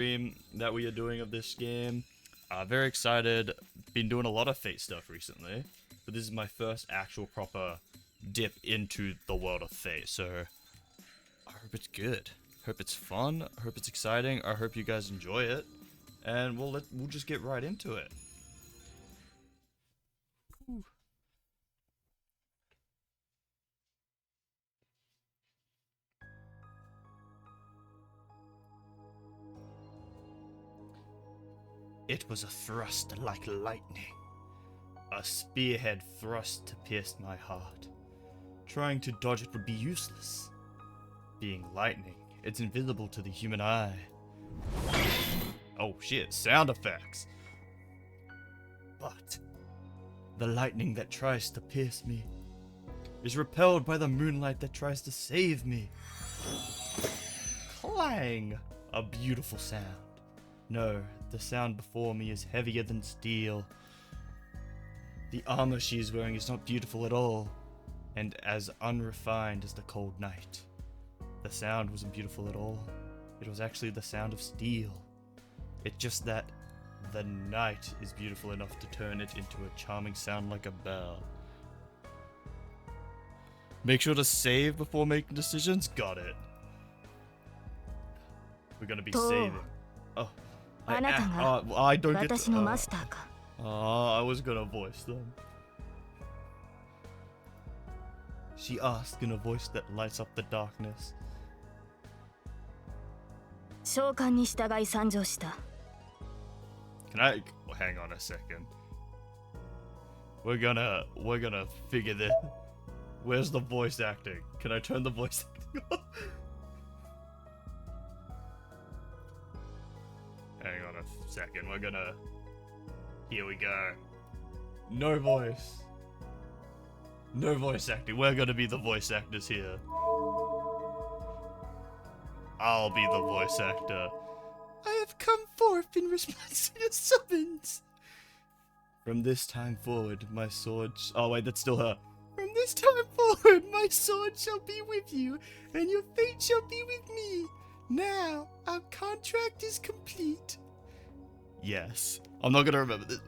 stream that we are doing of this game. Very excited. Been doing a lot of Fate stuff recently, but this is my first actual proper dip into the world of Fate. So I hope it's good. Hope it's fun. I hope it's exciting. I hope you guys enjoy it, and we'll just get right into it. Whew. It was a thrust like lightning, a spearhead thrust to pierce my heart. Trying to dodge it would be useless. Being lightning, it's invisible to the human eye. Oh shit, sound effects. But the lightning that tries to pierce me is repelled by the moonlight that tries to save me. Clang! A beautiful sound. No, the sound before me is heavier than steel. The armor she is wearing is not beautiful at all, and as unrefined as the cold night. The sound wasn't beautiful at all. It was actually the sound of steel. It's just that the night is beautiful enough to turn it into a charming sound like a bell. Make sure to save before making decisions? Got it. We're gonna be saving. Oh. I don't get to, I was gonna voice them. She asked in a voice that lights up the darkness. Can I hang on a second? We're gonna figure this. Where's the voice acting? Can I turn the voice acting off? Hang on a second, here we go. No voice. No voice acting, we're gonna be the voice actors here. I'll be the voice actor. I have come forth in response to your summons. From this time forward, my sword... Oh wait, that's still her. From this time forward, my sword shall be with you, and your fate shall be with me. Now, our contract is complete. Yes. I'm not gonna remember this.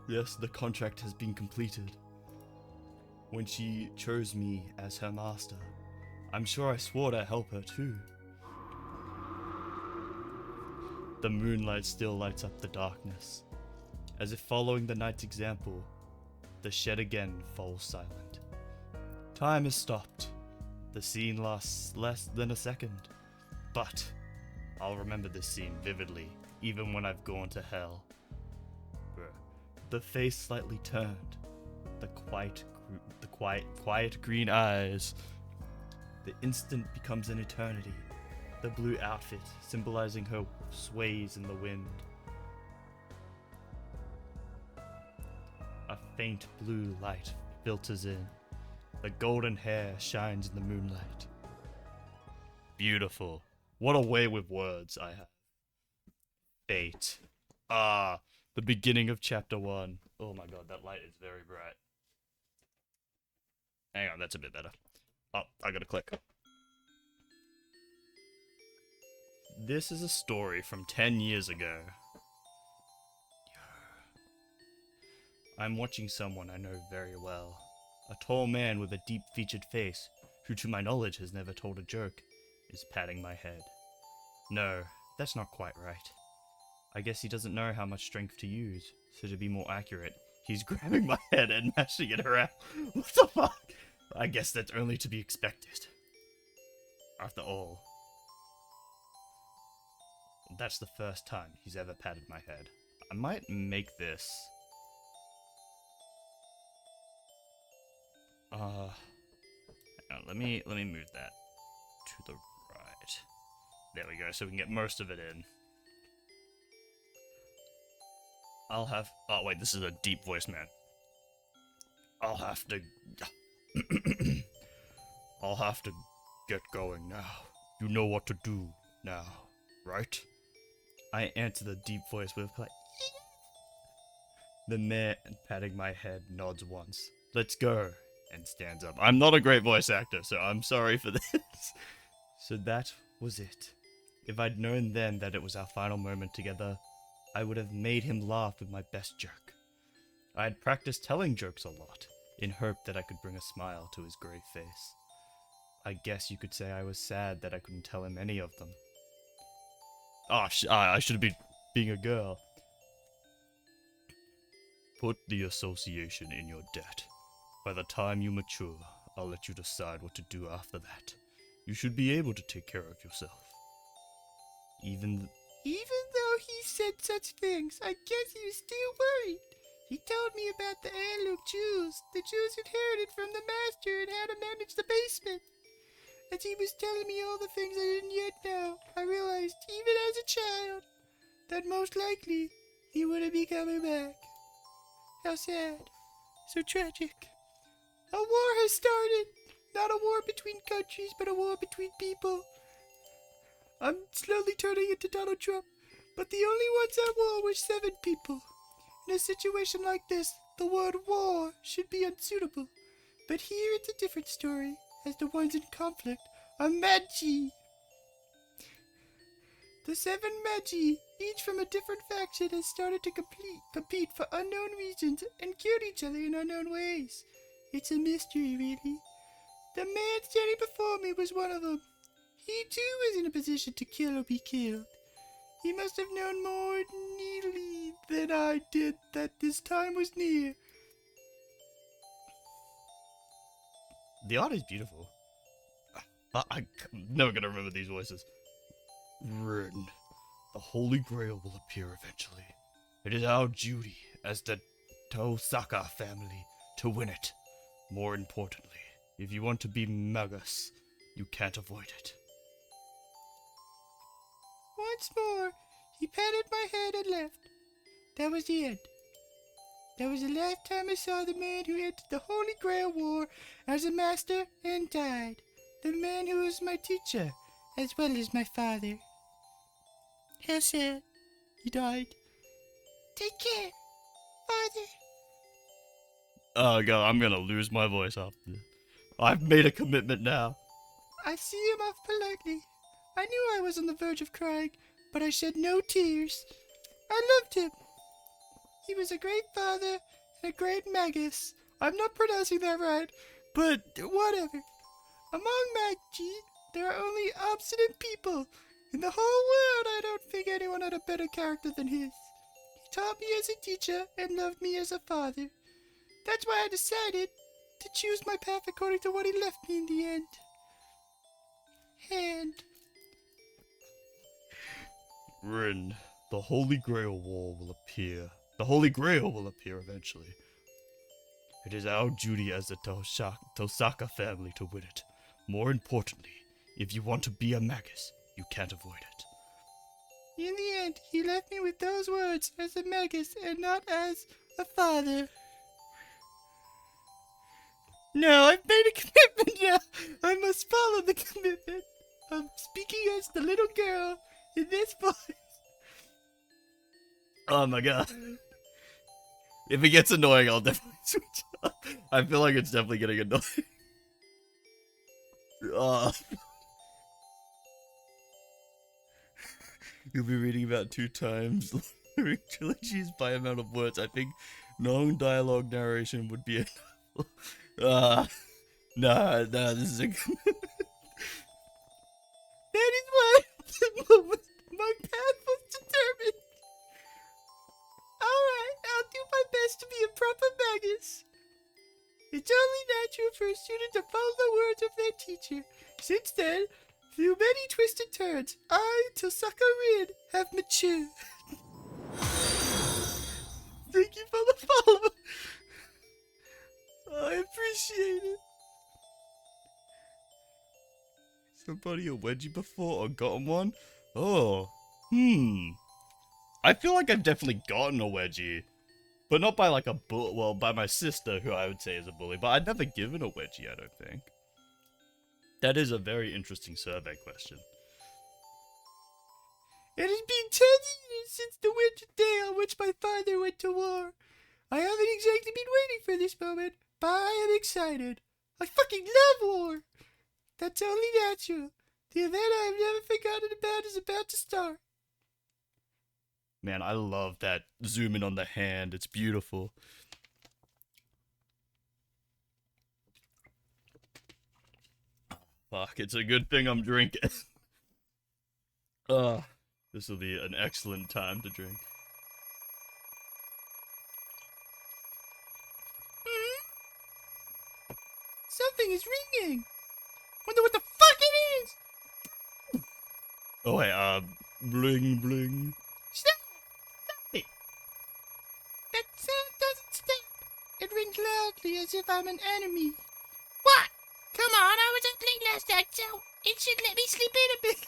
Yes, the contract has been completed. When she chose me as her master, I'm sure I swore to help her too. The moonlight still lights up the darkness. As if following the night's example, the shed again falls silent. Time is stopped. The scene lasts less than a second. But I'll remember this scene vividly, even when I've gone to hell. The face slightly turned, the quiet green eyes. The instant becomes an eternity. The blue outfit, symbolizing her, sways in the wind. A faint blue light filters in. The golden hair shines in the moonlight. Beautiful. What a way with words I have. Fate. Ah, the beginning of chapter 1. Oh my god, that light is very bright. Hang on, that's a bit better. Oh, I gotta click. This is a story from 10 years ago. I'm watching someone I know very well. A tall man with a deep-featured face, who to my knowledge has never told a joke, is patting my head. No, that's not quite right. I guess he doesn't know how much strength to use, so to be more accurate, he's grabbing my head and mashing it around. What the fuck? I guess that's only to be expected. After all, that's the first time he's ever patted my head. I might make this... hang on, let me move that to the right. There we go, so we can get most of it in. I'll have... Oh wait, this is a deep voice, man. I'll have to... I'll have to get going now. You know what to do now, right? I answer the deep voice with like... The man patting my head nods once. Let's go. And stands up. I'm not a great voice actor, so I'm sorry for this. So that was it. If I'd known then that it was our final moment together, I would have made him laugh with my best joke. I had practiced telling jokes a lot, in hope that I could bring a smile to his grave face. I guess you could say I was sad that I couldn't tell him any of them. I should be being a girl. Put the association in your debt. By the time you mature, I'll let you decide what to do after that. You should be able to take care of yourself. Even though he said such things, I guess he was still worried. He told me about the heirloom jewels the Jews inherited from the master and how to manage the basement. As he was telling me all the things I didn't yet know, I realized, even as a child, that most likely he wouldn't be coming back. How sad. So tragic. A war has started. Not a war between countries, but a war between people. I'm slowly turning into Donald Trump, but the only ones at war were 7 people. In a situation like this, the word war should be unsuitable. But here it's a different story, as the ones in conflict are Magi. The 7 Magi, each from a different faction, has started to compete for unknown reasons and killed each other in unknown ways. It's a mystery, really. The man standing before me was one of them. He too was in a position to kill or be killed. He must have known more nearly than I did that this time was near. The art is beautiful. I'm never gonna remember these voices. Written. The Holy Grail will appear eventually. It is our duty as the Tosaka family to win it. More importantly, if you want to be Magus, you can't avoid it. Once more, he patted my head and left. That was the end. That was the last time I saw the man who entered the Holy Grail War as a master and died. The man who was my teacher, as well as my father. How sad. He died. Take care, father. Oh god, I'm gonna lose my voice after this. I've made a commitment now. I see him off politely. I knew I was on the verge of crying, but I shed no tears. I loved him. He was a great father and a great magus. I'm not pronouncing that right, but whatever. Among Magi, there are only obstinate people. In the whole world, I don't think anyone had a better character than his. He taught me as a teacher and loved me as a father. That's why I decided to choose my path according to what he left me in the end. And Rin, the Holy Grail War will appear. The Holy Grail will appear eventually. It is our duty as the Tosaka family to win it. More importantly, if you want to be a Magus, you can't avoid it. In the end, he left me with those words as a Magus and not as a father. No, I've made a commitment now. I must follow the commitment. I'm speaking as the little girl in this voice. Oh my god. If it gets annoying, I'll definitely switch up. I feel like it's definitely getting annoying. You'll be reading about 2 times trilogies by amount of words. I think non-dialogue narration would be enough. Nah, this is a That is why the moment my path was determined. Alright, I'll do my best to be a proper Magus. It's only natural for a student to follow the words of their teacher. Since then, through many twisted turns, I, Tosaka Rin, have matured. Thank you for the follow. I appreciate it. Somebody a wedgie before or gotten one? Oh, I feel like I've definitely gotten a wedgie. But not by like a well, by my sister, who I would say is a bully. But I'd never given a wedgie, I don't think. That is a very interesting survey question. It has been 10 years since the winter day on which my father went to war. I haven't exactly been waiting for this moment, but I am excited. I fucking love war. That's only natural. The event I have never forgotten about is about to start. Man, I love that zoom in on the hand. It's beautiful. Fuck, it's a good thing I'm drinking. This will be an excellent time to drink. Something is ringing. Wonder what the fuck it is. Oh wait, bling bling. Stop it. That sound doesn't stop. It rings loudly as if I'm an enemy. What? Come on, I was asleep last night, so it should let me sleep in a bit.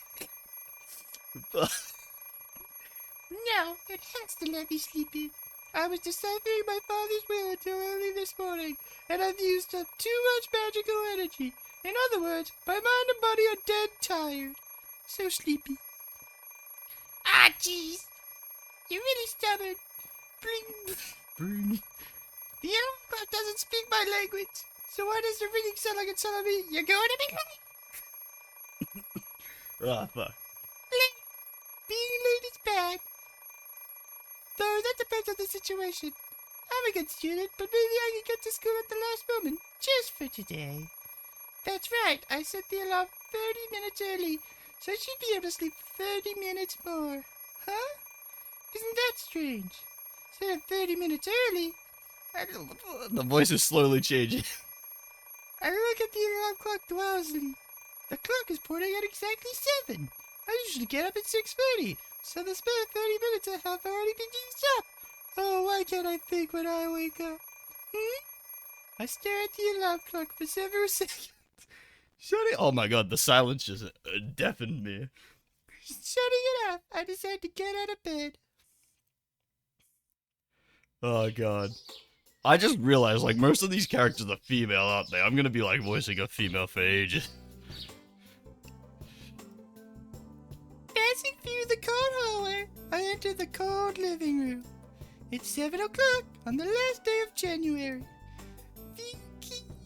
No, it has to let me sleep in. I was deciphering my father's will until early this morning, and I've used up too much magical energy. In other words, my mind and body are dead tired. So sleepy. Ah, jeez. You're really stubborn. Bling. Bling. The alarm clock doesn't speak my language, so why does the ringing sound like it's telling me you're going to be late? Ah, fuck. Late. Being late is bad. Though that depends on the situation. I'm a good student, but maybe I can get to school at the last moment, just for today. That's right, I set the alarm 30 minutes early, so I should be able to sleep 30 minutes more. Huh? Isn't that strange? Instead of 30 minutes early, the voice is slowly changing. I look at the alarm clock drowsily. The clock is pointing at exactly 7. I usually get up at 6:30, so the spare 30 minutes I have already been used up. Oh, why can't I think when I wake up? I stare at the alarm clock for several seconds. Oh my god, the silence just deafened me. Shutting it off, I decide to get out of bed. Oh god. I just realized, like, most of these characters are female, aren't they? I'm gonna be, like, voicing a female for ages. Passing through the cold hallway, I enter the cold living room. It's 7 o'clock on the last day of January. The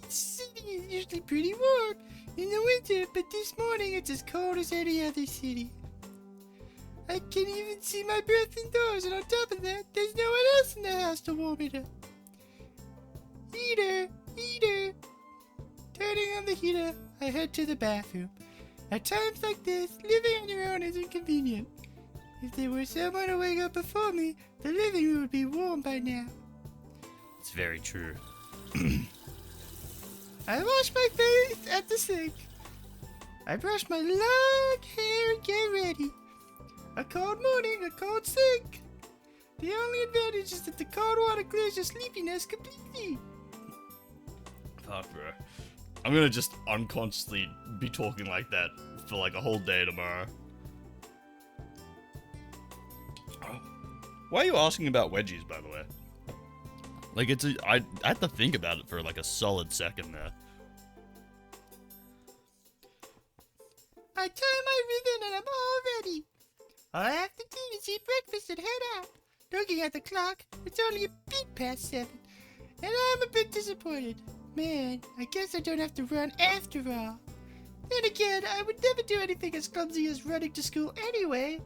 city is usually pretty warm in the winter, but this morning it's as cold as any other city. I can even see my breath indoors, and on top of that, there's no one else in the house to warm it up. Heater! Heater! Turning on the heater, I head to the bathroom. At times like this, living on your own is inconvenient. If there were someone to wake up before me, the living room would be warm by now. It's very true. I wash my face at the sink. I brush my long hair and get ready. A cold morning, a cold sink. The only advantage is that the cold water clears your sleepiness completely. Fuck, bro. I'm gonna just unconsciously be talking like that for like a whole day tomorrow. Why are you asking about wedgies, by the way? Like, I had to think about it for like a solid second there. I tie my ribbon and I'm all ready. All I have to do is eat breakfast and head out. Looking at the clock, it's only a bit past 7, and I'm a bit disappointed. Man, I guess I don't have to run after all. Then again, I would never do anything as clumsy as running to school anyway.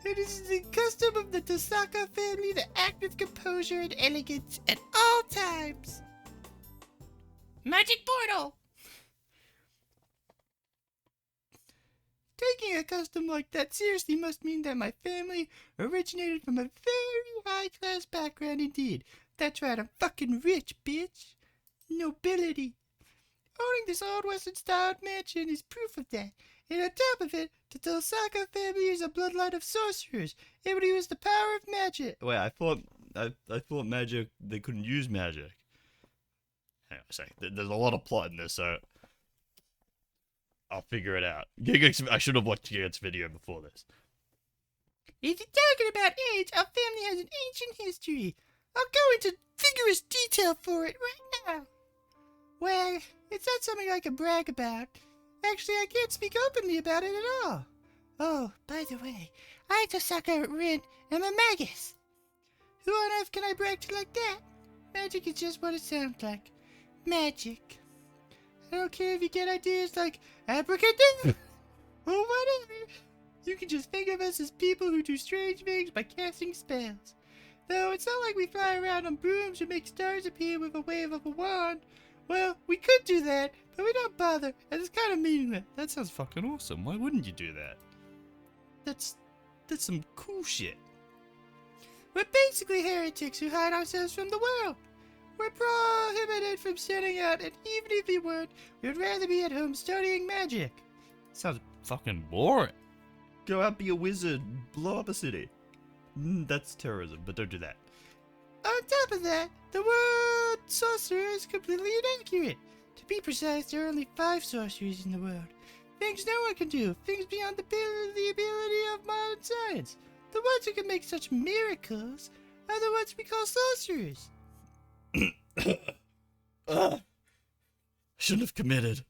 It is the custom of the Tosaka family to act with composure and elegance at all times. Magic portal! Taking a custom like that seriously must mean that my family originated from a very high-class background indeed. That's right, I'm fucking rich, bitch. Nobility. Owning this old Western-styled mansion is proof of that. And on top of it, the Tosaka family is a bloodline of sorcerers, able to use the power of magic. Wait, I thought magic, they couldn't use magic. Hang on a sec, there's a lot of plot in this, so I'll figure it out. I should have watched Gigant's video before this. If you're talking about age, our family has an ancient history. I'll go into vigorous detail for it right now. Well, it's not something I can brag about. Actually, I can't speak openly about it at all. Oh, by the way, I Tosaka Rin am a magus. Who on earth can I brag to like that? Magic is just what it sounds like. Magic. I don't care if you get ideas like abracadabra. or whatever. You can just think of us as people who do strange things by casting spells. Though it's not like we fly around on brooms or make stars appear with a wave of a wand. Well, we could do that, but we don't bother, and it's kind of meaningless. That sounds fucking awesome. Why wouldn't you do that? That's some cool shit. We're basically heretics who hide ourselves from the world. We're prohibited from setting out, and even if we weren't, we'd rather be at home studying magic. Sounds fucking boring. Go out, be a wizard, blow up a city. That's terrorism, but don't do that. On top of that, the word sorcerer is completely inaccurate. To be precise, there are only 5 sorceries in the world. Things no one can do, things beyond the ability of modern science. The ones who can make such miracles are the ones we call sorcerers. Shouldn't have committed.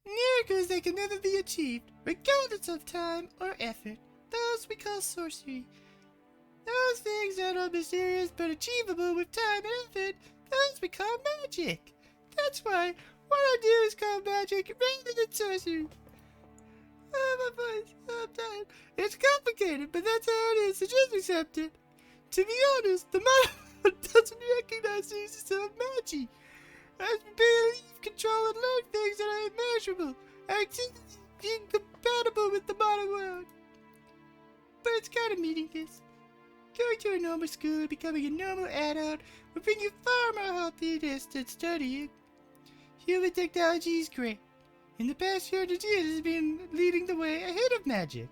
Miracles that can never be achieved, regardless of time or effort. Those we call sorcery. Those things that are mysterious but achievable with time and effort, those we call magic. That's why what I do is called magic rather than sorcery. Oh, my voice. Oh, I'm tired. It's complicated, but that's how it is, so just accept it. To be honest, the modern doesn't recognize the uses of magic. I believe, control, and learn things that are immeasurable, incompatible with the modern world. But it's kind of meaningless. Going to a normal school and becoming a normal adult will bring you far more happiness than studying. Human technology is great. In the past 100 years, it has been leading the way ahead of magic.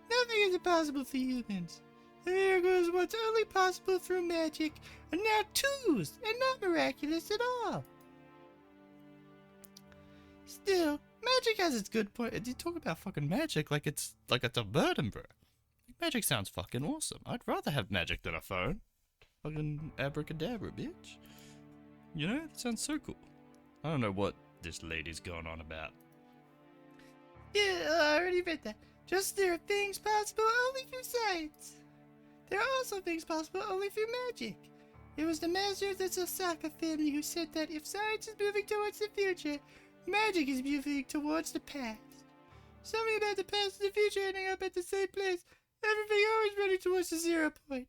Nothing is impossible for humans. The miracles once only possible through magic are now tools and not miraculous at all. Still, magic has its good point. You talk about fucking magic like it's a burden, bro. Magic sounds fucking awesome. I'd rather have magic than a phone. Fucking abracadabra, bitch. You know, it sounds so cool. I don't know what this lady's going on about. Yeah, I already read that. Just there are things possible only through science. There are also things possible only through magic. It was the master of the Sasaka family who said that if science is moving towards the future, magic is moving towards the past. Something about the past and the future ending up at the same place. Everything always running towards the 0 point.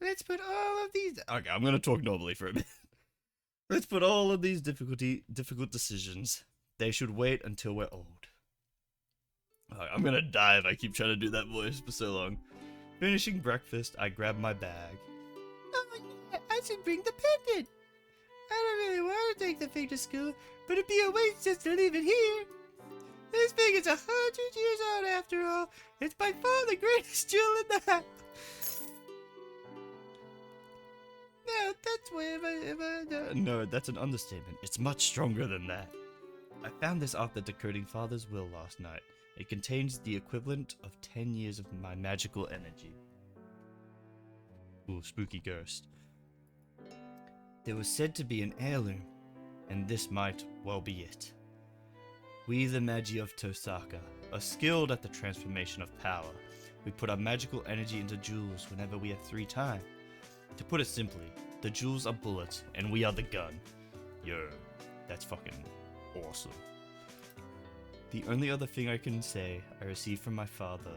Let's put all of these... Okay, I'm gonna talk normally for a minute. Let's put all of these difficult decisions. They should wait until we're old. I'm gonna die if I keep trying to do that voice for so long. Finishing breakfast, I grab my bag. Oh yeah, I should bring the pendant. I don't really want to take the thing to school, but it'd be a waste just to leave it here. This thing is 100 years old after all. It's by far the greatest jewel in the house. No, that's way No, that's an understatement. It's much stronger than that. I found this after decoding Father's will last night. It contains the equivalent of 10 years of my magical energy. Ooh, spooky ghost. There was said to be an heirloom, and this might well be it. We, the Magi of Tosaka, are skilled at the transformation of power. We put our magical energy into jewels whenever we have free time. To put it simply, the jewels are bullets, and we are the gun. Yo, that's fucking awesome. The only other thing I can say I received from my father,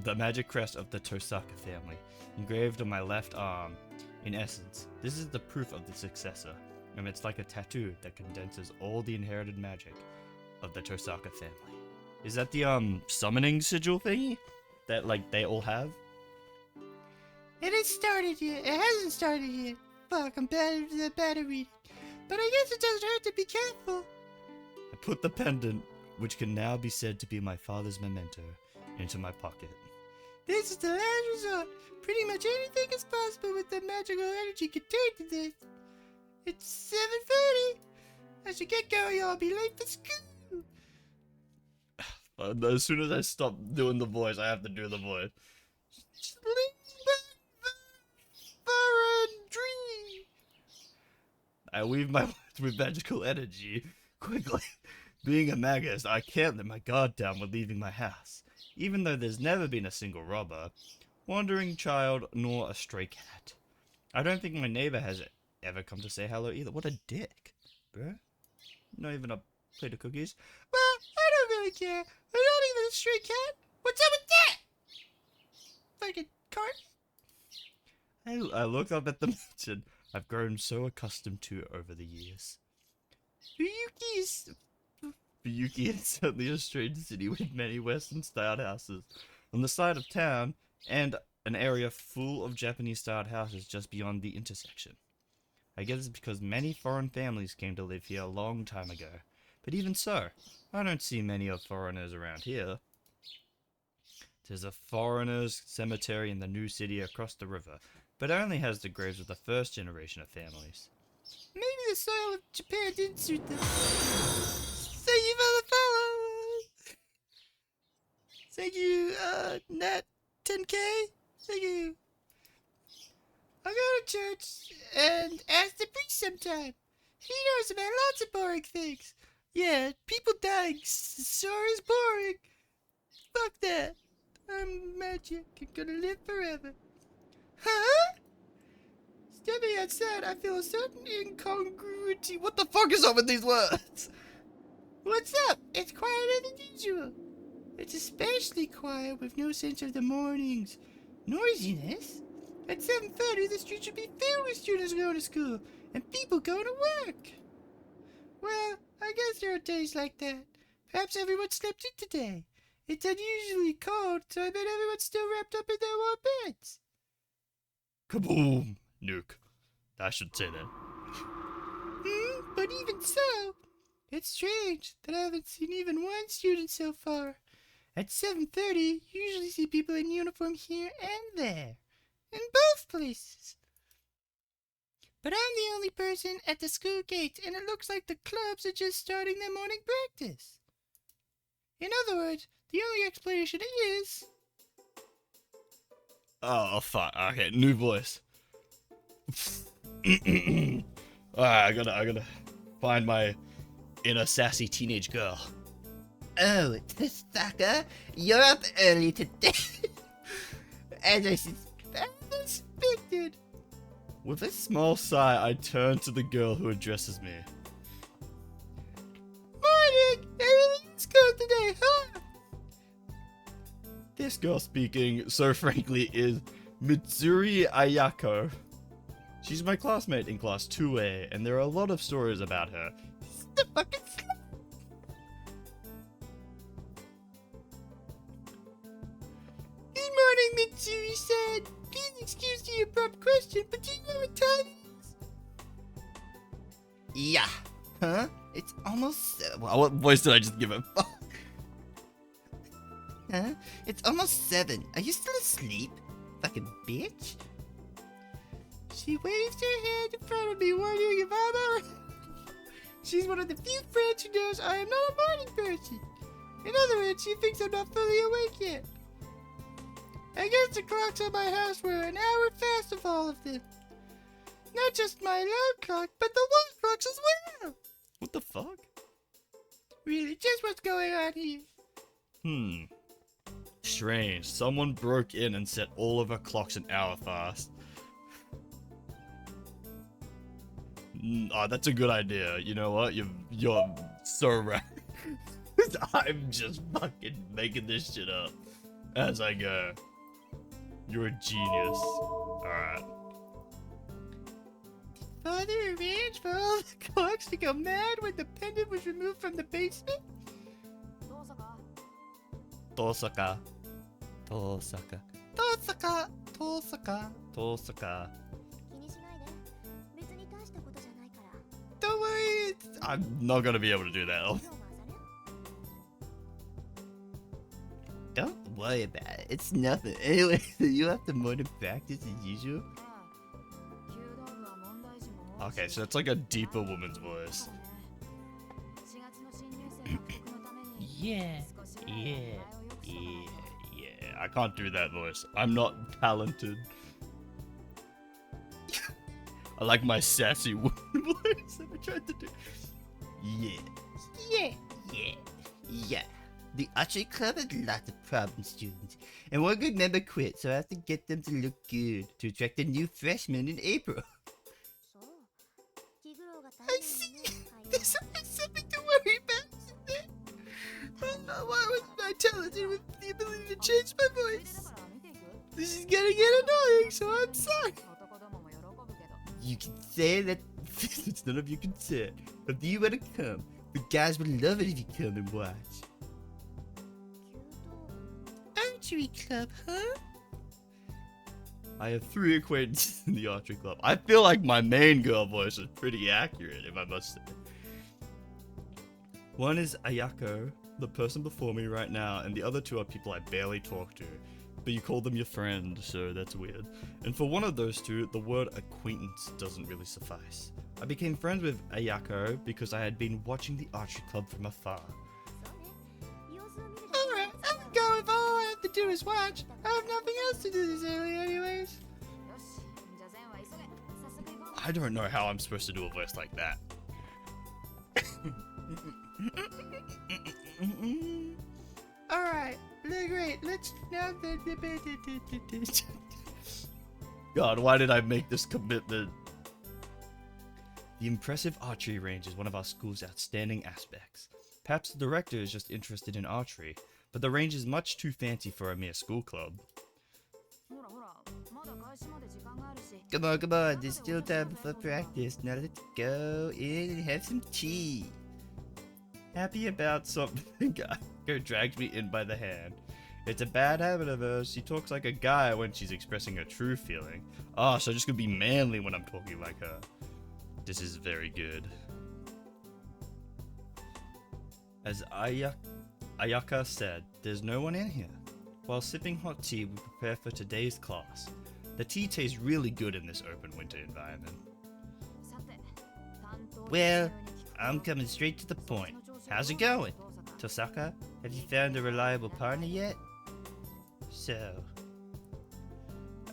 the magic crest of the Tosaka family, engraved on my left arm. In essence, this is the proof of the successor, and it's like a tattoo that condenses all the inherited magic of the Tosaka family. Is that the summoning sigil thingy that they all have? It ain't started yet. It hasn't started yet. Fuck, I'm bad at reading. But I guess it doesn't hurt to be careful. I put the pendant, which can now be said to be my father's memento, into my pocket. This is the last resort. Pretty much anything is possible with the magical energy contained in this. It's 7:30. I should get going or I'll be late for school. As soon as I stop doing the voice, I have to do the voice. I weave my words with magical energy quickly. Being a magus, I can't let my guard down when leaving my house, even though there's never been a single robber, wandering child, nor a stray cat. I don't think my neighbor has ever come to say hello either. What a dick, bro. Not even a Plate of cookies. Well, I don't really care. I'm not even a stray cat. What's up with that? Fucking cart? I look up at the mountain I've grown so accustomed to over the years. Fuyuki is certainly a strange city with many Western-styled houses on the side of town and an area full of Japanese-styled houses just beyond the intersection. I guess it's because many foreign families came to live here a long time ago. But even so, I don't see many of foreigners around here. There's a foreigners' cemetery in the new city across the river, but it only has the graves of the first generation of families. Maybe the soil of Japan didn't suit them. Thank you for the follow! Thank you, Nat 10K? Thank you. I'll go to church and ask the priest sometime. He knows about lots of boring things. Yeah, people dying sure is boring. Fuck that. I'm magic. I'm gonna live forever. Huh? Stepping outside, I feel a certain incongruity. What the fuck is up with these words? What's up? It's quieter than usual. It's especially quiet with no sense of the morning's noisiness. At 7:30, the street should be filled with students going to school and people going to work. Well, I guess there are days like that. Perhaps everyone slept in today. It's unusually cold, so I bet everyone's still wrapped up in their warm beds. Kaboom! Nuke. I should say that. But even so, it's strange that I haven't seen even one student so far. At 7:30, you usually see people in uniform here and there. In both places. But I'm the only person at the school gate, and it looks like the clubs are just starting their morning practice. In other words, the only explanation is... Oh, fuck. Okay, new voice. Alright, I gotta find my inner sassy teenage girl. Oh, it's the sucker. You're up early today. As I suspected. With a small sigh, I turn to the girl who addresses me. Morning! Everything's good today, huh? This girl speaking, so frankly, is Mitsuri Ayako. She's my classmate in class 2A, and there are a lot of stories about her. The fucking slut! Good morning, Mitsuri-san. Please excuse the abrupt question, but do you know what time it is? Yeah. Huh? It's almost... Well, what voice did I just give him? Huh? It's almost 7. Are you still asleep? Fucking bitch. She waves her hand in front of me, wondering if I'm alright. She's one of the few friends who knows I am not a morning person. In other words, she thinks I'm not fully awake yet. I guess the clocks at my house were an hour fast of all of them. Not just my alarm clock, but the wall clocks as well. What the fuck? Really, just what's going on here? Strange. Someone broke in and set all of our clocks an hour fast. Oh, that's a good idea. You know what? You're so right. I'm just fucking making this shit up as I go. You're a genius. Alright. Father arranged for all the clocks to go mad when the pendant was removed from the basement? Tosaka. Tosaka. Tosaka. Tosaka. Tosaka. Don't worry, I'm not gonna be able to do that. Don't worry about it. It's nothing. Anyway, you have the morning practice as usual? Okay, so it's like a deeper woman's voice. Yeah. I can't do that voice. I'm not talented. I like my sassy woman voice that I tried to do. Yeah. The archery club has lots of problem students, and one good member quit, so I have to get them to look good to attract a new freshman in April. I see. There's always something to worry about. talented with the ability to change my voice. This is gonna get annoying, so I'm sorry. You can say that it's none of your concern. If you wanna come, the guys would love it if you come and watch. Archery club, huh? I have 3 acquaintances in the archery club. I feel like my main girl voice is pretty accurate, if I must say. One is Ayako, the person before me right now, and the other 2 are people I barely talk to. But you call them your friend, so that's weird. And for one of those 2, the word acquaintance doesn't really suffice. I became friends with Ayako because I had been watching the archery club from afar. Alright, I'll go if all I have to do is watch. I have nothing else to do this early anyways. I don't know how I'm supposed to do a voice like that. Alright, great, let's now. God, why did I make this commitment? The impressive archery range is one of our school's outstanding aspects. Perhaps the director is just interested in archery, but the range is much too fancy for a mere school club. Come on, there's still time before practice. Now let's go in and have some tea. Happy about something, Go dragged me in by the hand. It's a bad habit of hers. She talks like a guy when she's expressing her true feeling. Oh, so I'm just gonna be manly when I'm talking like her. This is very good. As Ayaka said, there's no one in here. While sipping hot tea, we prepare for today's class. The tea tastes really good in this open winter environment. Well, I'm coming straight to the point. How's it going? Tosaka, have you found a reliable partner yet? So...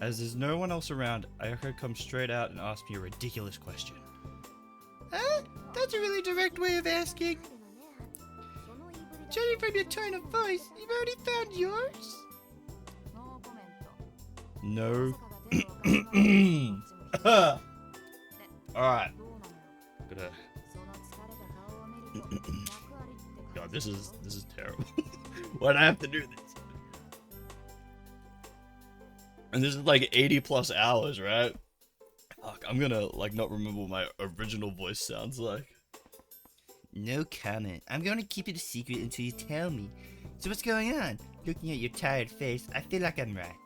As there's no one else around, Ayaka comes straight out and asks me a ridiculous question. Huh? That's a really direct way of asking. Judging from your tone of voice, you've already found yours? No. Alright. God, this is terrible. Why'd I have to do this? And this is like 80 plus hours, right? Fuck, I'm gonna like not remember what my original voice sounds like. No comment. I'm gonna keep it a secret until you tell me. So what's going on? Looking at your tired face, I feel like I'm right.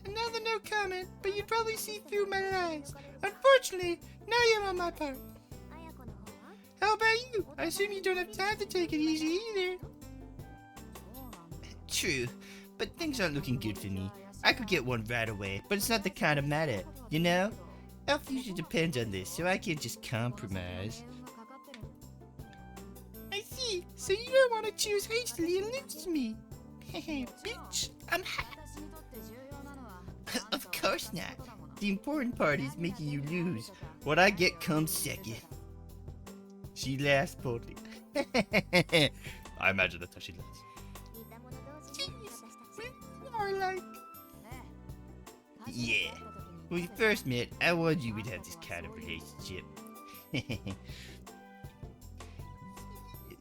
Another no comment, but you'd probably see through my lies. Unfortunately, now you're on my part. How about you? I assume you don't have time to take it easy either. True, but things aren't looking good for me. I could get one right away, but it's not the kind of matter, you know? Elf usually depends on this, so I can't just compromise. I see, so you don't want to choose hastily and lose me. Hehe, bitch, I'm hot. Of course not. The important part is making you lose. What I get comes second. She laughs boldly. I imagine that's how she laughs. Jeez, we are like... Yeah. When we first met, I warned you we'd have this kind of relationship.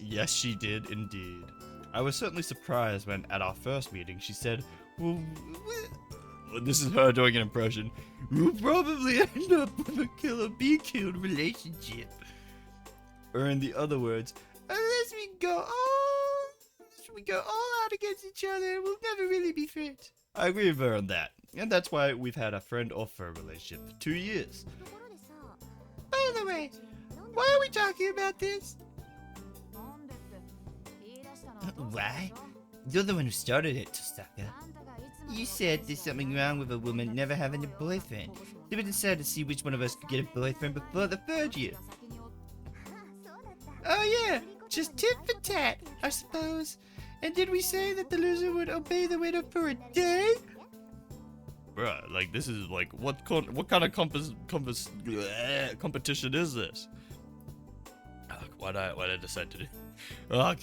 Yes, she did indeed. I was certainly surprised when, at our first meeting, she said, well, this is her doing an impression, we'll probably end up with a killer-be-killed relationship. Or in the other words, unless we go all out against each other, we'll never really be friends. I agree with her on that, and that's why we've had a friend or foe relationship for 2 years. By the way, why are we talking about this? Why? You're the one who started it, Tosaka. You said there's something wrong with a woman never having a boyfriend, so we decided to see which one of us could get a boyfriend before the 3rd year. Oh yeah, just tit for tat, I suppose. And did we say that the loser would obey the winner for a day? Bruh, like this is like what kind of competition is this? Oh, why'd I decide to do? Oh,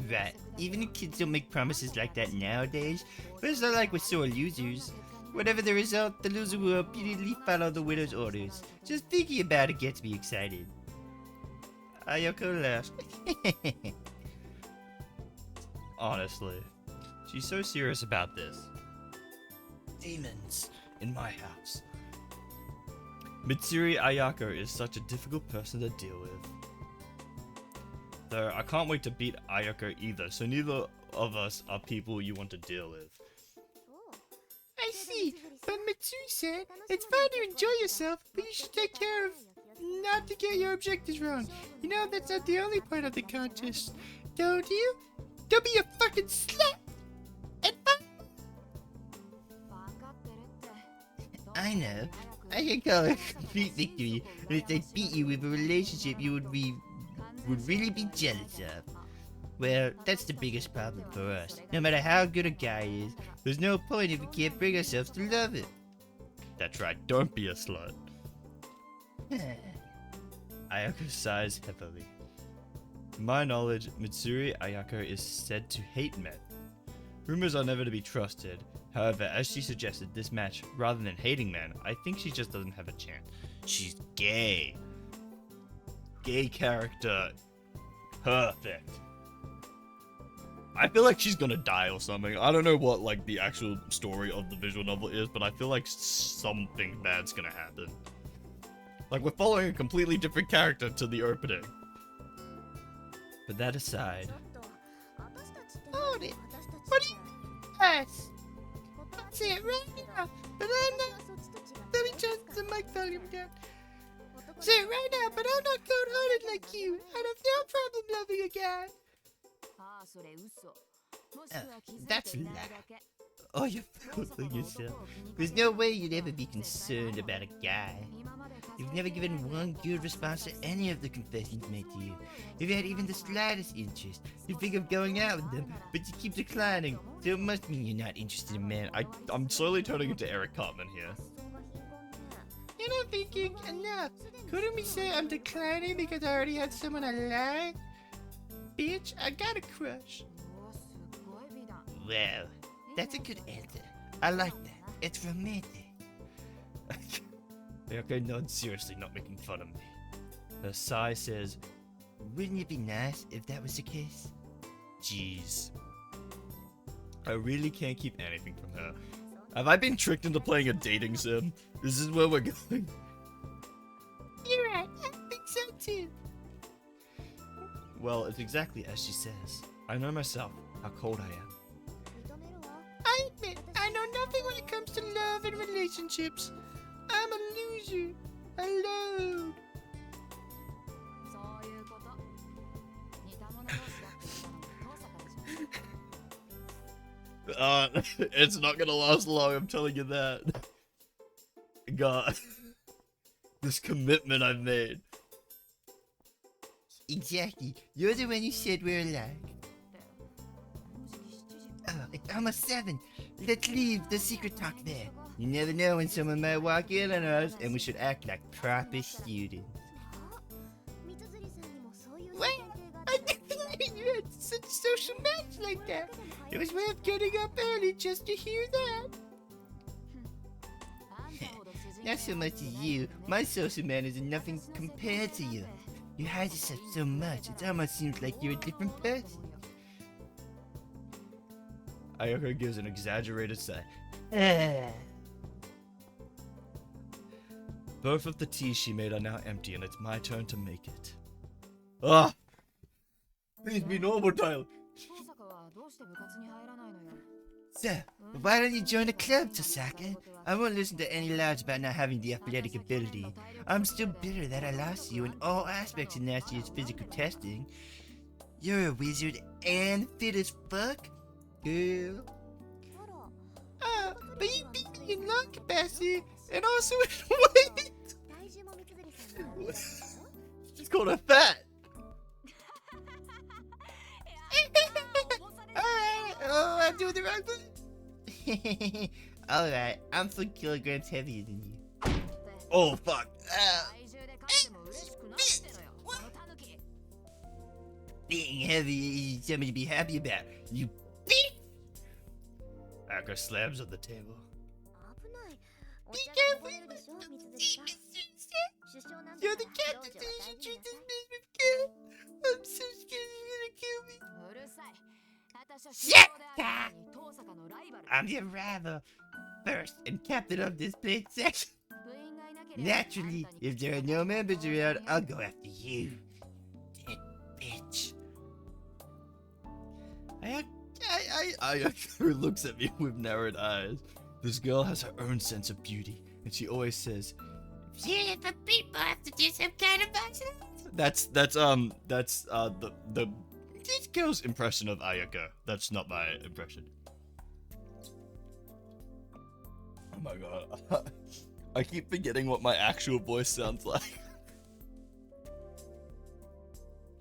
right, even if kids don't make promises like that nowadays, but it's not like we're sore losers. Whatever the result, the loser will repeatedly follow the winner's orders. Just thinking about it gets me excited. Ayako laughs. Honestly, she's so serious about this. Demons in my house. Mitsuri Ayako is such a difficult person to deal with. Though I can't wait to beat Ayako either, so neither of us are people you want to deal with. I see, but Mitsui said it's fine to enjoy yourself, but you should take care of not to get your objectives wrong. You know that's not the only part of the contest, don't you? Don't be a fucking slut! And I know. I can call it a complete victory, but if I beat you with a relationship you would really be jealous of. Well, that's the biggest problem for us. No matter how good a guy is, there's no point if we can't bring ourselves to love it. That's right, don't be a slut. Ayako sighs heavily. To my knowledge, Mitsuri Ayako is said to hate men. Rumors are never to be trusted. However, as she suggested this match, rather than hating men, I think she just doesn't have a chance. She's gay. Gay character. Perfect. I feel like she's gonna die or something. I don't know what like the actual story of the visual novel is, but I feel like something bad's gonna happen. Like we're following a completely different character to the opening. But that aside. Hold it. What do you us? I'll say it right now, but I'm not. Let me turn the mic volume down. Say it right now, but I'm not cold-hearted like you. I have no problem loving a guy. That's a lie. Oh, you're fooling yourself. There's no way you'd ever be concerned about a guy. You've never given one good response to any of the confessions made to you. If you had even the slightest interest, you'd think of going out with them, but you keep declining. So it must mean you're not interested in men. I'm slowly turning into Eric Cartman here. You're not thinking enough. Couldn't we say I'm declining because I already had someone I like? Bitch, I got a crush. Well, that's a good answer. I like that. It's romantic. Okay, no, seriously, not making fun of me. Her sigh says, wouldn't it be nice if that was the case? Jeez. I really can't keep anything from her. Have I been tricked into playing a dating sim? This is where we're going. You're right, I think so too. Well, it's exactly as she says. I know myself, how cold I am. I admit, I know nothing when it comes to love and relationships. I'm a loser. Alone. It's not gonna last long, I'm telling you that. God. This commitment I've made. Exactly. You're the one who said we're alike. Oh, it's almost 7. Let's leave the secret talk there. You never know when someone might walk in on us, and we should act like proper students. What? I didn't you had such a social match like that. It was worth getting up early just to hear that. Not so much as you. My social manners are nothing compared to you. You hide yourself so much, it almost seems like you're a different person. Ayako gives an exaggerated sigh. Both of the teas she made are now empty, and it's my turn to make it. Ah! Please be normal, Tyler. So, why don't you join a club, Tosaka? I won't listen to any lies about not having the athletic ability. I'm still bitter that I lost you in all aspects of last year's physical testing. You're a wizard and fit as fuck, girl. Oh, but you beat me in lung capacity and also in weight. She's called her fat. Alright, oh, I'm doing the wrong thing. Alright, I'm 4 kilograms heavier than you. Oh, fuck. Being heavy is something to be happy about. You bitch! Ayako slams on the table. Be careful, you're the captain, so you should treat this man with care. I'm so scared he's gonna kill me. Shut up! I'm the rival, first and captain of this plate section. Naturally, if there are no members around, I'll go after you. Dead bitch. Ayako looks at me with narrowed eyes. This girl has her own sense of beauty, and she always says, "Beautiful people have to do some kind of violence." That's the this girl's impression of Ayako. That's not my impression. Oh my god. I keep forgetting what my actual voice sounds like.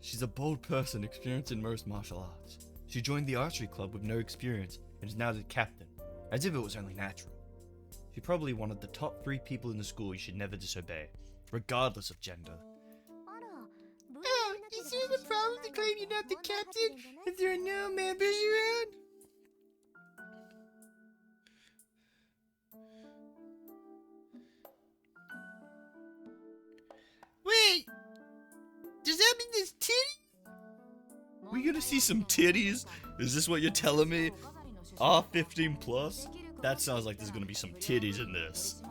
She's a bold person experienced in most martial arts. She joined the archery club with no experience and is now the captain, as if it was only natural. She probably one of the top 3 people in the school you should never disobey, regardless of gender. Oh, is there a problem to claim you're not the captain if there are no members around? Wait! Does that mean there's titties? We gonna see some titties? Is this what you're telling me? R15 plus? That sounds like there's gonna be some titties in this.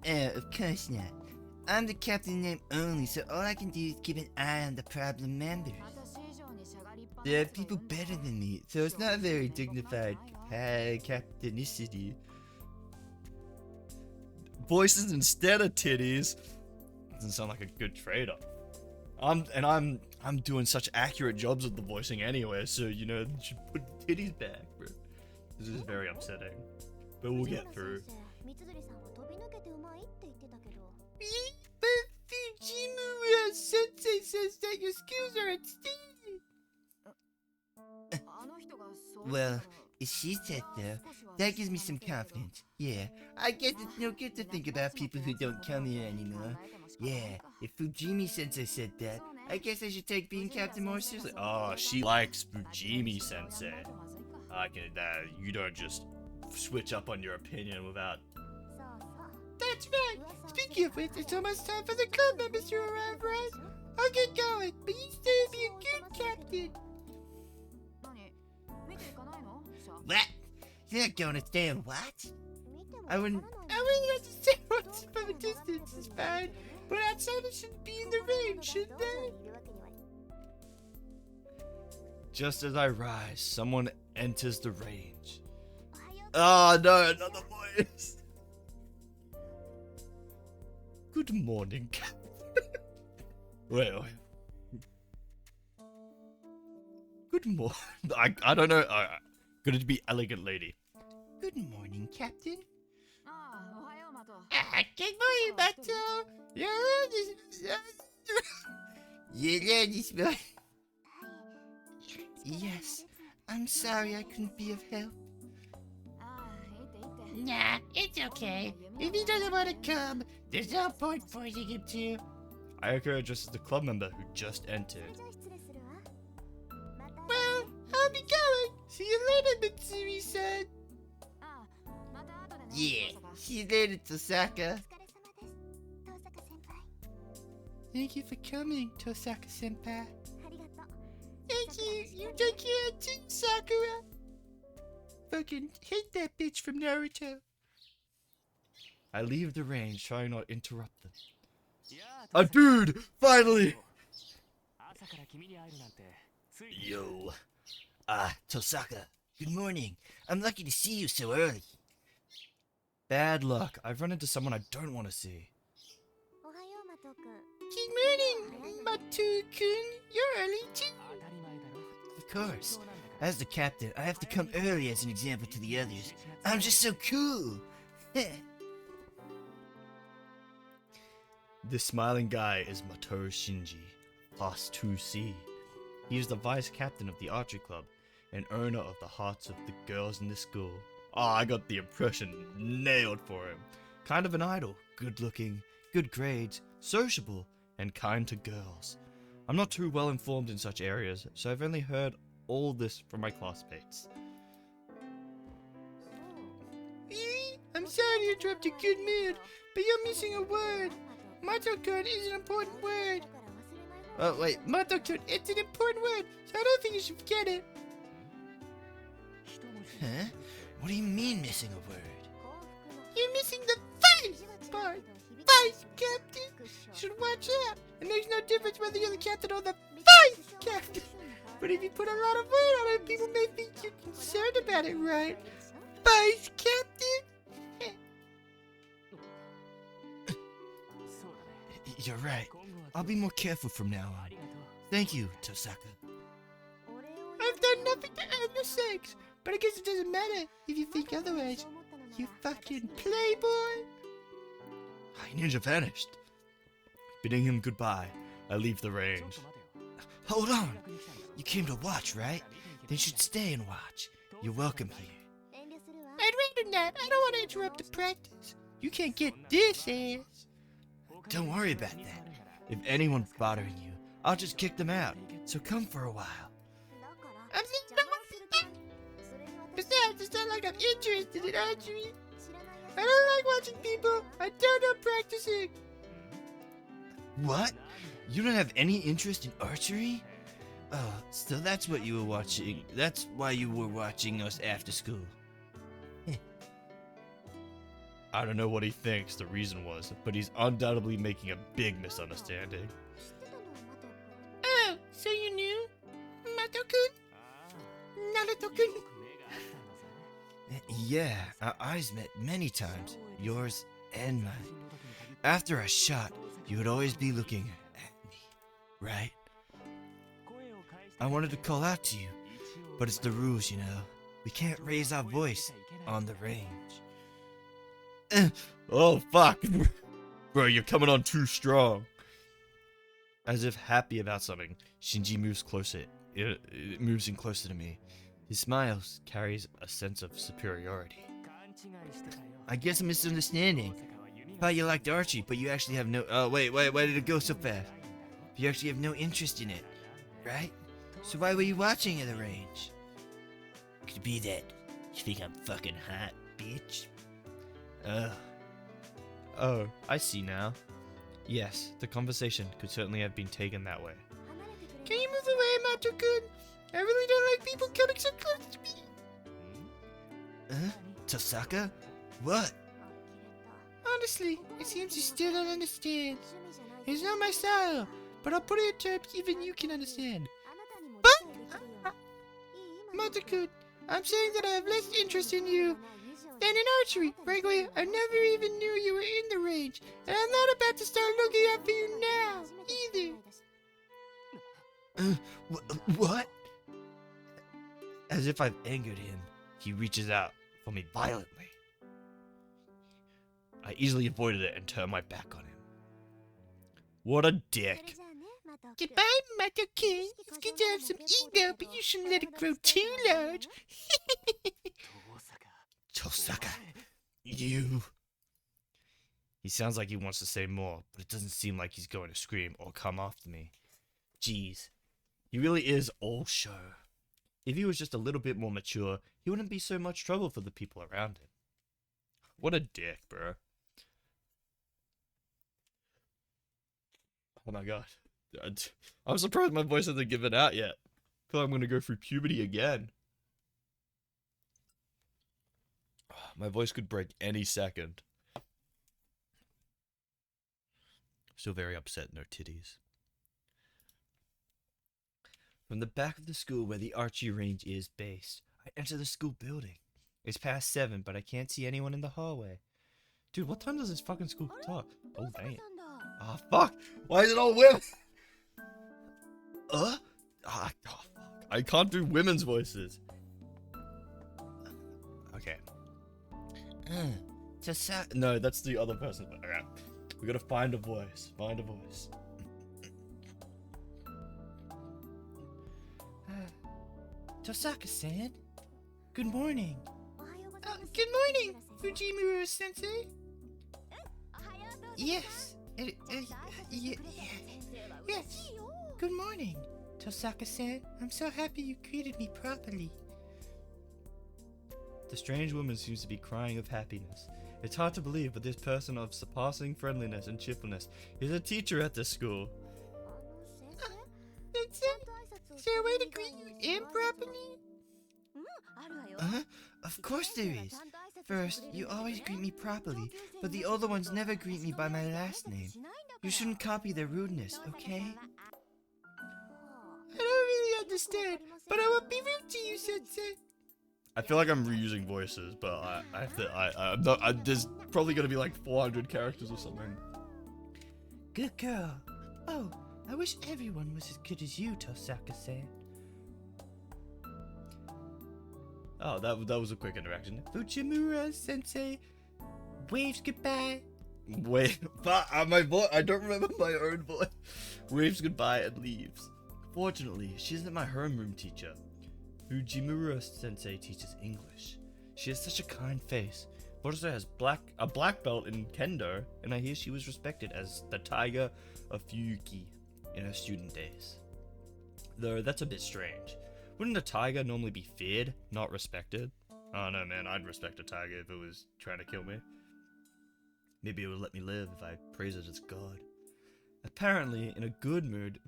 Of course not. I'm the captain in name only, so all I can do is keep an eye on the problem members. There are people better than me, so it's not very dignified captainicity. Voices instead of titties. Doesn't sound like a good trade-off. I'm doing such accurate jobs with the voicing anyway, so you know, you should put titties back, bro. This is very upsetting, but we'll get through. But Fujimura-sensei says that your skills are outstanding. Well, if she said though, that gives me some confidence. Yeah, I guess it's no good to think about people who don't come here anymore. Yeah, if Fujimi-sensei said that, I guess I should take being captain more seriously. Oh, she likes Fujimi-sensei. You don't just switch up on your opinion without... That's right! Speaking of which, it's almost time for the club members to arrive, right? I'll get going, but you stay and be a good captain! What? You're not going to stay and watch? I wouldn't have to stay watching from a distance, it's fine. But outsiders shouldn't be in the range, should they? Just as I rise, someone enters the range. Oh no, another voice! Good morning, Captain. wait. Good morning. I don't know. Could it be elegant lady? Good morning, Captain. Good morning, Mato. Yes, I'm sorry I couldn't be of help. Nah, it's okay. If he doesn't want to come, there's no point forcing him to. Ayako addresses the club member who just entered. Well, I'll be going. See you later, Mitsuri-san. Yeah, see you later, Tosaka. Thank you for coming, Tosaka-senpai. Thank you. You take care too, Sakura. Fucking hate that bitch from Naruto. I leave the range, trying not to interrupt them. Dude! Finally! Yo. Tosaka. Good morning. I'm lucky to see you so early. Bad luck. I've run into someone I don't want to see. Good morning, Matu-kun. You're early too. Of course. As the captain, I have to come early as an example to the others. I'm just so cool. This smiling guy is Matoru Shinji, Class 2C. He is the vice captain of the archery club and owner of the hearts of the girls in this school. I got the impression nailed for him. Kind of an idol, good looking, good grades, sociable, and kind to girls. I'm not too well informed in such areas, so I've only heard all this from my classmates. I'm sorry to interrupt your good mood, but you're missing a word. Matokun is an important word. Oh, wait, Matokun, it's an important word, so I don't think you should forget it. Huh? What do you mean missing a word? You're missing the face part. Face, Captain. You should watch out. It makes no difference whether you're the captain or the face captain. But if you put a lot of weight on it, people may think you're concerned about it, right? Face captain? You're right. I'll be more careful from now on. Thank you, Tosaka. I've done nothing to earn your sakes, but I guess it doesn't matter if you think otherwise. You fucking playboy! Ninja vanished. Bidding him goodbye, I leave the range. Hold on! You came to watch, right? Then you should stay and watch. You're welcome here. I'd rather not. I don't want to interrupt the practice. You can't get this ass. Don't worry about that. If anyone's bothering you, I'll just kick them out. So come for a while. I'm thinking about that. Besides, it's not like I'm interested in archery. I don't like watching people. I don't know practicing. What? You don't have any interest in archery? Oh, so that's what you were watching. That's why you were watching us after school. I don't know what he thinks the reason was, but he's undoubtedly making a big misunderstanding. Oh, so you knew? Mato-kun? Naruto-kun? Yeah, our eyes met many times, yours and mine. After a shot, you would always be looking at me, right? I wanted to call out to you, but it's the rules, you know. We can't raise our voice on the range. Oh, fuck. Bro, you're coming on too strong. As if happy about something, Shinji moves closer. It moves in closer to me. His smile carries a sense of superiority. I guess a misunderstanding. Thought you liked Archie, but you actually have no... Oh, wait, why did it go so fast? You actually have no interest in it, right? So why were you watching at the range? Could be that you think I'm fucking hot, bitch. Oh, I see now. Yes, the conversation could certainly have been taken that way. Can you move away, Mato-kun? I really don't like people coming so close to me. Tosaka? What? Honestly, it seems you still don't understand. It's not my style, but I'll put it in terms even you can understand. But, Mato-kun, I'm saying that I have less interest in you than in archery. Frankly, I never even knew you were in the range, and I'm not about to start looking out for you now, either. What? As if I've angered him, he reaches out for me violently. I easily avoided it and turned my back on him. What a dick. Goodbye, Mato-kun. It's good to have some ego, but you shouldn't let it grow too large. Tosaka, you... He sounds like he wants to say more, but it doesn't seem like he's going to scream or come after me. Jeez, he really is all show. If he was just a little bit more mature, he wouldn't be so much trouble for the people around him. What a dick, bro. Oh my god. I'm surprised my voice hasn't given out yet. I feel like I'm going to go through puberty again. My voice could break any second. Still very upset, no titties. From the back of the school where the archery range is based, I enter the school building. It's past 7, but I can't see anyone in the hallway. Dude, what time does this fucking school start? Oh, dang. Ah, fuck! Why is it all women? Oh, fuck. I can't do women's voices. Okay. No, that's the other person. Alright. We gotta find a voice. Find a voice. Tosaka-san. Good morning. Good morning, Fujimura-sensei. Yes. Yes. Good morning, Tosaka-san. I'm so happy you greeted me properly. The strange woman seems to be crying of happiness. It's hard to believe, but this person of surpassing friendliness and cheerfulness is a teacher at this school. Is there a way to greet you improperly? Of course there is. First, you always greet me properly, but the older ones never greet me by my last name. You shouldn't copy their rudeness, okay? I don't really understand, but I won't be rude to you, Sensei. I feel like I'm reusing voices, but I have to. I'm not. There's probably gonna be like 400 characters or something. Good girl. Oh, I wish everyone was as good as you, Tosaka-san. Oh, that was a quick interaction. Fujimura-sensei waves goodbye. Wait, but my voice. I don't remember my own voice. Waves goodbye and leaves. Fortunately, she isn't my homeroom teacher. Fujimura-sensei teaches English. She has such a kind face, but also has a black belt in kendo, and I hear she was respected as the Tiger of Fuyuki in her student days. Though that's a bit strange. Wouldn't a tiger normally be feared, not respected? Oh no, man, I'd respect a tiger if it was trying to kill me. Maybe it would let me live if I praise it as God. Apparently, in a good mood,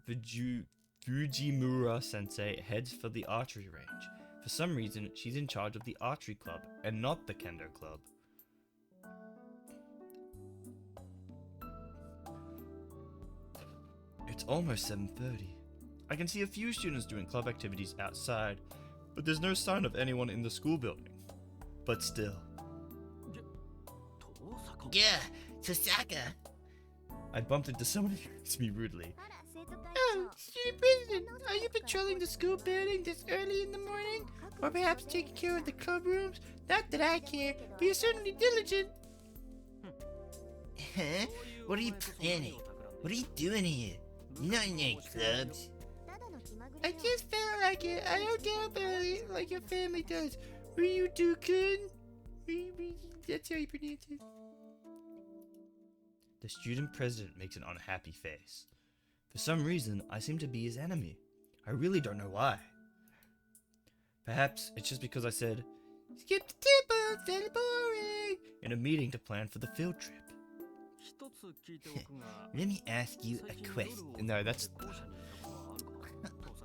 Fujimura-sensei heads for the archery range. For some reason, she's in charge of the archery club, and not the kendo club. It's almost 7:30. I can see a few students doing club activities outside, but there's no sign of anyone in the school building. But still. Yeah, Tosaka. I bumped into someone who greets me rudely. Oh, student president, are you patrolling the school building this early in the morning? Or perhaps taking care of the club rooms? Not that I care, but you're certainly diligent. Huh? What are you planning? What are you doing here? You're not in any clubs. I just felt like it. I don't get up early like your family does. Ryudu-kun? That's how you pronounce it. The student president makes an unhappy face. For some reason, I seem to be his enemy. I really don't know why. Perhaps it's just because I said, "Skip the temple, very boring," in a meeting to plan for the field trip. Let me ask you a question. No, that's...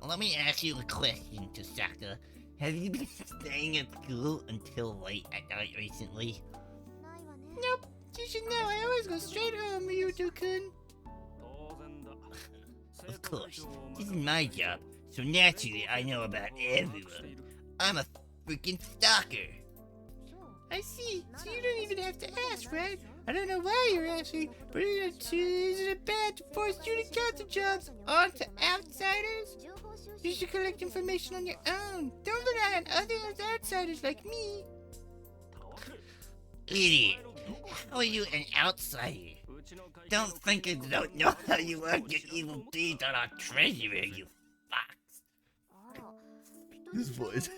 Let me ask you a question, Tosaka. Have you been staying at school until late at night recently? Nope. You should know I always go straight home, Ryudu-kun. Of course. This is my job, so naturally I know about everyone. I'm a freaking stalker. I see. So you don't even have to ask, right? I don't know why you're asking, but isn't it bad to force student council jobs onto outsiders? You should collect information on your own. Don't rely on other outsiders like me. Idiot. How are you an outsider? Don't think I don't know how you work your evil deeds on our treasury, you fox. This voice.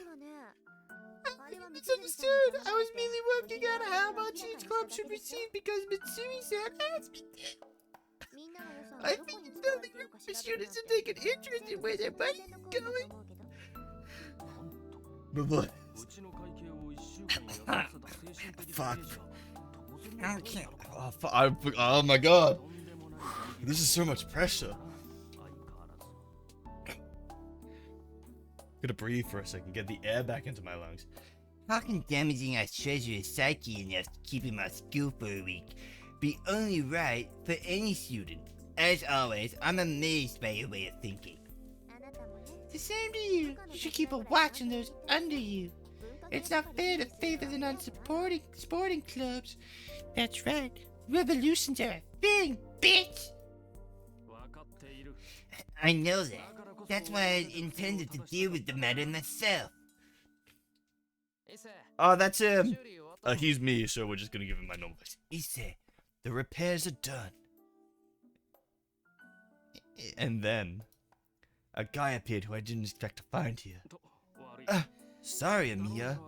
I misunderstood. I was merely working out how much each club should receive because Mitsui-san asked me to. I think it's nothing for students to take an interest in where their money is going. But what? Fuck. Oh my god. This is so much pressure. Gotta breathe for a second, get the air back into my lungs. How can damaging our treasurer's psyche enough to keep him out of school for a week be only right for any student? As always, I'm amazed by your way of thinking. The same to you. You should keep a watch on those under you. It's not fair to favor the non-supporting sporting clubs. That's right. Revolutions are a thing, bitch! I know that. That's why I intended to deal with the matter myself. Oh, that's him. He's me, so we're just gonna give him my normal voice. Ise, the repairs are done. And then, a guy appeared who I didn't expect to find here. Sorry, Amiya.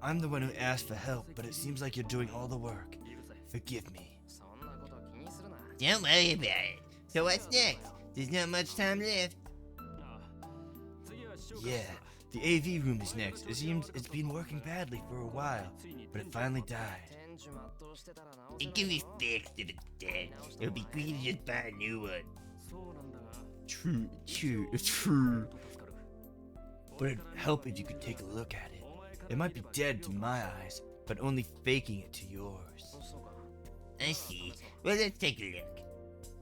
I'm the one who asked for help, but it seems like you're doing all the work. Forgive me. Don't worry about it. So what's next? There's not much time left. Yeah, the AV room is next. It seems it's been working badly for a while, but it finally died. It can be fixed if it's dead. It'll be quick to just buy a new one. True. But it'd help if you could take a look at it. It might be dead to my eyes, but only faking it to yours. I see. Well, let's take a look.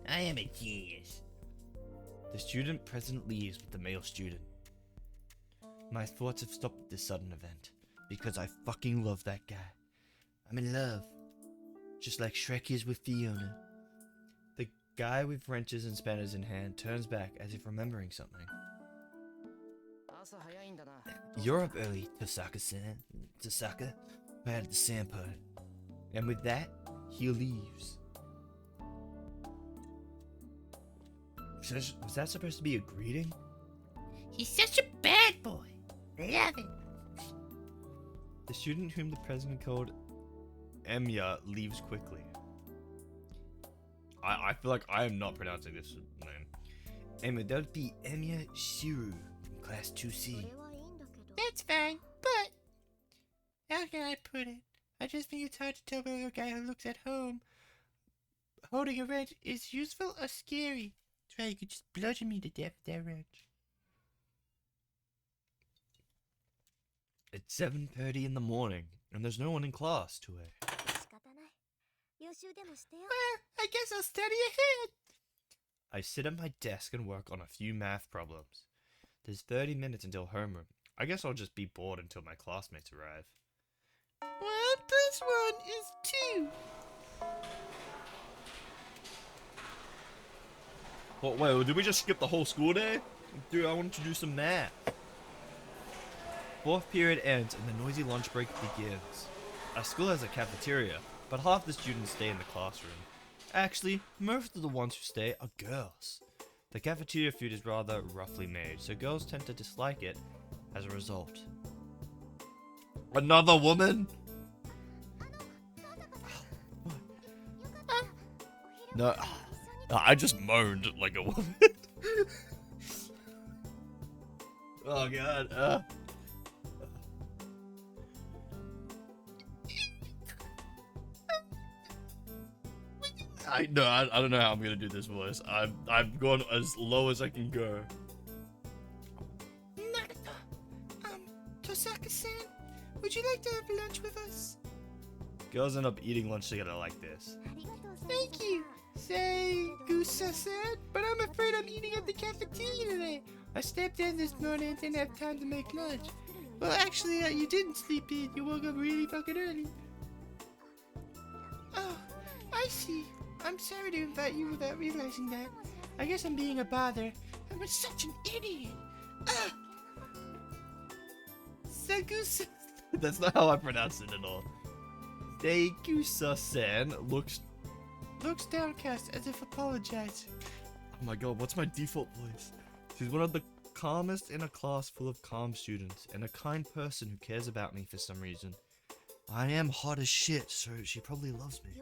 I am a genius. The student present leaves with the male student. My thoughts have stopped at this sudden event, because I fucking love that guy. I'm in love. Just like Shrek is with Fiona. The guy with wrenches and spanners in hand turns back as if remembering something. You're up early, Tosaka-san. Tosaka, right at the sand part. And with that, he leaves. Was that supposed to be a greeting? He's such a bad boy. Love it. The student whom the president called Emiya leaves quickly. I feel like I am not pronouncing this name. Emiya, that would be Emiya Shiru from class 2C. That's fine, but how can I put it? I just think it's hard to tell whether a guy who looks at home holding a wrench is useful or scary. Try you could just bludgeon me to death with that wrench. It's 7:30 in the morning, and there's no one in class today. Well, I guess I'll study ahead. I sit at my desk and work on a few math problems. There's 30 minutes until homeroom. I guess I'll just be bored until my classmates arrive. 1 + 1 is 2. What, wait, did we just skip the whole school day? Dude, I wanted to do some math. Fourth period ends and the noisy lunch break begins. Our school has a cafeteria, but half the students stay in the classroom. Actually, most of the ones who stay are girls. The cafeteria food is rather roughly made, so girls tend to dislike it as a result. Another woman? No, I just moaned like a woman. Oh god. I don't know how I'm gonna do this voice. I've gone as low as I can go. Tosaka-san, would you like to have lunch with us? Girls end up eating lunch together like this. Thank you. Say, Gusa-san, but I'm afraid I'm eating at the cafeteria today. I stepped in this morning and didn't have time to make lunch. Well, actually, you didn't sleep in. You woke up really fucking early. Oh, I see. I'm sorry to invite you without realizing that. I guess I'm being a bother. I'm such an idiot. Sagusa. That's not how I pronounce it at all. Deigusa-san looks downcast as if apologizing. Oh my god, what's my default voice? She's one of the calmest in a class full of calm students, and a kind person who cares about me for some reason. I am hot as shit, so she probably loves me.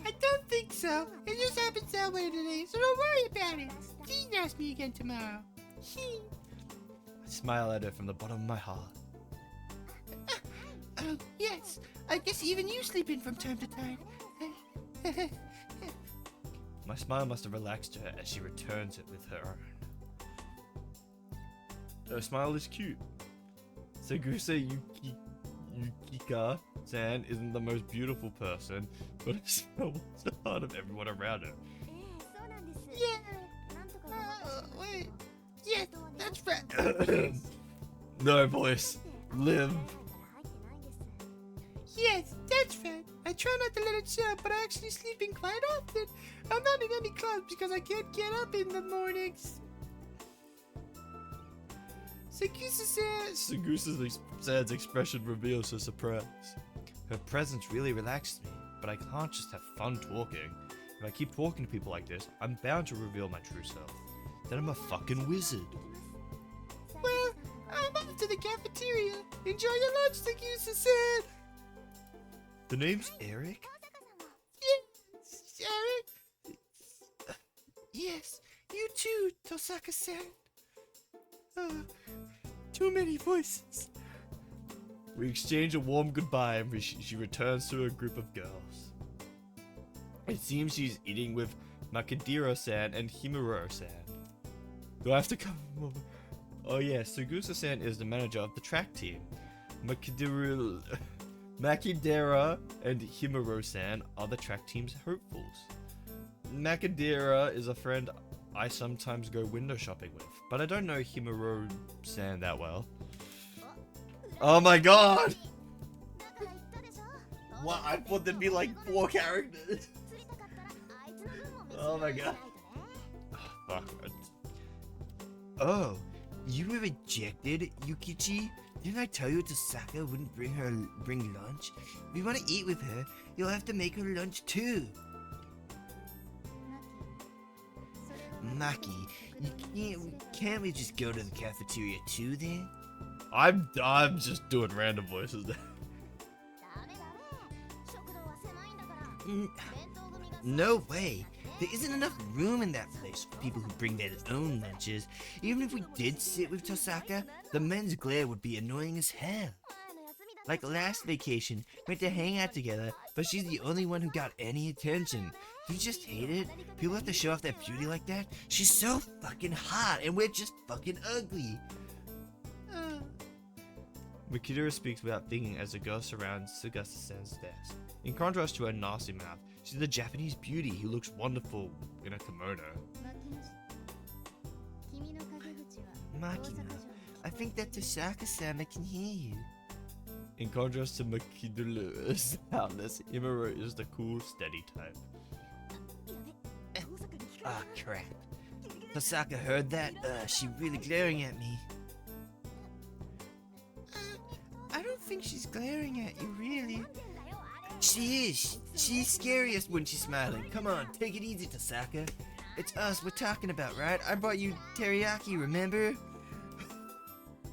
I don't think so. It just happens that way today, so don't worry about it. Please ask me again tomorrow. I smile at her from the bottom of my heart. Oh, yes. I guess even you sleep in from time to time. My smile must have relaxed her as she returns it with her own. Her smile is cute. Saguse Yukika-san isn't the most beautiful person, but her smile warms the heart of everyone around her. Yeah. Wait. Yes, that's right. No, voice. Live. Yes, that's right. I try not to let it show, but I actually sleep in quite often. I'm not in any clubs because I can't get up in the mornings. Sagusa-san's expression reveals her surprise. Her presence really relaxes me, but I can't just have fun talking. If I keep talking to people like this, I'm bound to reveal my true self. Then I'm a fucking wizard. Well, I'm off to the cafeteria. Enjoy your lunch, Sagusa-san. The name's Eric? Yes, Eric. Yes, you too, Tosaka-san. Too many voices. We exchange a warm goodbye and she returns to a group of girls. It seems she's eating with Makadiro-san and Himuro-san. Do I have to come over? Oh yeah, Sugusa-san is the manager of the track team. Makidera and Himuro-san are the track team's hopefuls. Makadera is a friend I sometimes go window shopping with, but I don't know Himuro-san that well. Oh my god! What? I thought there'd be like 4 characters. Oh my god. Oh, fuck. Oh, you were rejected, Yukichi? Didn't I tell you Tasaka wouldn't bring lunch? If you want to eat with her, you'll have to make her lunch too. Maki, can't we just go to the cafeteria too then? I'm just doing random voices there. No way. There isn't enough room in that place for people who bring their own lunches. Even if we did sit with Tosaka, the men's glare would be annoying as hell. Like last vacation, we went to hang out together, but she's the only one who got any attention. You just hate it? People have to show off their beauty like that? She's so fucking hot, and we're just fucking ugly. Makidera speaks without thinking as the girl surrounds Sugusa-san's desk. In contrast to her nasty mouth, she's a Japanese beauty who looks wonderful in a kimono. Makina, I think that Tosaka-sama can hear you. In contrast to Makidera's loudness, Himuro is the cool, steady type. Ah, crap. Tosaka heard that? She really glaring at me. I don't think she's glaring at you, really. She is. She's scariest when she's smiling. Come on, take it easy, Tosaka. It's us we're talking about, right? I brought you teriyaki, remember?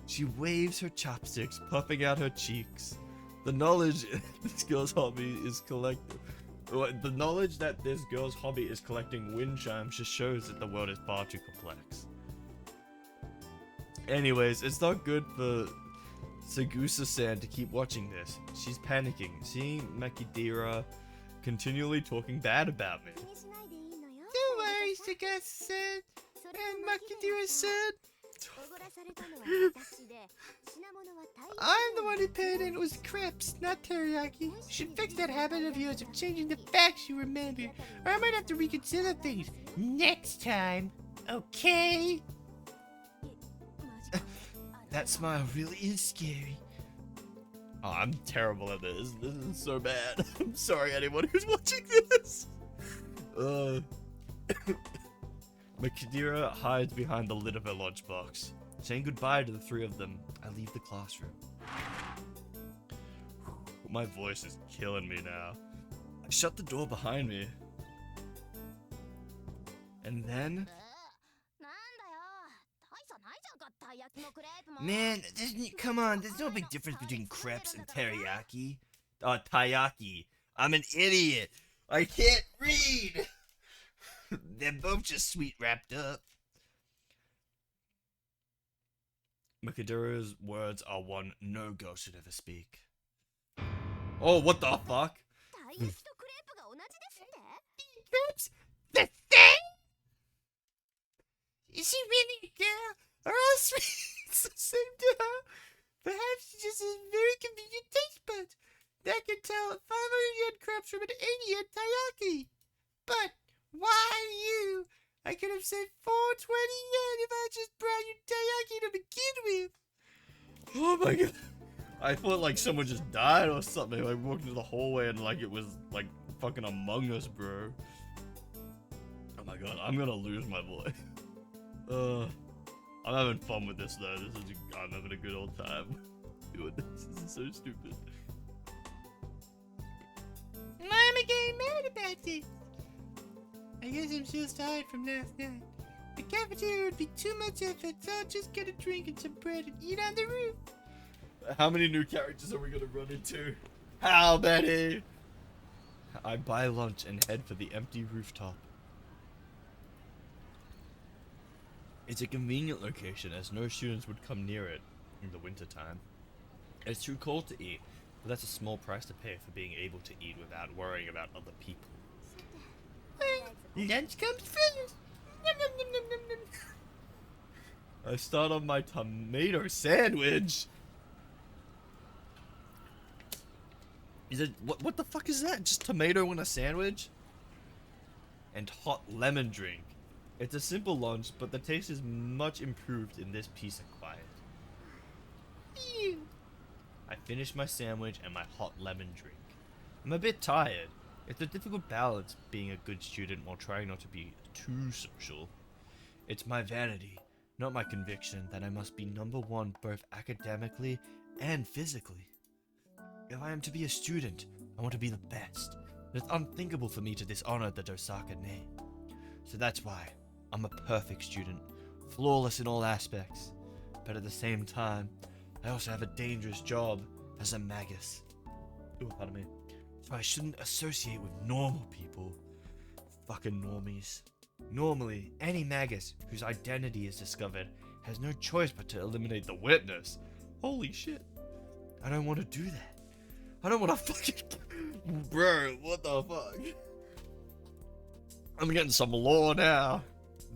She waves her chopsticks, puffing out her cheeks. The knowledge this girl's hobby is the knowledge that this girl's hobby is collecting wind chimes just shows that the world is far too complex. Anyways, it's not good for Sugusa-san to keep watching this. She's panicking, seeing Makidera continually talking bad about me. Don't worry, Sugusa-san. And Makidera-san. I'm the one who paid and it was crepes, not teriyaki. You should fix that habit of yours of changing the facts you remember, or I might have to reconsider things next time. Okay? That smile really is scary. Oh, I'm terrible at this. This is so bad. I'm sorry, anyone who's watching this. Makidera hides behind the lid of her lunchbox. Saying goodbye to the 3 of them, I leave the classroom. My voice is killing me now. I shut the door behind me. And then... Man, come on, there's no big difference between crepes and teriyaki. Taiyaki. I'm an idiot. I can't read. They're both just sweet wrapped up. Makidera's words are one no girl should ever speak. Oh, what the fuck? Crepes? The thing? Is she really a girl? Or else it's the same to her? Perhaps she just has very convenient taste buds that can tell 500 yen crepes from an 80 yen taiyaki. But why you? I could have said 420 yen if I just brought you taiyaki to begin with. Oh my god. I thought like someone just died or something. Like walked into the hallway and like it was like fucking Among Us, bro. Oh my god, I'm gonna lose my voice. I'm having fun with this though. I'm having a good old time doing this. This is so stupid. I'm getting mad about this. I guess I'm still tired from last night. The cafeteria would be too much effort, so I'll just get a drink and some bread and eat on the roof. How many new characters are we gonna run into? How many? I buy lunch and head for the empty rooftop. It's a convenient location as no students would come near it in the wintertime. It's too cold to eat, but that's a small price to pay for being able to eat without worrying about other people. Lunch comes first. Nom, nom, nom, nom, nom, nom. I start on my tomato sandwich. Is it what the fuck is that? Just tomato in a sandwich? And hot lemon drink. It's a simple lunch, but the taste is much improved in this peace and quiet. Ew. I finish my sandwich and my hot lemon drink. I'm a bit tired. It's a difficult balance being a good student while trying not to be too social. It's my vanity, not my conviction, that I must be number one both academically and physically. If I am to be a student, I want to be the best. It's unthinkable for me to dishonor the Dosaka name. So that's why I'm a perfect student, flawless in all aspects. But at the same time, I also have a dangerous job as a magus. Ooh, pardon me. So I shouldn't associate with normal people. Fucking normies. Normally, any magus whose identity is discovered has no choice but to eliminate the witness. Holy shit. I don't want to do that. I don't want to fucking... Bro, what the fuck? I'm getting some lore now.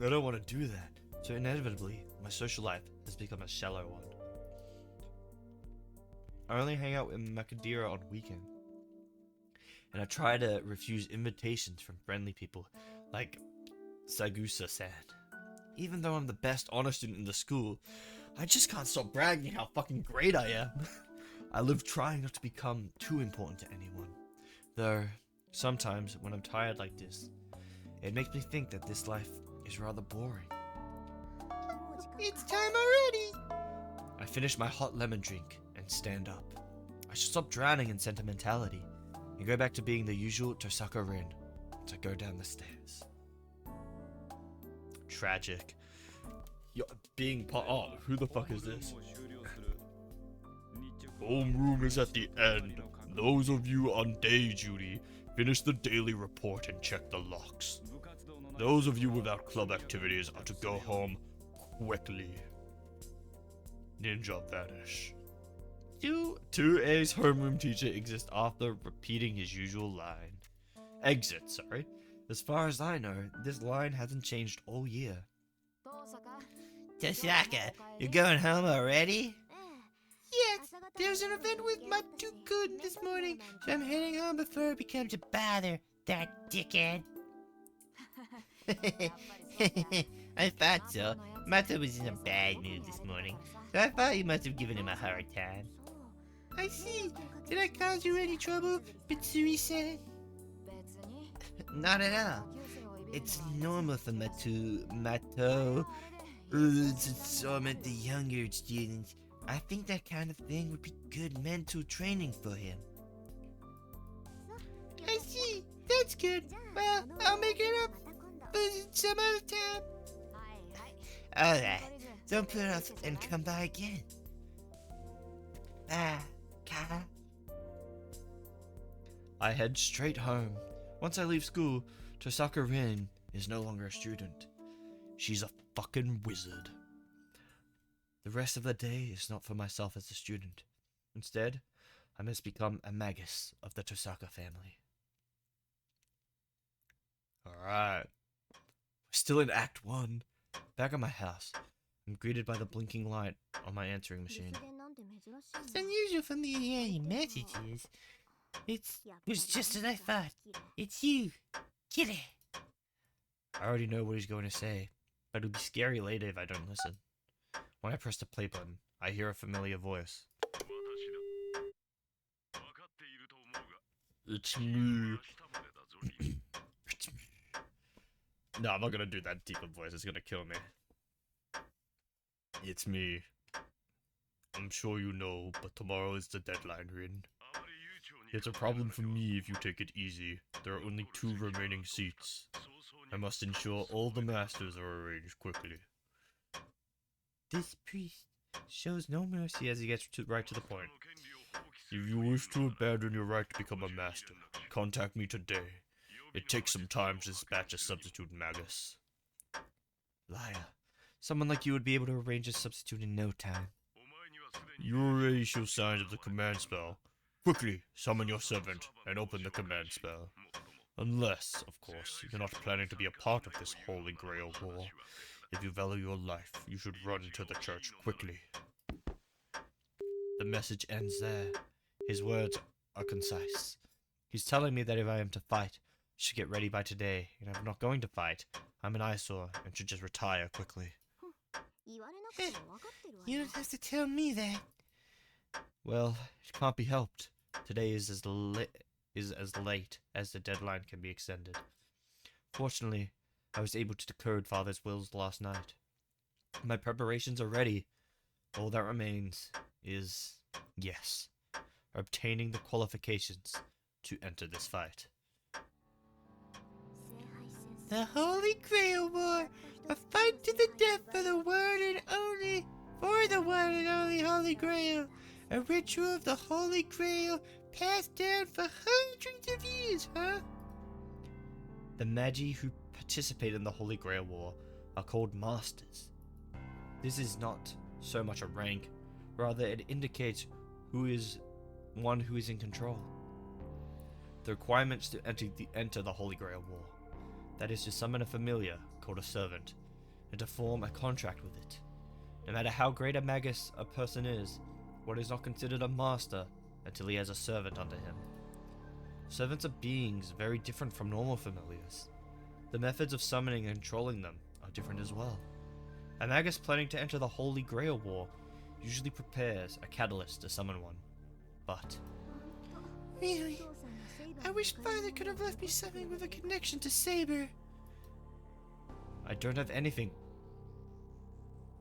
I don't want to do that. So inevitably, my social life has become a shallow one. I only hang out with Makadira on weekend. And I try to refuse invitations from friendly people like Sagusa-san. Even though I'm the best honor student in the school, I just can't stop bragging how fucking great I am. I live trying not to become too important to anyone. Though, sometimes when I'm tired like this, it makes me think that this life is rather boring. It's time already. I finish my hot lemon drink and stand up. I should stop drowning in sentimentality and go back to being the usual Tosaka Rin as I go down the stairs. Tragic. Oh, who the fuck is this? Homeroom is at the end. Those of you on day duty, finish the daily report and check the locks. Those of you without club activities are to go home quickly. Ninja vanish. 2A's homeroom teacher exists after repeating his usual line. Exit, sorry. As far as I know, this line hasn't changed all year. Tosaka, you're going home already? Yes, there's an event with Matu-kun this morning, so I'm heading home before it becomes a bother, that dickhead. I thought so. Mata was in a bad mood this morning, so I thought you must have given him a hard time. I see. Did I cause you any trouble, Bitsui-san? Not at all. It's normal for Mato. So I meant the younger students. I think that kind of thing would be good mental training for him. I see. That's good. Well, I'll make it up some other time. Alright. Don't put off and come by again. I head straight home. Once I leave school, Tosaka Rin is no longer a student. She's a fucking wizard. The rest of the day is not for myself as a student. Instead, I must become a magus of the Tosaka family. Alright. Still in Act 1. Back at my house, I'm greeted by the blinking light on my answering machine. It's unusual for me to hear any messages. It was just as I thought. It's you, Kitty. I already know what he's going to say, but it'll be scary later if I don't listen. When I press the play button, I hear a familiar voice. It's me. It's me. No, I'm not gonna do that deeper voice, it's gonna kill me. It's me. I'm sure you know, but tomorrow is the deadline, Rin. It's a problem for me if you take it easy. There are only 2 remaining seats. I must ensure all the masters are arranged quickly. This priest shows no mercy As he gets right to the point. If you wish to abandon your right to become a master, contact me today. It takes some time to dispatch a substitute magus. Liar. Someone like you would be able to arrange a substitute in no time. You already show signs of the command spell. Quickly, summon your servant and open the command spell. Unless, of course, you're not planning to be a part of this Holy Grail war. If you value your life, you should run to the church quickly. The message ends there. His words are concise. He's telling me that if I am to fight, I should get ready by today, and if I'm not going to fight, I'm an eyesore and should just retire quickly. You don't have to tell me that. Well, it can't be helped. Today is as late as the deadline can be extended. Fortunately, I was able to decode Father's wills last night. My preparations are ready. All that remains is, yes, obtaining the qualifications to enter this fight. The Holy Grail War, a fight to the death for the one and only Holy Grail, a ritual of the Holy Grail passed down for hundreds of years, huh? The Magi who participate in the Holy Grail War are called Masters. This is not so much a rank, rather it indicates who is one who is in control. The requirements to enter the Holy Grail War, that is to summon a familiar called a servant, and to form a contract with it. No matter how great a magus a person is, one is not considered a master until he has a servant under him. Servants are beings very different from normal familiars. The methods of summoning and controlling them are different as well. A magus planning to enter the Holy Grail War usually prepares a catalyst to summon one. But... Really? I wish Father could have left me something with a connection to Saber. I don't have anything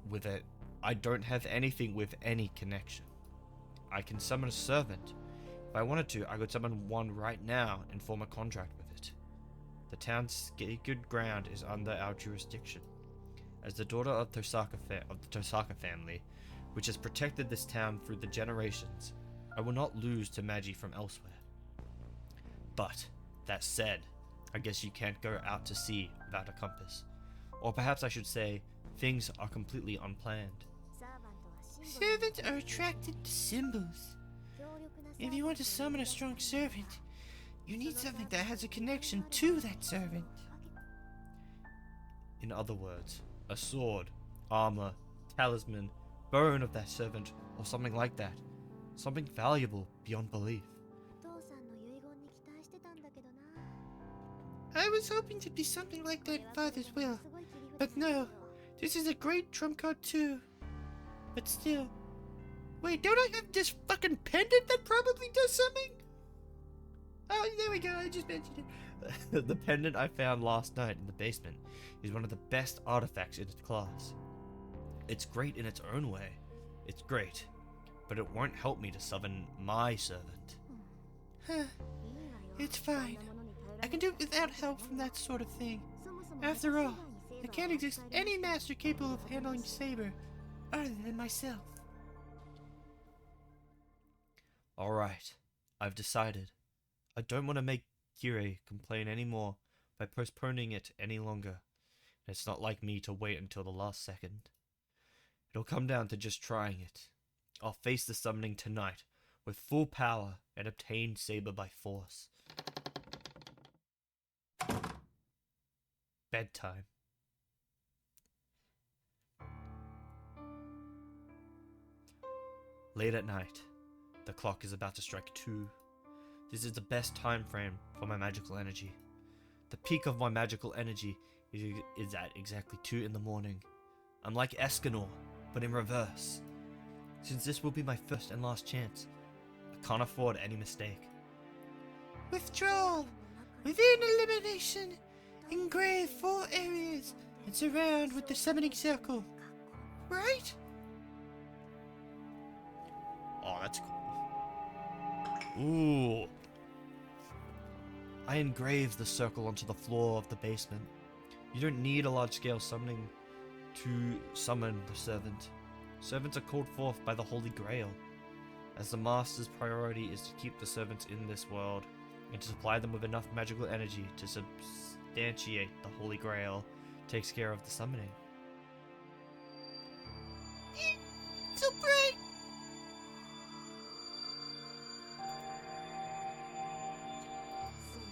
with it. I don't have anything with any connection. I can summon a servant. If I wanted to, I could summon one right now and form a contract with it. The town's sacred ground is under our jurisdiction. As the daughter of the Tosaka family, which has protected this town through the generations, I will not lose to Magi from elsewhere. But, that said, I guess you can't go out to sea without a compass. Or perhaps I should say, things are completely unplanned. Servants are attracted to symbols. If you want to summon a strong servant, you need something that has a connection to that servant. In other words, a sword, armor, talisman, bone of that servant, or something like that. Something valuable beyond belief. I was hoping to be something like that in Father's will, but no, this is a great trump card too. But still, wait, don't I have this fucking pendant that probably does something? Oh, there we go, I just mentioned it. The pendant I found last night in the basement is one of the best artifacts in its class. It's great in its own way. It's great, but it won't help me to summon my servant. Huh. It's fine. I can do it without help from that sort of thing. After all, there can't exist any master capable of handling Saber other than myself. Alright, I've decided. I don't want to make Kirei complain anymore by postponing it any longer. It's not like me to wait until the last second. It'll come down to just trying it. I'll face the summoning tonight with full power and obtain Saber by force. Bedtime. Late at night, the clock is about to strike 2. This is the best time frame for my magical energy. The peak of my magical energy is at exactly 2 in the morning. I'm like Escanor, but in reverse. Since this will be my first and last chance, I can't afford any mistake. Withdrawal! Within elimination, engrave 4 areas and surround with the summoning circle. Right? Oh, that's cool. Ooh. I engraved the circle onto the floor of the basement. You don't need a large-scale summoning to summon the servant. Servants are called forth by the Holy Grail, as the Master's priority is to keep the servants in this world, and to supply them with enough magical energy to substantiate the Holy Grail takes care of the summoning. So bright!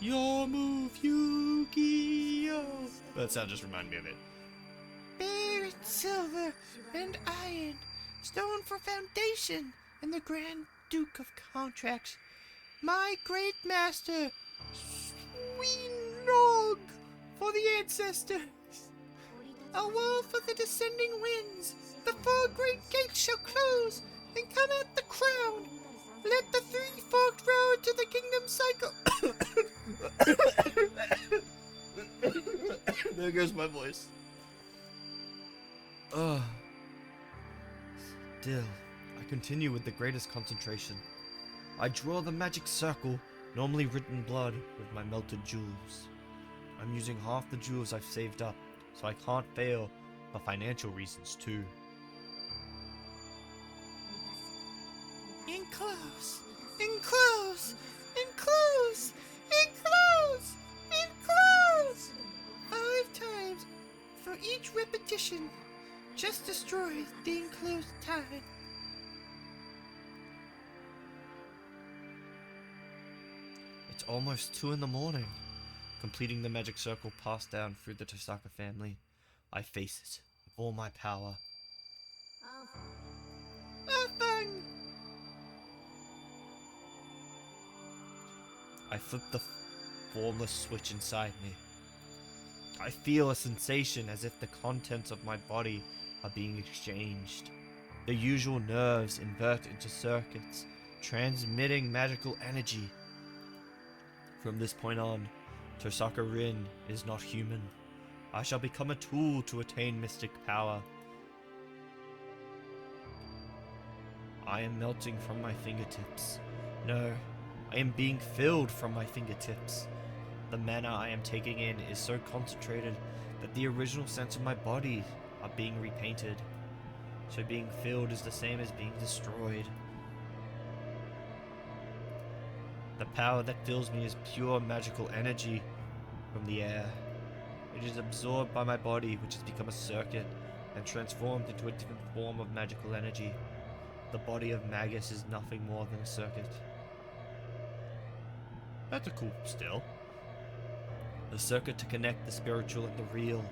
Your move, Yu-Gi-Oh! That sound just reminded me of it. Bear and silver and iron, stone for foundation, and the Grand Duke of Contracts. My great master, Sweenog for the ancestors. A wall for the descending winds. The 4 great gates shall close and come out the crown. Let the 3-forked road to the kingdom cycle. There goes my voice. Ugh. Still, I continue with the greatest concentration. I draw the magic circle, normally written in blood, with my melted jewels. I'm using half the jewels I've saved up, so I can't fail for financial reasons too. Enclose, enclose, enclose, enclose, enclose. 5 times for each repetition. Just destroy the enclosed time. It's almost 2 in the morning. Completing the magic circle passed down through the Tosaka family, I face it with all my power. Afang! I flip the formless switch inside me. I feel a sensation as if the contents of my body are being exchanged. The usual nerves invert into circuits, transmitting magical energy. From this point on, Tosaka Rin is not human. I shall become a tool to attain mystic power. I am melting from my fingertips. No, I am being filled from my fingertips. The mana I am taking in is so concentrated that the original sense of my body are being repainted. So being filled is the same as being destroyed. The power that fills me is pure magical energy from the air. It is absorbed by my body, which has become a circuit, and transformed into a different form of magical energy. The body of Magus is nothing more than a circuit. That's a cool still. The circuit to connect the spiritual and the real.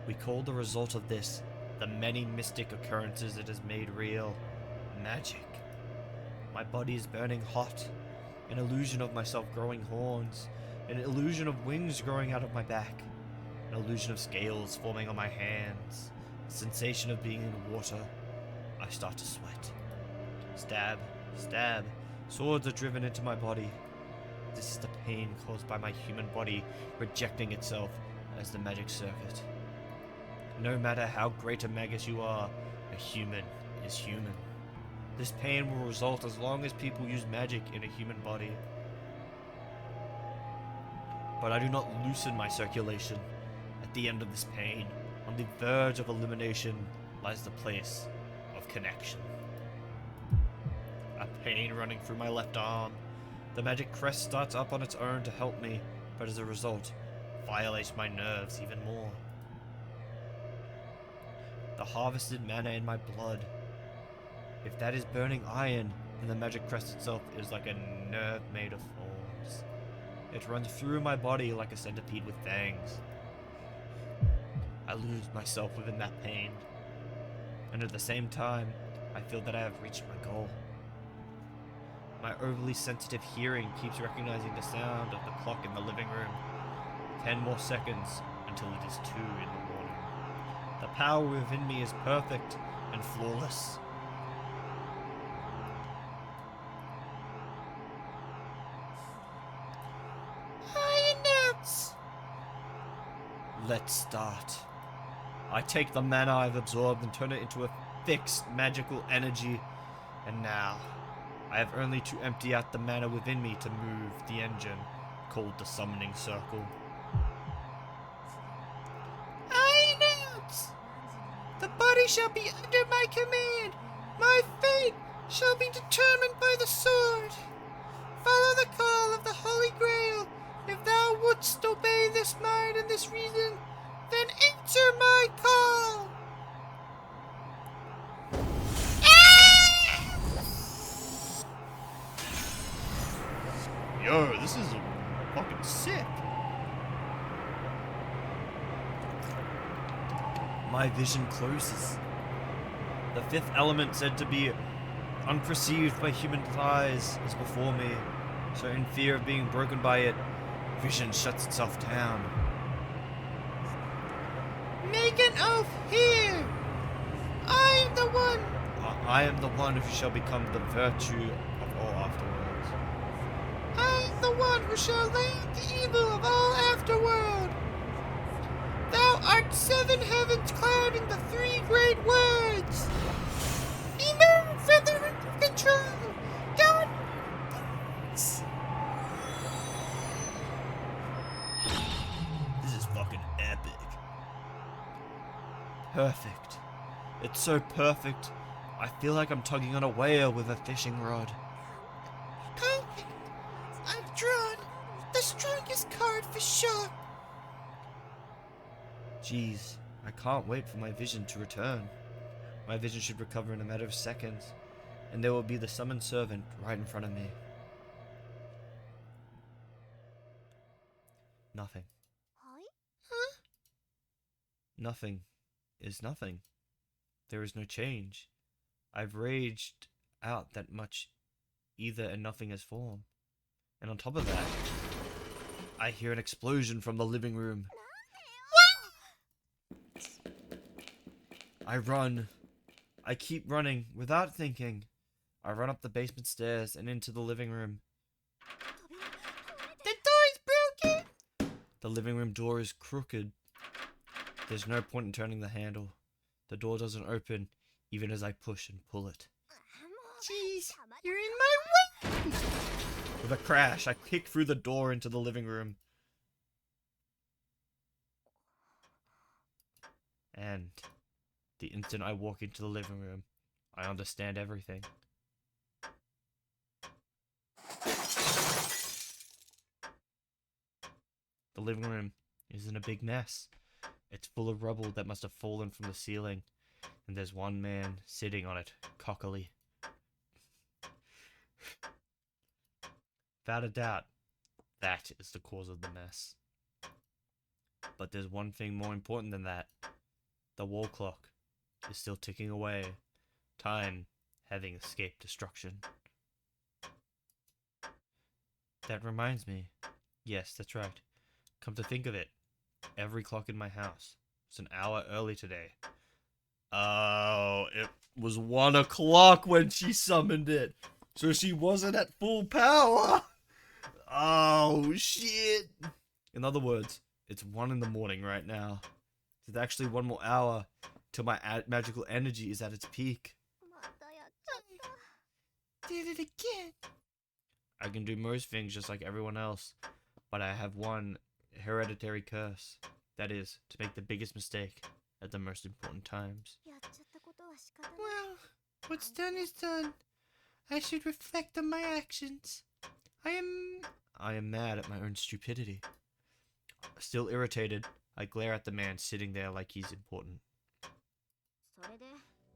We call the result of this, the many mystic occurrences it has made real, magic. My body is burning hot, an illusion of myself growing horns, an illusion of wings growing out of my back, an illusion of scales forming on my hands, a sensation of being in water. I start to sweat. Stab, stab, swords are driven into my body. This is the pain caused by my human body rejecting itself as the magic circuit. No matter how great a magus you are, a human is human. This pain will result as long as people use magic in a human body. But I do not loosen my circulation. At the end of this pain, on the verge of elimination, lies the place of connection. A pain running through my left arm. The magic crest starts up on its own to help me, but as a result, violates my nerves even more. The harvested mana in my blood. If that is burning iron, then the magic crest itself is like a nerve made of thorns. It runs through my body like a centipede with fangs. I lose myself within that pain, and at the same time, I feel that I have reached my goal. My overly sensitive hearing keeps recognizing the sound of the clock in the living room. 10 more seconds until it is 2 in the morning. The power within me is perfect and flawless. I announce! Let's start. I take the mana I've absorbed and turn it into a fixed magical energy, and now I have only to empty out the mana within me to move the engine called the summoning circle. I announce! The body shall be under my command. My fate shall be determined by the sword. Follow the call of the Holy Grail. If thou wouldst obey this mind and this reason, then answer my call. Yo, this is Fucking sick. My vision closes. The fifth element, said to be unperceived by human eyes, is before me. So in fear of being broken by it, vision shuts itself down. Make an oath here! I am the one! I am the one who shall become the virtue of all afterworlds. I am the one who shall lay the evil of all afterworld! Thou art 7 heavens clad in the 3 great words! Emerge from the ring of control! God! This is fucking epic. Perfect. It's so perfect. I feel like I'm tugging on a whale with a fishing rod. Conflict! I've drawn the strongest card for sure! Jeez, I can't wait for my vision to return. My vision should recover in a matter of seconds, and there will be the summoned servant right in front of me. Nothing. Huh? Nothing is nothing. There is no change. I've raged out that much ether and nothing has formed. And on top of that, I hear an explosion from the living room. I run. I keep running without thinking. I run up the basement stairs and into the living room. The door's broken! The living room door is crooked. There's no point in turning the handle. The door doesn't open even as I push and pull it. Jeez, you're in my way! With a crash, I kick through the door into the living room. And the instant I walk into the living room, I understand everything. The living room is in a big mess. It's full of rubble that must have fallen from the ceiling, and there's one man sitting on it, cockily. Without a doubt, that is the cause of the mess. But there's one thing more important than that. The wall clock is still ticking away, time having escaped destruction. That reminds me. Yes, that's right. Come to think of it, every clock in my house was an hour early today. Oh, it was 1 o'clock when she summoned it. So she wasn't at full power. Oh, shit. In other words, it's 1 in the morning right now. There's actually 1 more hour till my magical energy is at its peak. Did it again! I can do most things just like everyone else, but I have one hereditary curse. That is, to make the biggest mistake at the most important times. Well, what's done is done. I should reflect on my actions. I am mad at my own stupidity. Still irritated, I glare at the man sitting there like he's important.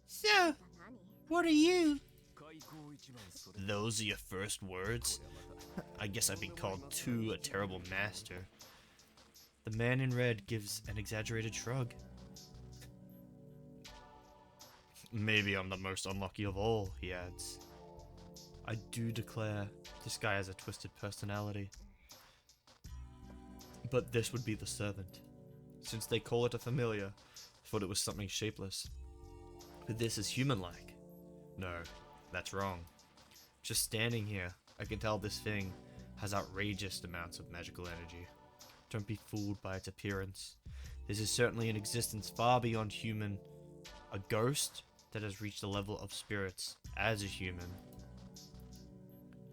So, what are you? Those are your first words? I guess I've been called too a terrible master. The man in red gives an exaggerated shrug. Maybe I'm the most unlucky of all, he adds. I do declare, this guy has a twisted personality. But this would be the servant. Since they call it a familiar, I thought it was something shapeless. But this is human-like. No, that's wrong. Just standing here, I can tell this thing has outrageous amounts of magical energy. Don't be fooled by its appearance. This is certainly an existence far beyond human. A ghost that has reached the level of spirits as a human.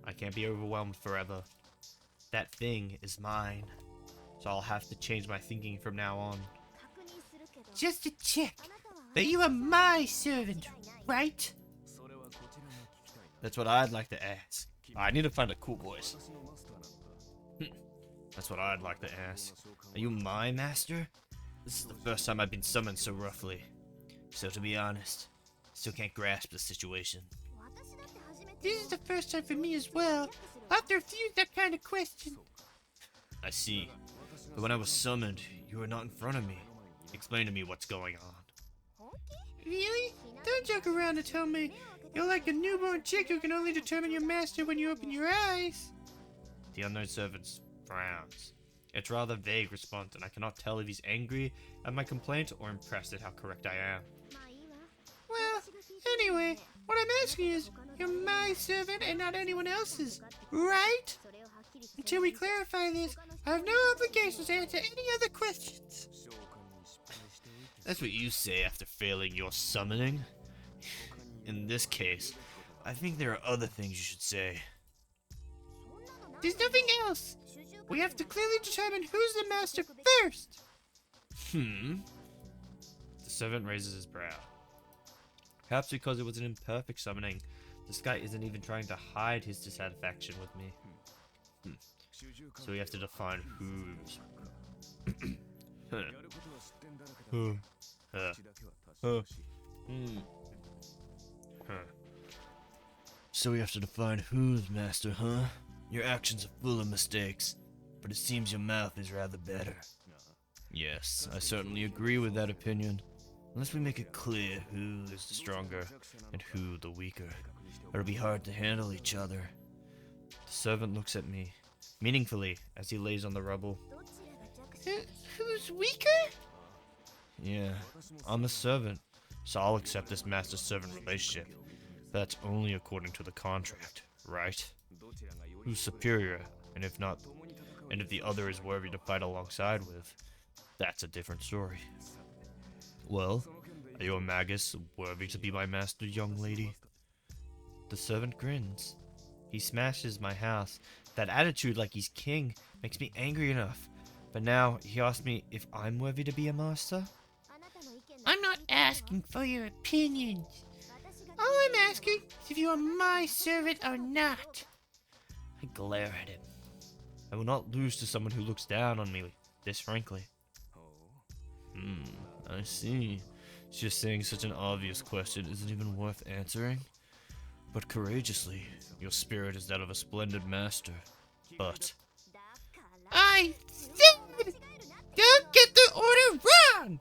I can't be overwhelmed forever. That thing is mine. So I'll have to change my thinking from now on. Just to check, but you are my servant, right? That's what I'd like to ask. I need to find a cool voice. That's what I'd like to ask. Are you my master? This is the first time I've been summoned so roughly. So to be honest, still can't grasp the situation. This is the first time for me as well. I'll refuse that kind of question. I see. But when I was summoned, you were not in front of me. Explain to me what's going on. Really? Don't joke around and tell me you're like a newborn chick who can only determine your master when you open your eyes. The unknown servant frowns. It's a rather vague response, and I cannot tell if he's angry at my complaint or impressed at how correct I am. Well, anyway, what I'm asking is, you're my servant and not anyone else's, right? Until we clarify this, I have no obligations to answer any other questions. That's what you say after failing your summoning. In this case, I think there are other things you should say. There's nothing else. We have to clearly determine who's the master first. The servant raises his brow. Perhaps because it was an imperfect summoning, this guy isn't even trying to hide his dissatisfaction with me. So we have to define who's. So we have to define who's master, huh? Your actions are full of mistakes, but it seems your mouth is rather better. Yes, I certainly agree with that opinion. Unless we make it clear who is the stronger and who the weaker, it'll be hard to handle each other. The servant looks at me, meaningfully, as he lays on the rubble. Who's weaker? Yeah, I'm a servant, so I'll accept this master-servant relationship. But that's only according to the contract, right? Who's superior, and if the other is worthy to fight alongside with, that's a different story. Well, are you a magus worthy to be my master, young lady? The servant grins. He smashes my house. That attitude like he's king makes me angry enough. But now he asks me if I'm worthy to be a master? I'm not asking for your opinions. All I'm asking is if you are my servant or not. I glare at him. I will not lose to someone who looks down on me this frankly. I see. Just saying such an obvious question isn't even worth answering. But courageously, your spirit is that of a splendid master. But I said, don't get the order wrong!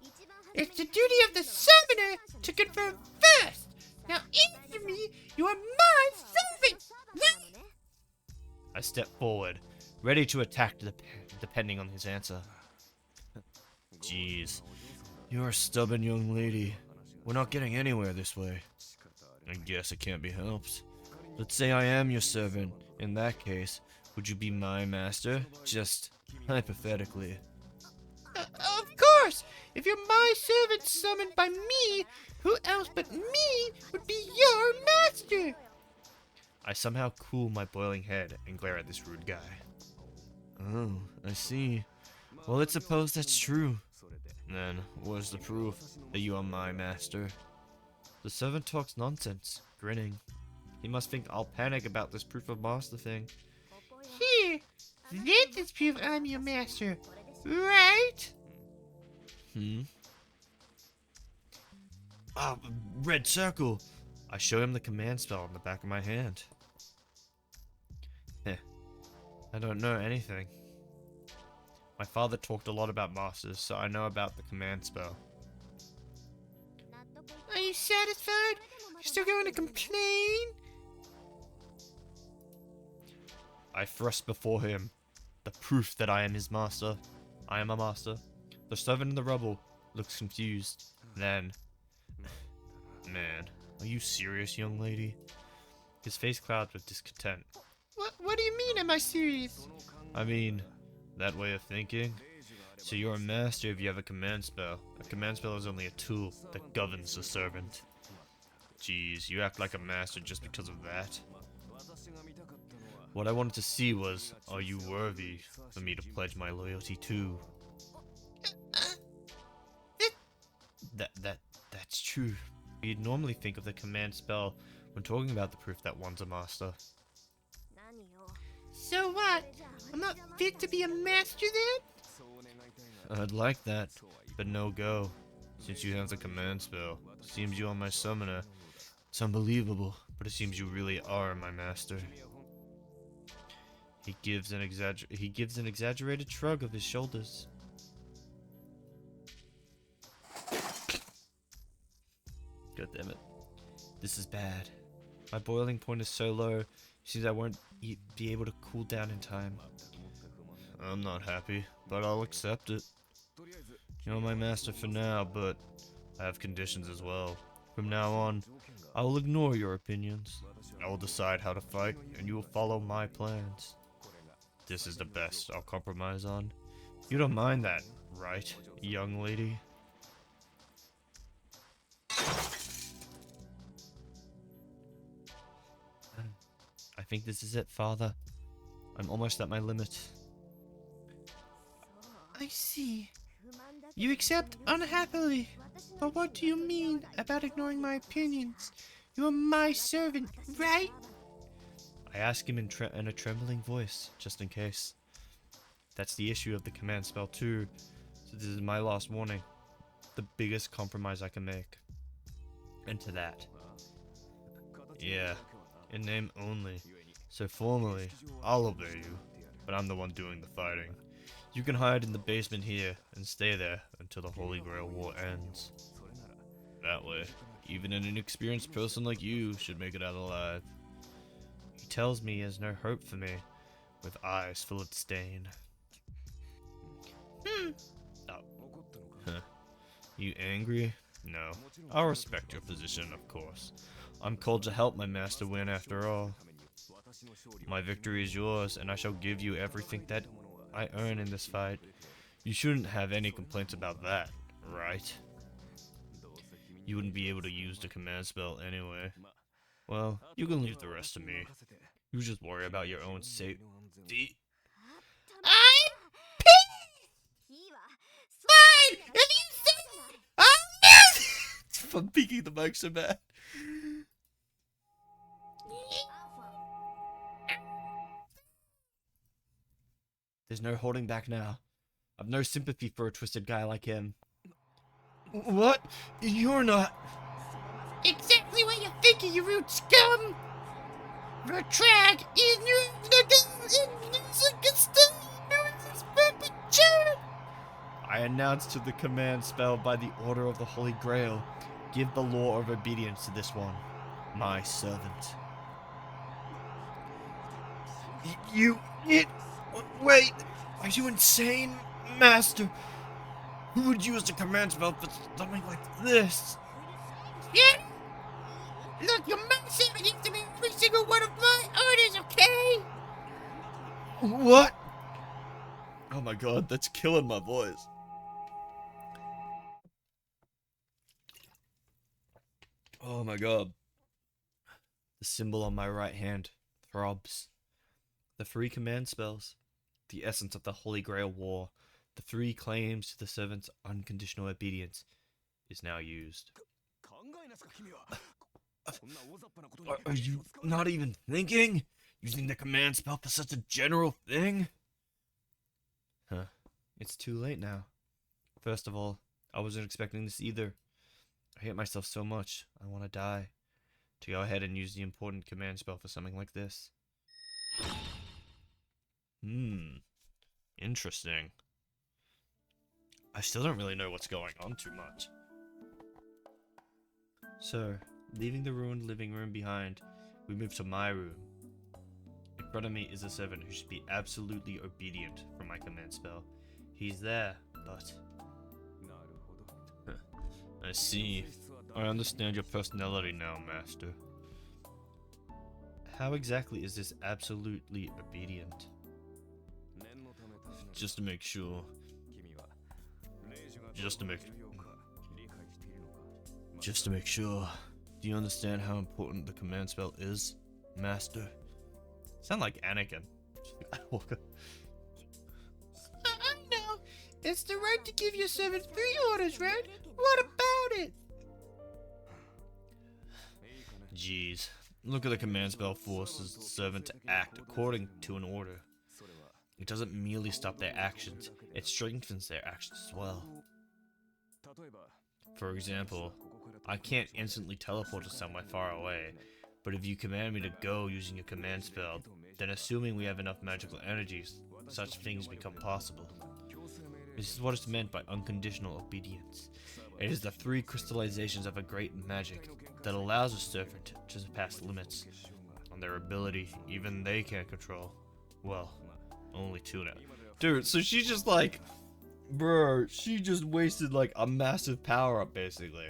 It's the duty of the summoner to confirm first! Now answer me, you are my servant! I step forward, ready to attack depending on his answer. Jeez, you're a stubborn young lady. We're not getting anywhere this way. I guess it can't be helped. Let's say I am your servant. In that case, would you be my master? Just hypothetically. Of course! If you're my servant summoned by me, who else but me would be your master? I somehow cool my boiling head and glare at this rude guy. Oh, I see. Well, let's suppose that's true. Then, where's the proof that you are my master? The servant talks nonsense, grinning. He must think I'll panic about this proof of master thing. Here, this is proof I'm your master, right? Ah, red circle! I show him the command spell on the back of my hand. I don't know anything. My father talked a lot about masters, so I know about the command spell. Are you satisfied? You're still going to complain? I thrust before him the proof that I am his master. I am a master. The servant in the rubble looks confused. Then, man, are you serious, young lady? His face clouds with discontent. What do you mean, am I serious? I mean, that way of thinking. So you're a master if you have a command spell. A command spell is only a tool that governs the servant. Jeez, you act like a master just because of that. What I wanted to see was, are you worthy for me to pledge my loyalty to? That's true. You'd normally think of the command spell when talking about the proof that one's a master. So what? I'm not fit to be a master then? I'd like that, but no go. Since you have the command spell, seems you are my summoner. It's unbelievable, but it seems you really are my master. He gives an exaggerated shrug of his shoulders. God damn it. This is bad. My boiling point is so low, seems I won't be able to cool down in time. I'm not happy, but I'll accept it. You're my master for now, but I have conditions as well. From now on, I will ignore your opinions. I will decide how to fight, and you will follow my plans. This is the best I'll compromise on. You don't mind that, right, young lady? I think this is it, Father. I'm almost at my limit. I see. You accept unhappily. But what do you mean about ignoring my opinions? You are my servant, right? I ask him in a trembling voice, just in case. That's the issue of the command spell too, so this is my last warning. The biggest compromise I can make. And to that. Yeah, in name only. So formally, I'll obey you, but I'm the one doing the fighting. You can hide in the basement here, and stay there until the Holy Grail War ends. That way, even an inexperienced person like you should make it out alive. He tells me he has no hope for me, with eyes full of disdain. Oh. Huh. You angry? No. I'll respect your position, of course. I'm called to help my master win after all. My victory is yours, and I shall give you everything that I earn in this fight. You shouldn't have any complaints about that, right? You wouldn't be able to use the command spell anyway. Well, you can leave the rest to me. You just worry about your own safety. I'm fine! If you say I'm peeking the mic so bad. There's no holding back now. I've no sympathy for a twisted guy like him. What? You're not... exactly what you're thinking, you rude scum! Retract is I announce to the command spell by the order of the Holy Grail. Give the law of obedience to this one, my servant. Wait, are you insane, Master? Who would use the command spell for something like this? Yeah? Look, your master needs to be every single one of my orders, okay? What? Oh my god, that's killing my voice. Oh my god. The symbol on my right hand throbs. The 3 command spells, the essence of the Holy Grail War, the 3 claims to the servant's unconditional obedience, is now used. Are you not even thinking? Using the command spell for such a general thing? Huh. It's too late now. First of all, I wasn't expecting this either. I hate myself so much, I want to die. To go ahead and use the important command spell for something like this. Interesting. I still don't really know what's going on too much. So, leaving the ruined living room behind, we move to my room. In front of me is a servant who should be absolutely obedient for my command spell. He's there, but... I see. I understand your personality now, Master. How exactly is this absolutely obedient? Just to make sure. Just to make sure. Do you understand how important the command spell is, Master? Sound like Anakin. I know. It's the right to give your servant 3 orders, right? What about it? Jeez. Look at the command spell forces the servant to act according to an order. It doesn't merely stop their actions, it strengthens their actions as well. For example, I can't instantly teleport to somewhere far away, But if you command me to go using a command spell, then assuming we have enough magical energies, such things become possible. This is what is meant by unconditional obedience. It is the three crystallizations of a great magic that allows a servant to surpass limits on their ability even they can't control. Well, only two now. Dude, so she just like, bro, she just wasted like a massive power up basically.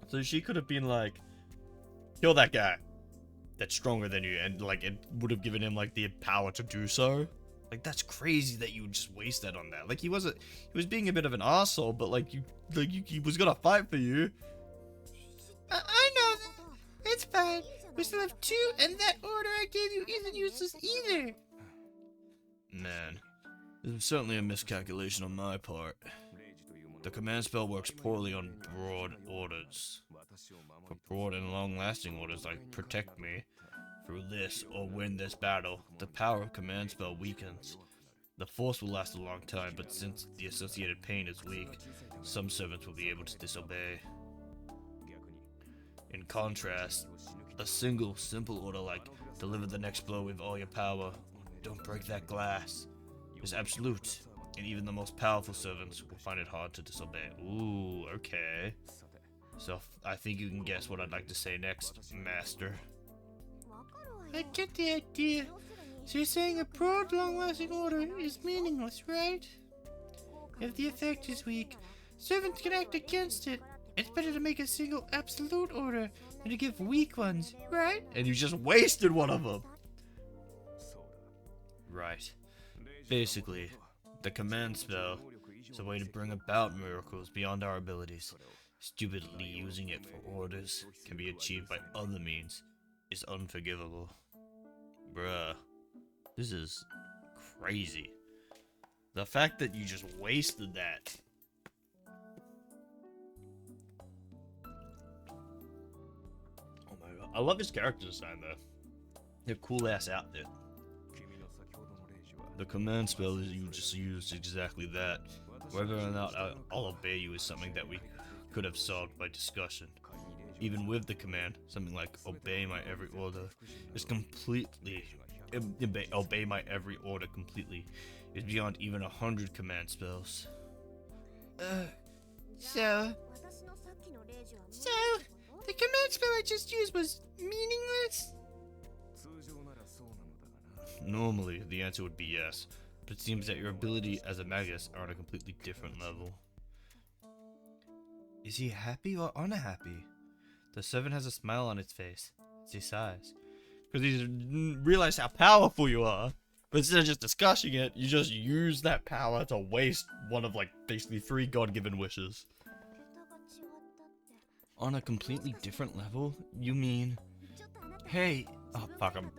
So she could have been like, kill that guy that's stronger than you, and like it would have given him like the power to do so. Like, that's crazy that you would just waste that on that. Like, he was being a bit of an asshole, but like he was gonna fight for you. I know that. It's fine. We still have two, and that order I gave you isn't useless either. Man, this is certainly a miscalculation on my part. The command spell works poorly on broad orders. For broad and long-lasting orders like protect me through this or win this battle, the power of command spell weakens. The force will last a long time, but since the associated pain is weak, some servants will be able to disobey. In contrast, a single, simple order like deliver the next blow with all your power, don't break that glass, is absolute, and even the most powerful servants will find it hard to disobey. Ooh, okay. So I think you can guess what I'd like to say next, Master. I get the idea. So you're saying a broad, long-lasting order is meaningless, right? If the effect is weak, servants can act against it. It's better to make a single absolute order than to give weak ones, right? And you just wasted one of them. Right. Basically, the command spell is a way to bring about miracles beyond our abilities. Stupidly using it for orders can be achieved by other means is unforgivable. Bruh, this is crazy. The fact that you just wasted that. Oh my god. I love his character design though. They're cool ass outfit. The command spell is you just used exactly that. Whether or not I'll obey you is something that we could have solved by discussion. Even with the command, something like obey my every order is completely obey my every order completely is beyond even 100 command spells. So the command spell I just used was meaningless? Normally, the answer would be yes, but it seems that your ability as a magus are on a completely different level. Is he happy or unhappy? The servant has a smile on its face as he sighs, because he's realized how powerful you are. But instead of just discussing it, you just use that power to waste one of like basically 3 God-given wishes. On a completely different level? You mean? Hey, oh fuck him.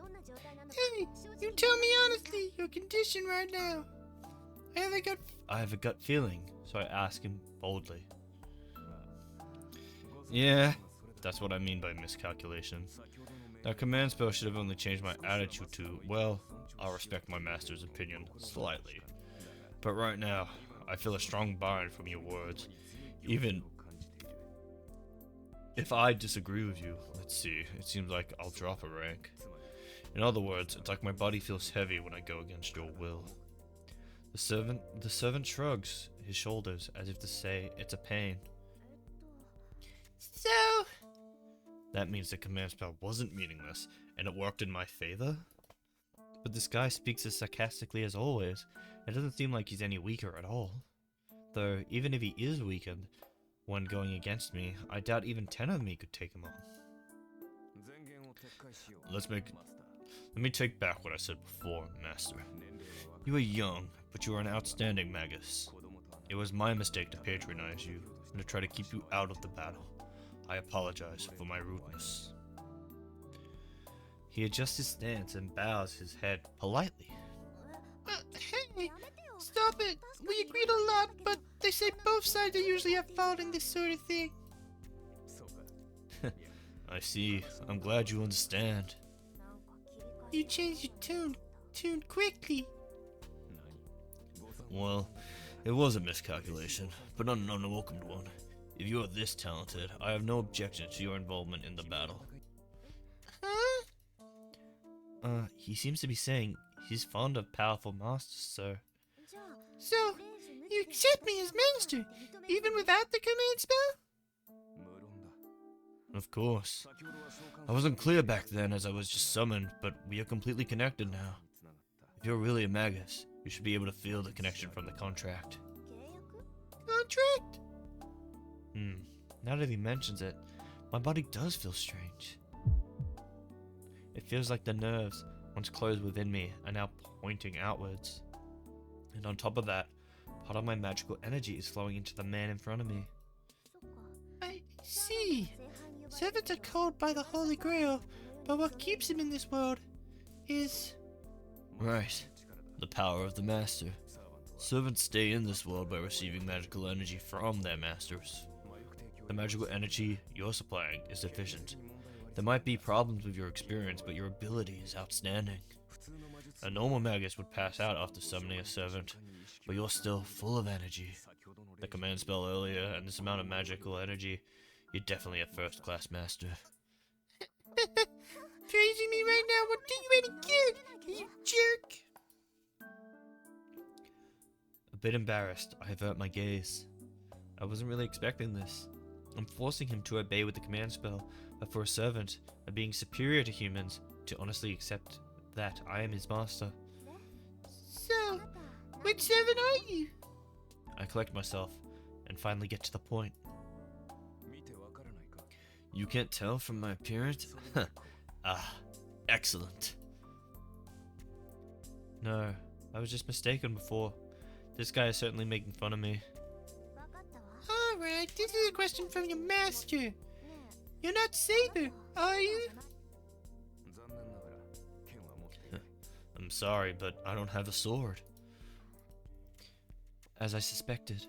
Hey, you tell me honestly your condition right now. I have a gut feeling, so I ask him boldly. Yeah, that's what I mean by miscalculation. That command spell should have only changed my attitude to, well, I'll respect my master's opinion slightly. But right now, I feel a strong bind from your words. Even if I disagree with you, let's see, it seems like I'll drop a rank. In other words, it's like my body feels heavy when I go against your will. The servant shrugs his shoulders as if to say it's a pain. So that means the command spell wasn't meaningless, and it worked in my favor? But this guy speaks as sarcastically as always. It doesn't seem like he's any weaker at all. Though, even if he is weakened when going against me, I doubt even 10 of me could take him on. Let me take back what I said before, Master. You are young, but you are an outstanding magus. It was my mistake to patronize you, and to try to keep you out of the battle. I apologize for my rudeness. He adjusts his stance and bows his head politely. Hey, stop it. We agreed a lot, but they say both sides are usually at fault in this sort of thing. I see. I'm glad you understand. You changed your tune quickly. Well, it was a miscalculation, but not an unwelcomed one. If you are this talented, I have no objection to your involvement in the battle. He seems to be saying he's fond of powerful masters, sir. So, you accept me as master, even without the command spell? Of course. I wasn't clear back then as I was just summoned, but we are completely connected now. If you're really a magus, you should be able to feel the connection from the contract. Contract? Now that he mentions it, my body does feel strange. It feels like the nerves, once closed within me, are now pointing outwards. And on top of that, part of my magical energy is flowing into the man in front of me. I see. Servants are called by the Holy Grail, but what keeps him in this world is... Right. The power of the master. Servants stay in this world by receiving magical energy from their masters. The magical energy you're supplying is sufficient. There might be problems with your experience, but your ability is outstanding. A normal magus would pass out after summoning a servant, but you're still full of energy. The command spell earlier, and this amount of magical energy, you're definitely a first-class master. Praising me right now won't do you any good, you jerk! A bit embarrassed, I avert my gaze. I wasn't really expecting this. I'm forcing him to obey with the command spell, but for a servant, a being superior to humans, to honestly accept that I am his master. So, which servant are you? I collect myself, and finally get to the point. You can't tell from my appearance? Excellent. No, I was just mistaken before. This guy is certainly making fun of me. Alright, this is a question from your master. You're not Saber, are you? I'm sorry, but I don't have a sword. As I suspected.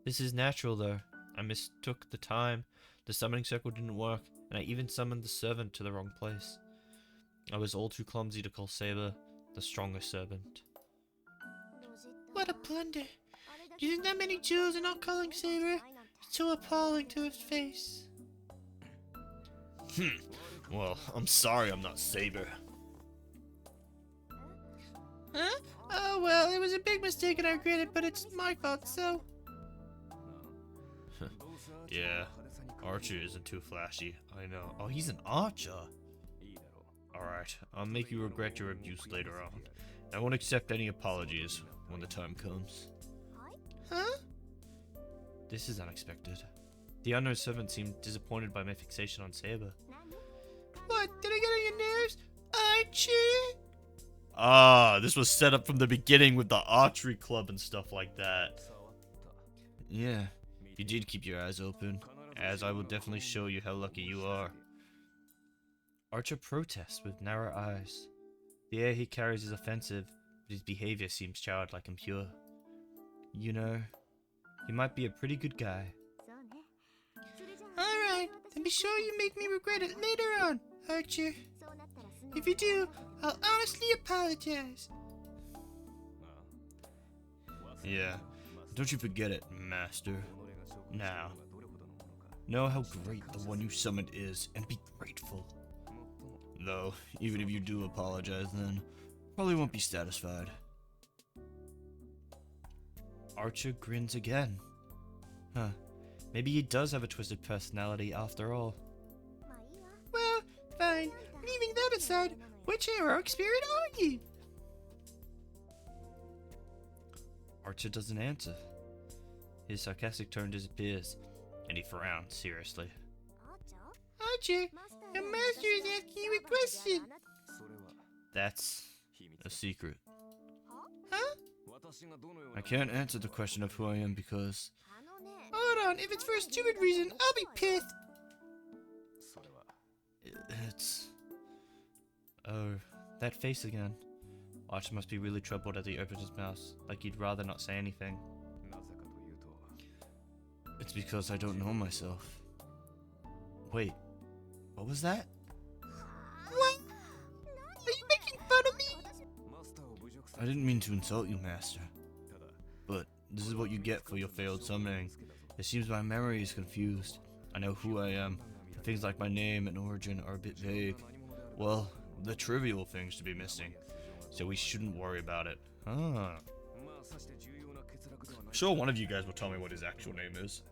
This is natural though. I mistook the time. The summoning circle didn't work, and I even summoned the servant to the wrong place. I was all too clumsy to call Saber the stronger servant. What a blunder. Using that many jewels and not calling Saber is too appalling to his face. Well, I'm sorry I'm not Saber. Huh? Oh well, it was a big mistake and I regret it, but it's my fault, so... Yeah, Archer isn't too flashy, I know. Oh, he's an archer? Alright, I'll make you regret your abuse later on. I won't accept any apologies when the time comes. Huh? This is unexpected. The unknown servant seemed disappointed by my fixation on Saber. What? Did I get on your nerves? Archer? Ah, this was set up from the beginning with the archery club and stuff like that. Yeah, you did keep your eyes open, as I will definitely show you how lucky you are. Archer protests with narrow eyes. The air he carries is offensive, but his behavior seems childlike and pure. You know, he might be a pretty good guy. Alright, then be sure you make me regret it later on, Archer. If you do, I'll honestly apologize. Yeah, don't you forget it, Master. Now, know how great the one you summoned is, and be grateful. Though, even if you do apologize then, probably won't be satisfied. Archer grins again. Huh, maybe he does have a twisted personality after all. Well, fine. Leaving that aside, which heroic spirit are you? Archer doesn't answer. His sarcastic tone disappears, and he frowns seriously. Archer, your master is asking you a question. That's a secret. Huh? I can't answer the question of who I am because... Hold on, if it's for a stupid reason, I'll be pissed. It's... Oh, that face again. Archer must be really troubled as he opens his mouth, like he'd rather not say anything. It's because I don't know myself. Wait, what was that? What? Are you making fun of me? I didn't mean to insult you, Master. But this is what you get for your failed summoning. It seems my memory is confused. I know who I am, but things like my name and origin are a bit vague. Well, the trivial things to be missing, so we shouldn't worry about it. Ah. I'm sure one of you guys will tell me what his actual name is.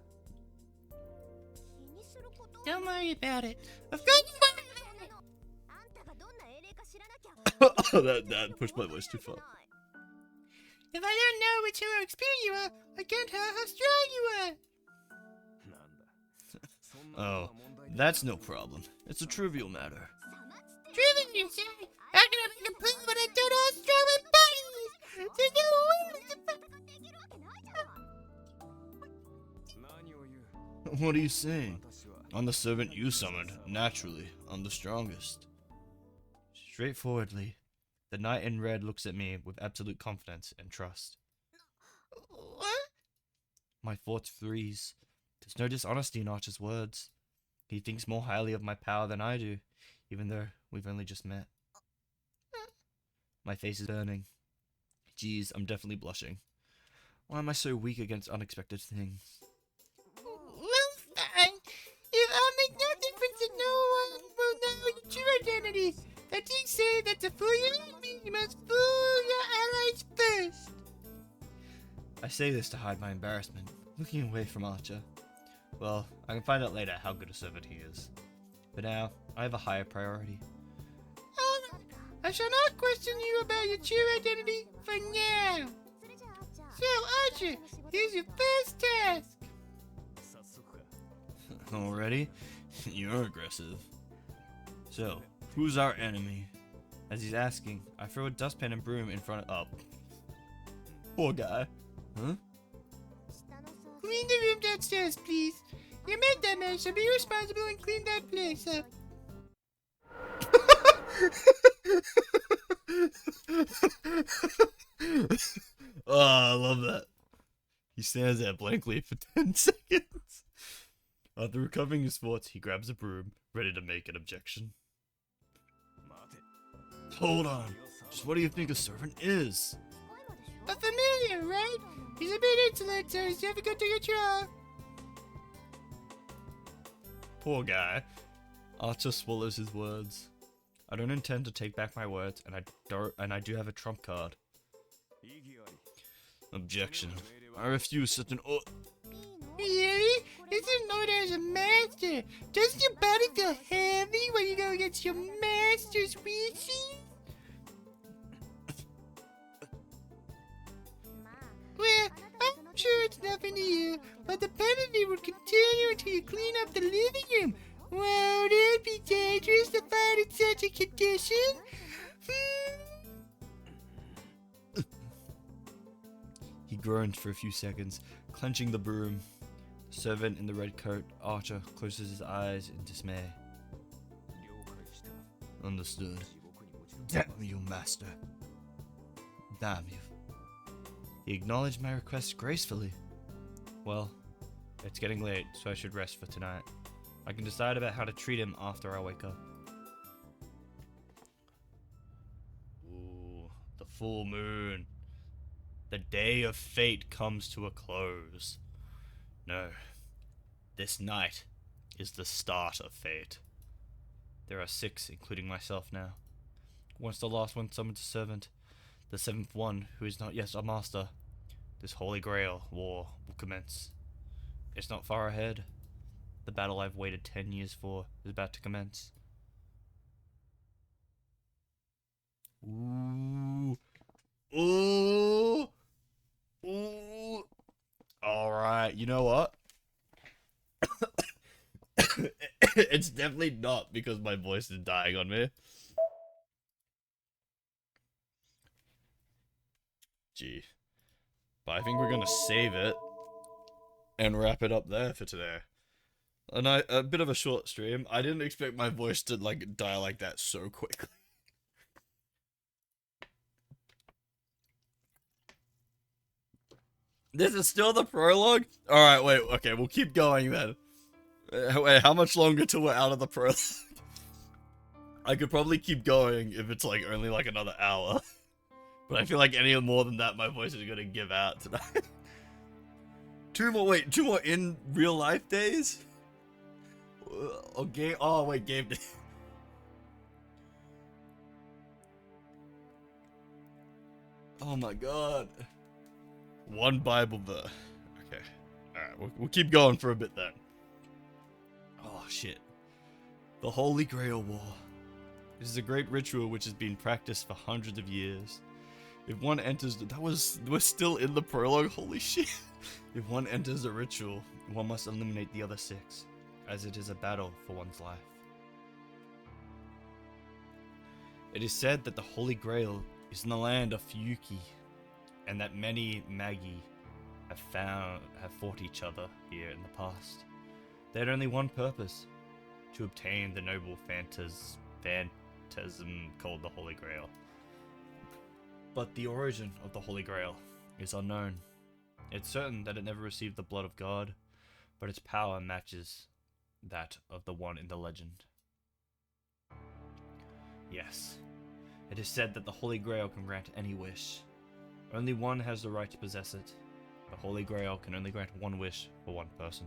Don't worry about it. I've got that pushed my voice too far. If I don't know which hero experience you are, I can't tell how strong you are. Oh, that's no problem. It's a trivial matter. Trivial, you say? How can I make a prove when I don't know how strong my body is? There's no way. What are you saying? I'm the servant you summoned. Naturally, I'm the strongest. Straightforwardly, the knight in red looks at me with absolute confidence and trust. What? My thoughts freeze. There's no dishonesty in Archer's words. He thinks more highly of my power than I do, even though we've only just met. My face is burning. Geez, I'm definitely blushing. Why am I so weak against unexpected things? Well, fine. If I'll make no difference and no one will know your true identity. That you say that to fool your enemy, you must fool your allies first. I say this to hide my embarrassment, looking away from Archer. Well, I can find out later how good a servant he is. But now, I have a higher priority. I shall not question you about your true identity for now. So, Archer, here's your first task. Already? You're aggressive. So, who's our enemy? As he's asking, I throw a dustpan and broom in front of... Oh. Poor guy. Huh? Clean the room downstairs, please. Your maid man shall be responsible and clean that place up. Oh, I love that. He stands there blankly for 10 seconds. After recovering his thoughts, he grabs a broom, ready to make an objection. Hold on. Just what do you think a servant is? A familiar, right? He's a bit insolent, so he's difficult to control. Poor guy. Archer swallows his words. I don't intend to take back my words, and I do have a trump card. Objection. I refuse such an Really? Isn't known as a master? Doesn't your body feel heavy when you go against your master's wishes? Well, I'm sure it's nothing to you, but the penalty would continue until you clean up the living room. Won't it be dangerous to find in such a condition? He groans for a few seconds, clenching the broom. The servant in the red coat, Archer, closes his eyes in dismay. Understood. Damn you, master. Damn you. He acknowledged my request gracefully. Well, it's getting late, so I should rest for tonight. I can decide about how to treat him after I wake up. Ooh, the full moon. The day of fate comes to a close. No, this night is the start of fate. There are 6, including myself now. Once the last one summons a servant, the 7th one, who is not yet a master, this Holy Grail war will commence. It's not far ahead. The battle I've waited 10 years for is about to commence. Ooh. Ooh. Ooh. Alright, you know what? It's definitely not because my voice is dying on me. Gee. But I think we're gonna save it and wrap it up there for today. A bit of a short stream. I didn't expect my voice to like die like that so quickly. This is still the prologue? Alright, wait, okay, we'll keep going then. Wait, how much longer till we're out of the prologue? I could probably keep going if it's like only like another hour. But I feel like any more than that, my voice is gonna give out tonight. 2 more in real life days? Oh, game day. Oh my god. One Bible verse. Okay. Alright, we'll keep going for a bit then. Oh shit. The Holy Grail War. This is a great ritual which has been practiced for hundreds of years. If one enters we're still in the prologue, holy shit. If one enters the ritual, one must eliminate the other 6, as it is a battle for one's life. It is said that the Holy Grail is in the land of Fuyuki, and that many Magi have fought each other here in the past. They had only one purpose: to obtain the noble phantasm called the Holy Grail. But the origin of the Holy Grail is unknown. It's certain that it never received the blood of God, but its power matches that of the one in the legend. Yes, it is said that the Holy Grail can grant any wish. Only one has the right to possess it. The Holy Grail can only grant one wish for one person.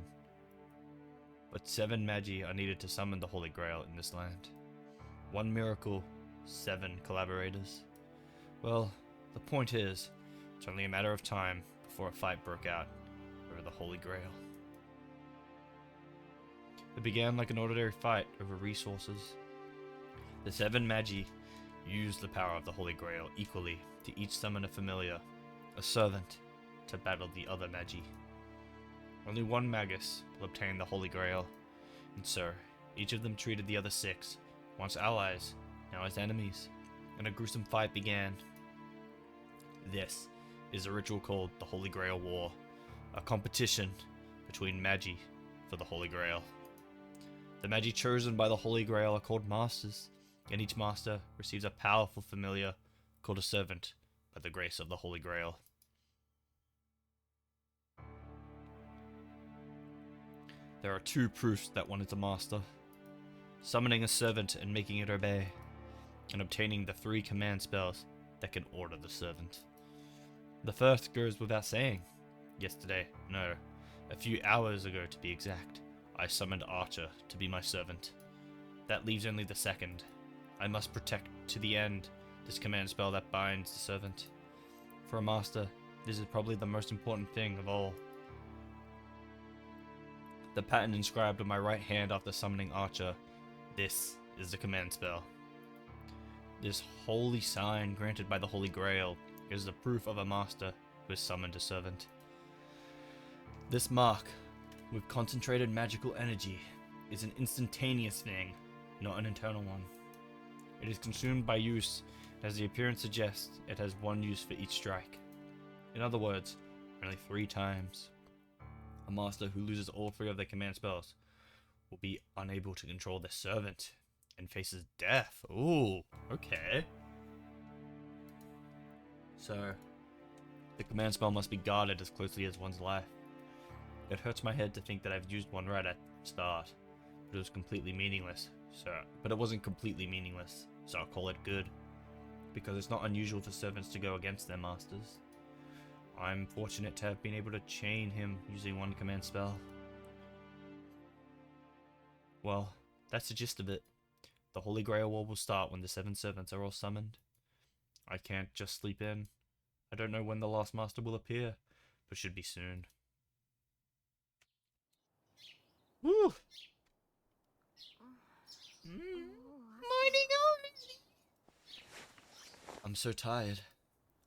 But 7 Magi are needed to summon the Holy Grail in this land. 1 miracle, 7 collaborators. Well, the point is, it's only a matter of time before a fight broke out over the Holy Grail. It began like an ordinary fight over resources. The 7 Magi used the power of the Holy Grail equally to each summon a familiar, a servant, to battle the other Magi. Only one Magus will obtain the Holy Grail, and so each of them treated the other 6, once allies, now as enemies, and a gruesome fight began. This is a ritual called the Holy Grail War, a competition between Magi for the Holy Grail. The Magi chosen by the Holy Grail are called Masters, and each Master receives a powerful familiar called a Servant by the grace of the Holy Grail. There are 2 proofs that one is a Master: summoning a servant and making it obey, and obtaining the 3 command spells that can order the servant. The first goes without saying. Yesterday, no, a few hours ago to be exact, I summoned Archer to be my servant. That leaves only the second. I must protect to the end this command spell that binds the servant. For a Master, this is probably the most important thing of all. The pattern inscribed on my right hand after summoning Archer, this is the command spell. This holy sign granted by the Holy Grail is the proof of a Master who has summoned a servant. This mark, with concentrated magical energy, is an instantaneous thing, not an internal one. It is consumed by use, and as the appearance suggests, it has 1 use for each strike. In other words, only 3 times. A Master who loses all 3 of their command spells will be unable to control their servant and faces death. Ooh, okay. So, the command spell must be guarded as closely as one's life. It hurts my head to think that I've used one right at the start, but it was completely meaningless. But it wasn't completely meaningless, so I'll call it good, because it's not unusual for servants to go against their masters. I'm fortunate to have been able to chain him using 1 command spell. Well, that's the gist of it. The Holy Grail War will start when the 7 servants are all summoned. I can't just sleep in. I don't know when the last Master will appear, but should be soon. Woo! Morning already! I'm so tired.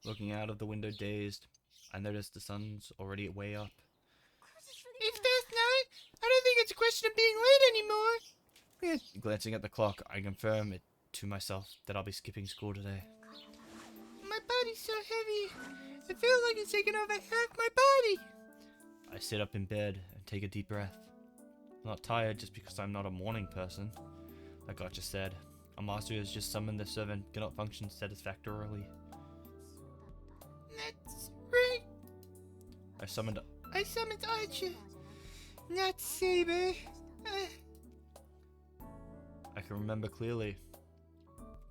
Looking out of the window dazed, I noticed the sun's already way up. It's past 9. I don't think it's a question of being late anymore. Glancing at the clock, I confirm it to myself that I'll be skipping school today. My body's so heavy. I feel like it's taking over half my body. I sit up in bed and take a deep breath. I'm not tired just because I'm not a morning person. Like I just said, a Master who has just summoned the servant cannot function satisfactorily. That's right. I summoned Archer, not Saber. I can remember clearly.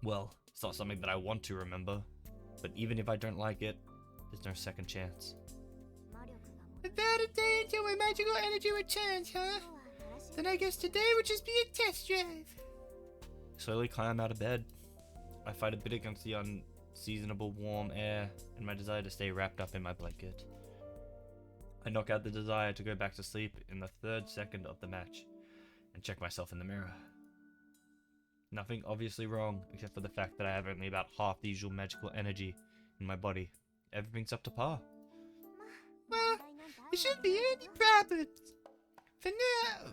Well, it's not something that I want to remember, but even if I don't like it, there's no second chance. About a day until my magical energy returns, huh? Then I guess today would just be a test drive. I slowly climb out of bed. I fight a bit against the seasonable warm air, and my desire to stay wrapped up in my blanket. I knock out the desire to go back to sleep in the 3rd second of the match, and check myself in the mirror. Nothing obviously wrong, except for the fact that I have only about half the usual magical energy in my body. Everything's up to par. Well, there shouldn't be any problems.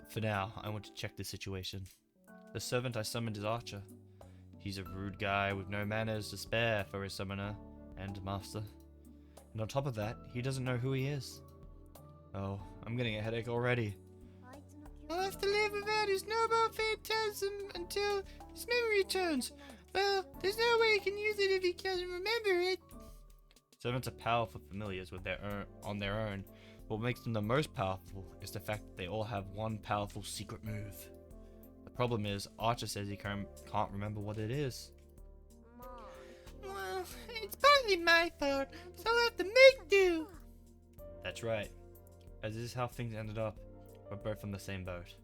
For now, I want to check the situation. The servant I summoned is Archer. He's a rude guy with no manners to spare for his summoner and master. And on top of that, he doesn't know who he is. Oh, I'm getting a headache already. I'll have to live without his noble phantasm until his memory returns. Well, there's no way he can use it if he doesn't remember it. Servants are powerful familiars with on their own. What makes them the most powerful is the fact that they all have one powerful secret move. The problem is, Archer says he can't remember what it is. Well, it's partly my fault, so I'll have to make do. That's right. As this is how things ended up, we're both on the same boat.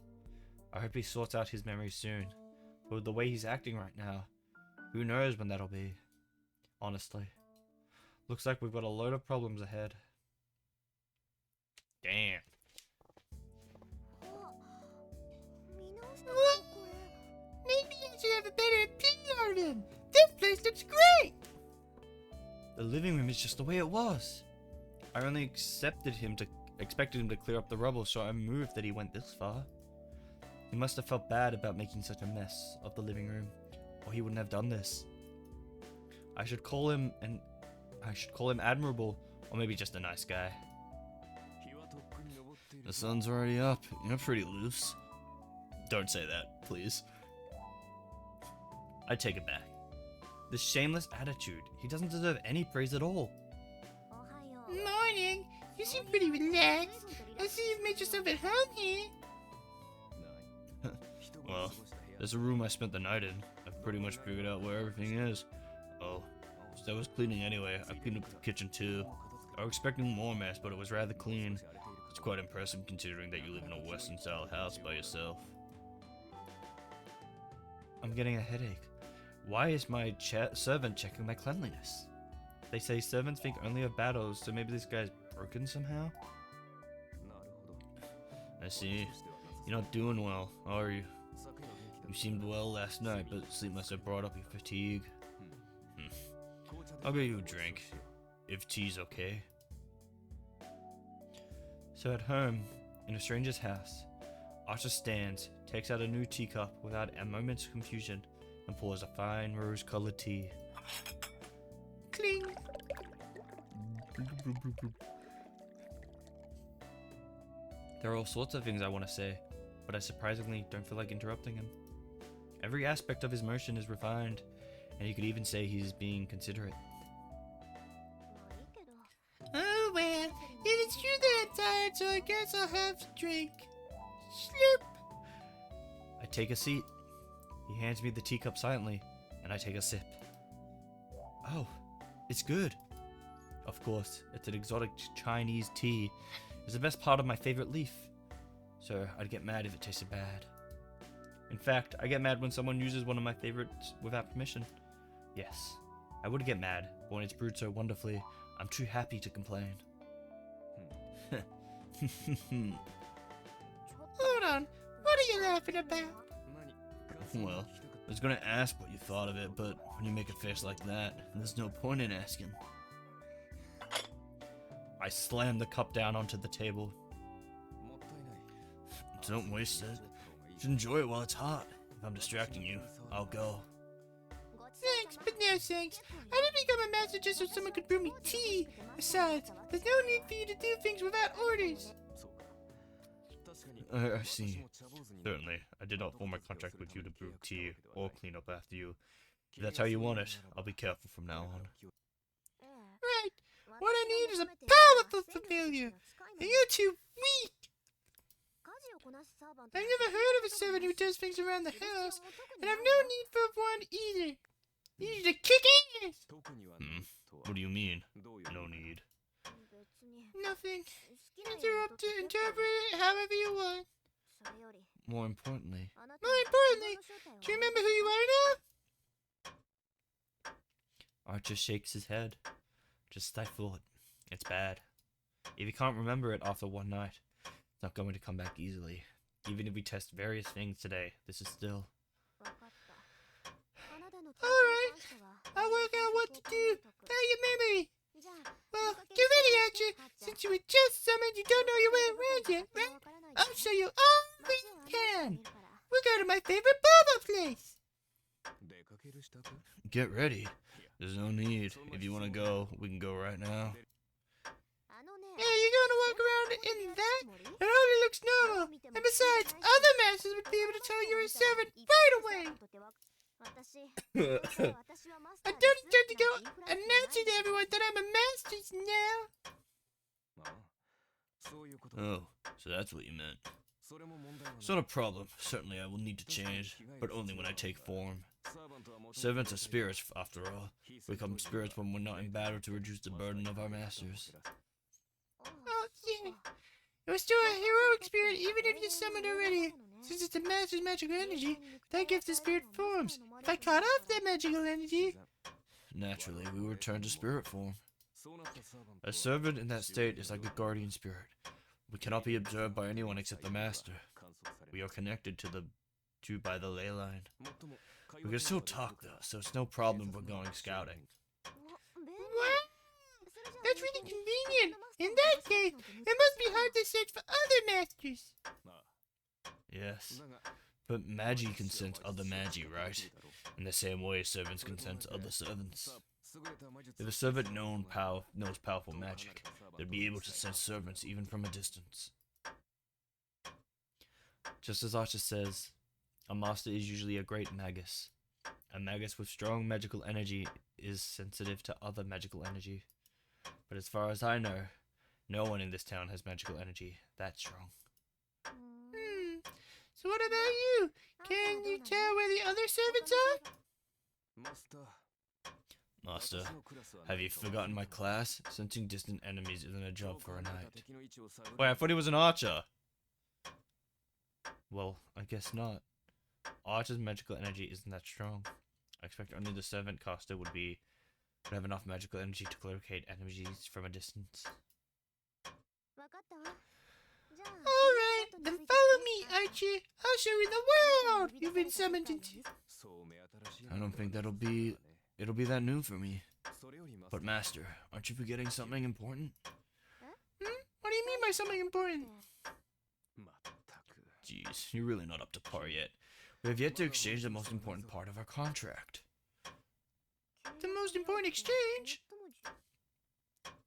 I hope he sorts out his memories soon. But with the way he's acting right now, who knows when that'll be? Honestly. Looks like we've got a load of problems ahead. Damn. What? Maybe you should have a better opinion of him. This place looks great. The living room is just the way it was. I only expected him to clear up the rubble, so I'm moved that he went this far. He must have felt bad about making such a mess of the living room, or he wouldn't have done this. I should call him admirable, or maybe just a nice guy. The sun's already up. You're pretty loose. Don't say that, please. I take it back. This shameless attitude. He doesn't deserve any praise at all. Morning. You seem pretty relaxed. I see you've made yourself at home here. Well, there's a room I spent the night in. I've pretty much figured out where everything is. Oh, so I was cleaning anyway. I cleaned up the kitchen too. I was expecting more mess, but it was rather clean. It's quite impressive considering that you live in a Western-style house by yourself. I'm getting a headache. Why is my servant checking my cleanliness? They say servants think only of battles, so maybe this guy's broken somehow? I see. You're not doing well, are you? You seemed well last night, but sleep must have brought up your fatigue. I'll get you a drink, if tea's okay. So at home, in a stranger's house, Archer stands, takes out a new teacup without a moment's confusion, and pours a fine rose-colored tea. Cling. There are all sorts of things I want to say, but I surprisingly don't feel like interrupting him. Every aspect of his motion is refined, and you could even say he's being considerate. Oh well, it is true that I'm tired, so I guess I'll have a drink. Slurp. I take a seat. He hands me the teacup silently, and I take a sip. Oh, it's good. Of course, it's an exotic Chinese tea. It's the best part of my favorite leaf. So I'd get mad if it tasted bad. In fact, I get mad when someone uses one of my favorites without permission. Yes, I would get mad, but when it's brewed so wonderfully, I'm too happy to complain. Hold on, what are you laughing about? Well, I was gonna ask what you thought of it, but when you make a face like that, there's no point in asking. I slam the cup down onto the table. Don't waste it. Just enjoy it while it's hot. If I'm distracting you, I'll go. Thanks, but no thanks. I didn't become a master just so someone could brew me tea. Besides, there's no need for you to do things without orders. I see. Certainly, I did not form a contract with you to brew tea or clean up after you. If that's how you want it, I'll be careful from now on. Right. What I need is a powerful familiar, and you're too weak. I've never heard of a servant who does things around the house, and I've no need for one either. You need to kick ass. What do you mean? No need. Nothing. Interpret it however you want. More importantly, Do you remember who you are now? Archer shakes his head. Just as I thought. It's bad. If you can't remember it after one night, it's not going to come back easily. Even if we test various things today, this is still... Alright, I'll work out what to do about your memory. Well, get ready, Archer. Since you were just summoned, you don't know your way around yet, right? I'll show you all we can. We'll go to my favorite boba place. Get ready. There's no need. If you want to go, we can go right now. Yeah, you're gonna walk around in that? It hardly looks normal. And besides, other masters would be able to tell you're a servant right away. I don't intend to go announcing to everyone that I'm a master now. Oh, so that's what you meant. It's not a problem. Certainly I will need to change, but only when I take form. Servants are spirits, after all. We become spirits when we're not in battle to reduce the burden of our masters. Oh, yeah. It was still a heroic spirit even if you're summoned already. Since it's a master's magical energy, that gives the spirit forms. If I cut off that magical energy... Naturally, we will return to spirit form. A servant in that state is like a guardian spirit. We cannot be observed by anyone except the master. We are connected to by the ley line. We can still talk though, so it's no problem for going scouting. What? That's really convenient. In that case, it must be hard to search for other masters. Yes, but Magi can sense other Magi, right? In the same way servants can sense other servants. If a servant knows powerful magic, they'd be able to sense servants even from a distance. Just as Archer says, a master is usually a great magus. A magus with strong magical energy is sensitive to other magical energy. But as far as I know, no one in this town has magical energy that strong. So what about you? Can you tell where the other servants are? Master, have you forgotten my class? Sensing distant enemies isn't a job for a knight. Wait, I thought he was an archer! Well, I guess not. Archer's magical energy isn't that strong. I expect only the servant caster would have enough magical energy to locate enemies from a distance. Alright, then follow me, Archie. I'll show you the world you've been summoned into. I don't think it'll be that new for me. But Master, aren't you forgetting something important? What do you mean by something important? Jeez, you're really not up to par yet. We have yet to exchange the most important part of our contract. The most important exchange?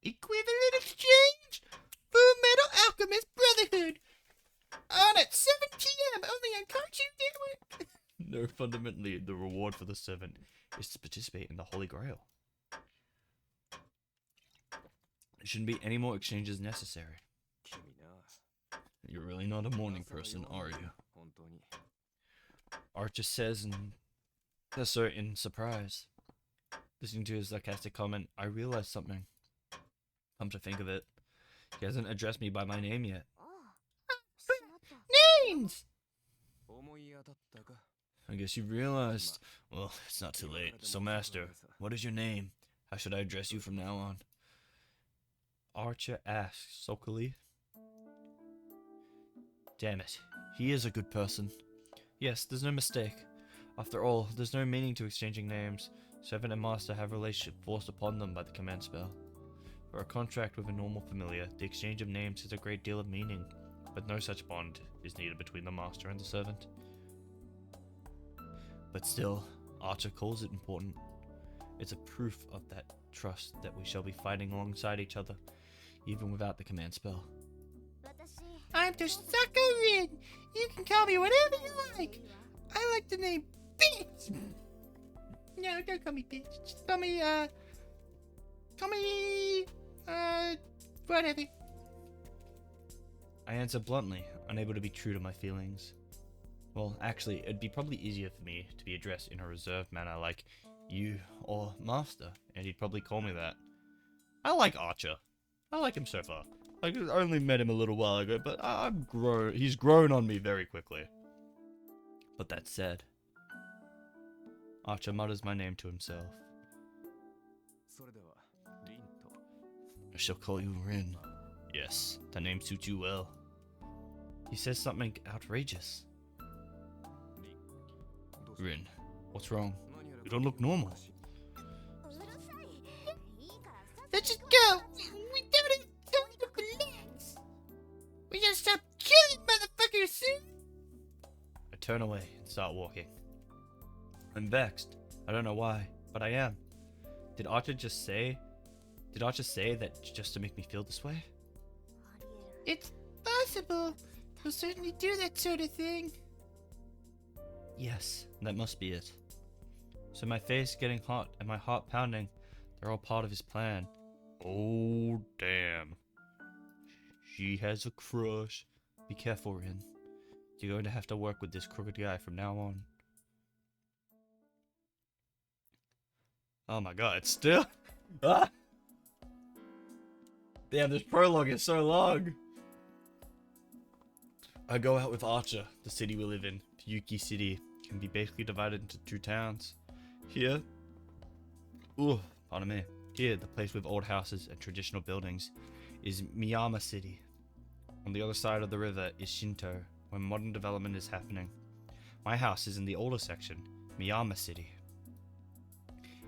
Equivalent exchange? Full Metal Alchemist Brotherhood. On at 7 p.m. only on Cartoon Network. No, fundamentally, the reward for the servant is to participate in the Holy Grail. There shouldn't be any more exchanges necessary. You're really not a morning person, are you? Archer says in surprise. Listening to his sarcastic comment, I realized something. Come to think of it, he hasn't addressed me by my name yet. Names! I guess you realized. Well, it's not too late. So, Master, what is your name? How should I address you from now on? Archer asks sulkily. Damn it. He is a good person. Yes, there's no mistake. After all, there's no meaning to exchanging names. Servant and master have a relationship forced upon them by the command spell. For a contract with a normal familiar, the exchange of names has a great deal of meaning, but no such bond is needed between the master and the servant. But still, Archer calls it important. It's a proof of that trust that we shall be fighting alongside each other, even without the command spell. I'm Tosaka-Rin. You can call me whatever you like. I like the name Bitch. No, don't call me Bitch. Just call me, whatever. I answer bluntly, unable to be true to my feelings. Well, actually, it'd be probably easier for me to be addressed in a reserved manner like you or Master, and he'd probably call me that. I like Archer. I like him so far. Like, I only met him a little while ago, but he's grown on me very quickly. But that said, Archer mutters my name to himself. I shall call you Rin. Yes, that name suits you well. He says something outrageous. Rin, what's wrong? You don't look normal. Let's just go. We don't even relax. We gotta stop killing motherfuckers soon. I turn away and start walking. I'm vexed. I don't know why, but I am. Did Archer say that just to make me feel this way? It's possible. He'll certainly do that sort of thing. Yes, that must be it. So my face getting hot and my heart pounding, they're all part of his plan. Oh, damn. She has a crush. Be careful, Rin. You're going to have to work with this crooked guy from now on. Oh my god, it's still... Ah! Damn, this prologue is so long. I go out with Archer. The city we live in, Fuyuki City, can be basically divided into two towns. Here, pardon me. Here, the place with old houses and traditional buildings, is Miyama City. On the other side of the river is Shinto, where modern development is happening. My house is in the older section, Miyama City.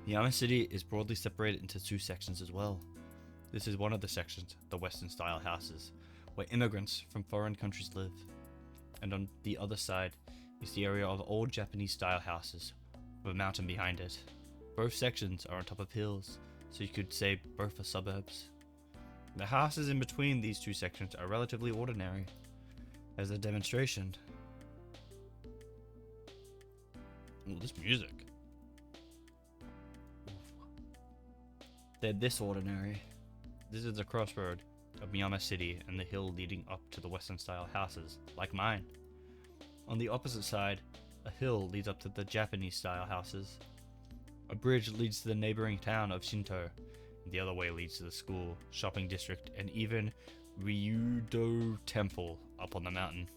Miyama City is broadly separated into two sections as well. This is one of the sections, the Western style houses, where immigrants from foreign countries live. And on the other side is the area of old Japanese style houses, with a mountain behind it. Both sections are on top of hills, so you could say both are suburbs. The houses in between these two sections are relatively ordinary. As a demonstration. Ooh, this music. They're this ordinary. This is the crossroad of Miyama City and the hill leading up to the Western style houses, like mine. On the opposite side, a hill leads up to the Japanese style houses. A bridge leads to the neighboring town of Shinto, and the other way leads to the school, shopping district, and even Ryudo Temple up on the mountain.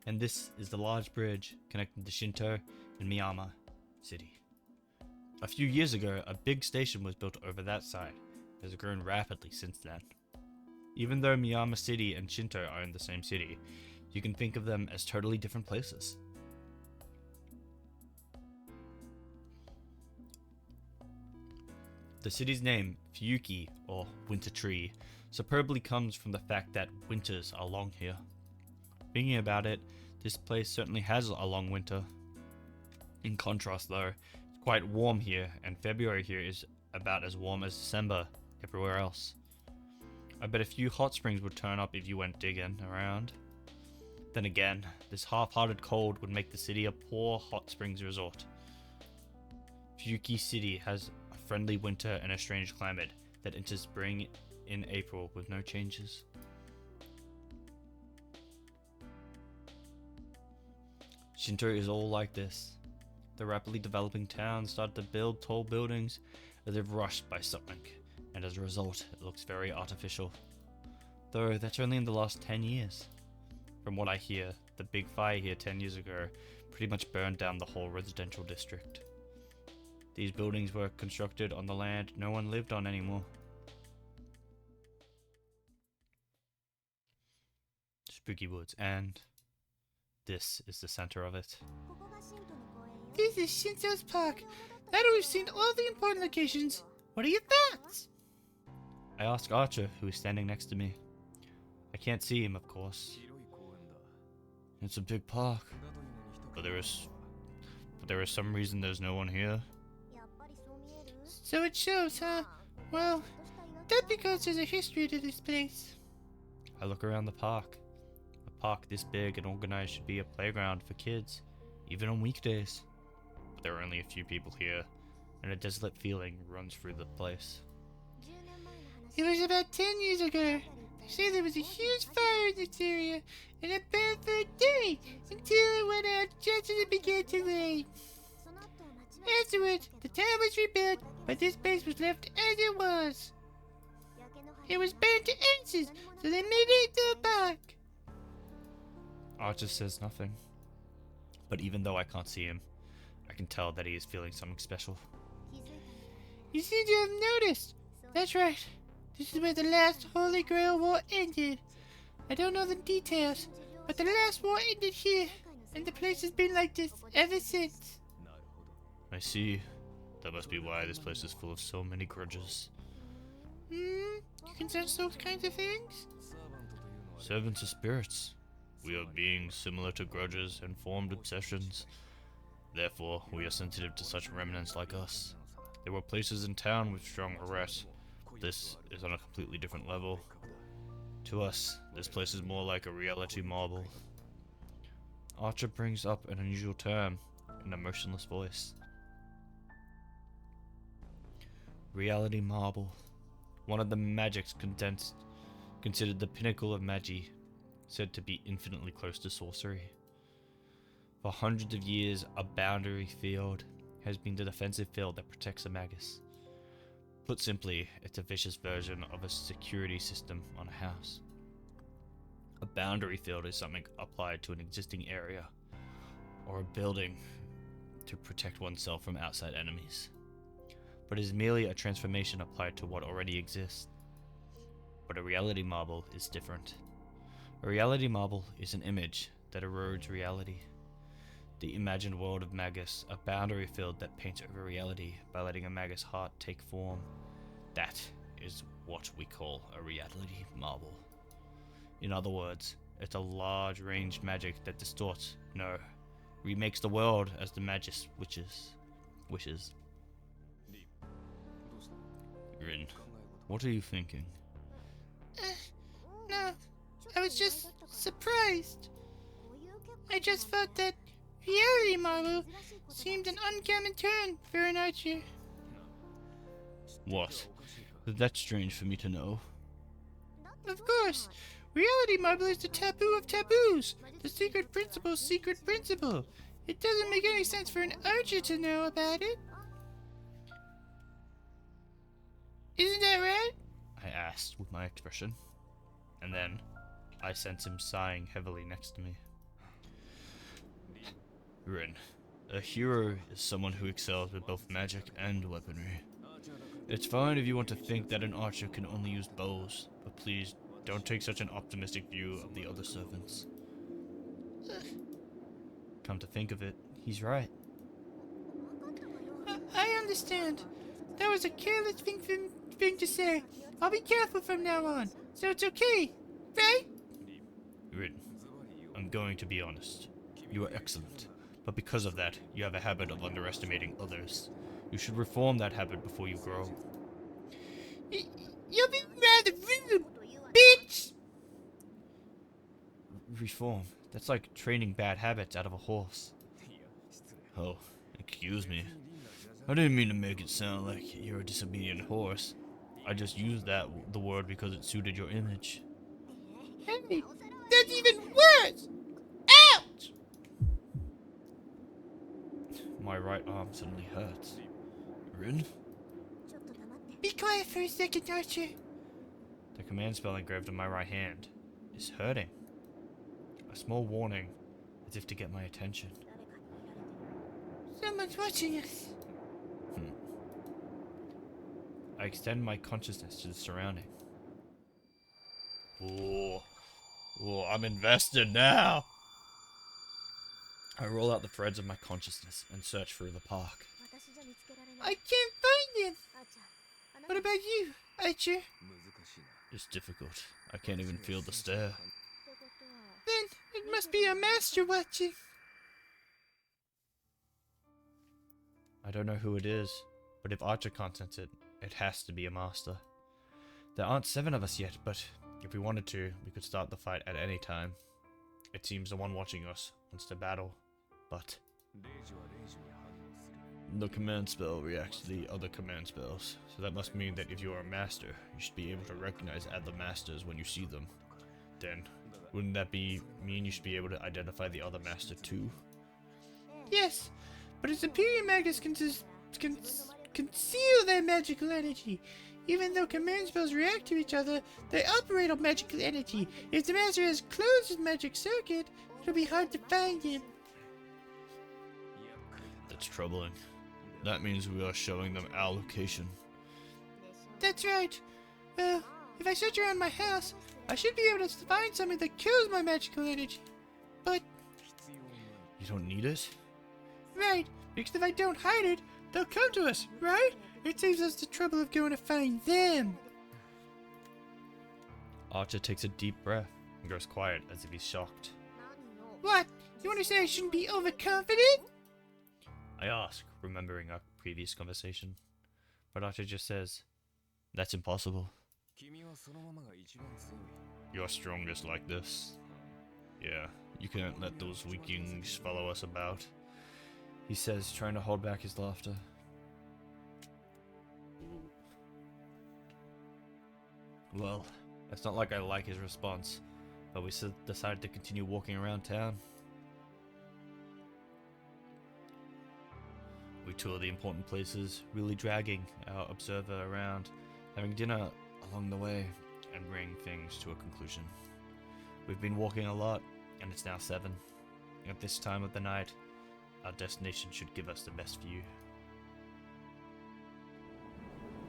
And this is the large bridge connecting to Shinto and Miyama City. A few years ago, a big station was built over that side. It has grown rapidly since then. Even though Miyama City and Shinto are in the same city, you can think of them as totally different places. The city's name, Fuyuki, or Winter Tree, superbly comes from the fact that winters are long here. Thinking about it, this place certainly has a long winter. In contrast though, it's quite warm here, and February here is about as warm as December everywhere else. I bet a few hot springs would turn up if you went digging around. Then again, this half-hearted cold would make the city a poor hot springs resort. Fuyuki City has a friendly winter and a strange climate that enters spring in April with no changes. Shinto is all like this. The rapidly developing town started to build tall buildings as if rushed by something, and as a result, it looks very artificial. Though that's only in the last 10 years. From what I hear, the big fire here 10 years ago pretty much burned down the whole residential district. These buildings were constructed on the land no one lived on anymore. Spooky woods, and this is the center of it. This is Shinto's park. Now that we've seen all the important locations, what are your thoughts? I ask Archer, who is standing next to me. I can't see him, of course. It's a big park, but there is some reason there's no one here. So it shows, huh? Well, that's because there's a history to this place. I look around the park. A park this big and organized should be a playground for kids, even on weekdays. But there are only a few people here, and a desolate feeling runs through the place. It was about 10 years ago. They say there was a huge fire in this area, and it burned for a day until it went out just as it began to rain. Afterwards, the town was rebuilt, but this place was left as it was. It was burned to ashes, so they made it into a park. Archer says nothing. But even though I can't see him, I can tell that he is feeling something special. You seem to have noticed. That's right. This is where the last Holy Grail War ended. I don't know the details, but the last war ended here, and the place has been like this ever since. I see. That must be why this place is full of so many grudges. You can sense those kinds of things? Servants are spirits. We are beings similar to grudges and formed obsessions. Therefore, we are sensitive to such remnants like us. There were places in town with strong arrests. This is on a completely different level. To us, this place is more like a reality marble. Archer brings up an unusual term in a motionless voice. Reality marble. One of the magics condensed, considered the pinnacle of magi, said to be infinitely close to sorcery. For hundreds of years, a boundary field has been the defensive field that protects a magus. Put simply, it's a vicious version of a security system on a house. A boundary field is something applied to an existing area or a building to protect oneself from outside enemies, but is merely a transformation applied to what already exists. But a reality marble is different. A reality marble is an image that erodes reality. The imagined world of Magus, a boundary field that paints over reality by letting a Magus heart take form. That is what we call a reality marble. In other words, it's a large ranged magic that distorts, no, remakes the world as the Magus wishes. Rin, what are you thinking? No, I was just surprised. I just thought that reality marble seemed an uncommon turn for an archer. What? That's strange for me to know. Of course, reality marble is the taboo of taboos. The secret principle. It doesn't make any sense for an archer to know about it. Isn't that right? I asked with my expression, and then I sense him sighing heavily next to me. Rin, a hero is someone who excels with both magic and weaponry. It's fine if you want to think that an archer can only use bows, but please don't take such an optimistic view of the other servants. Come to think of it, he's right. I understand. That was a careless thing to say. I'll be careful from now on, so it's okay, right? Rin, I'm going to be honest. You are excellent, but because of that, you have a habit of underestimating others. You should reform that habit before you grow. You'll be rather rude, bitch! Reform? That's like training bad habits out of a horse. Oh, excuse me. I didn't mean to make it sound like you're a disobedient horse. I just used the word because it suited your image. Hey, that's even worse! Ouch! My right arm suddenly hurts. Rin? Be quiet for a second, Archer. The command spell engraved on my right hand is hurting. A small warning, as if to get my attention. Someone's watching us. I extend my consciousness to the surrounding. Ooh, I'm invested now! I roll out the threads of my consciousness and search through the park. I can't find him. What about you, Archer? It's difficult. I can't even feel the stare. Then it must be a master watching. I don't know who it is, but if Archer can't sense it, it has to be a master. There aren't 7 of us yet, but if we wanted to, we could start the fight at any time. It seems the one watching us wants to battle, but the command spell reacts to the other command spells, so that must mean that if you are a master, you should be able to recognize other masters when you see them. Then, wouldn't that mean you should be able to identify the other master too? Yes, but a superior magus can conceal their magical energy. Even though command spells react to each other, they operate on magical energy. If the master has closed his magic circuit, it'll be hard to find him. The That's troubling. That means we are showing them our location. That's right. Well, if I search around my house, I should be able to find something that kills my magical energy. But, You don't need it? right, because if I don't hide it, they'll come to us, right? It saves us the trouble of going to find them. Archer takes a deep breath and goes quiet as if he's shocked. What? You want to say I shouldn't be overconfident? I ask, remembering our previous conversation. But Archer just says, "That's impossible. You're strongest like this. Yeah, you can't let those weaklings follow us about," he says, trying to hold back his laughter. Well, it's not like I like his response, but we decided to continue walking around town. We tour the important places, really dragging our observer around, having dinner along the way, and bring things to a conclusion. We've been walking a lot, and it's now 7. At this time of the night, our destination should give us the best view.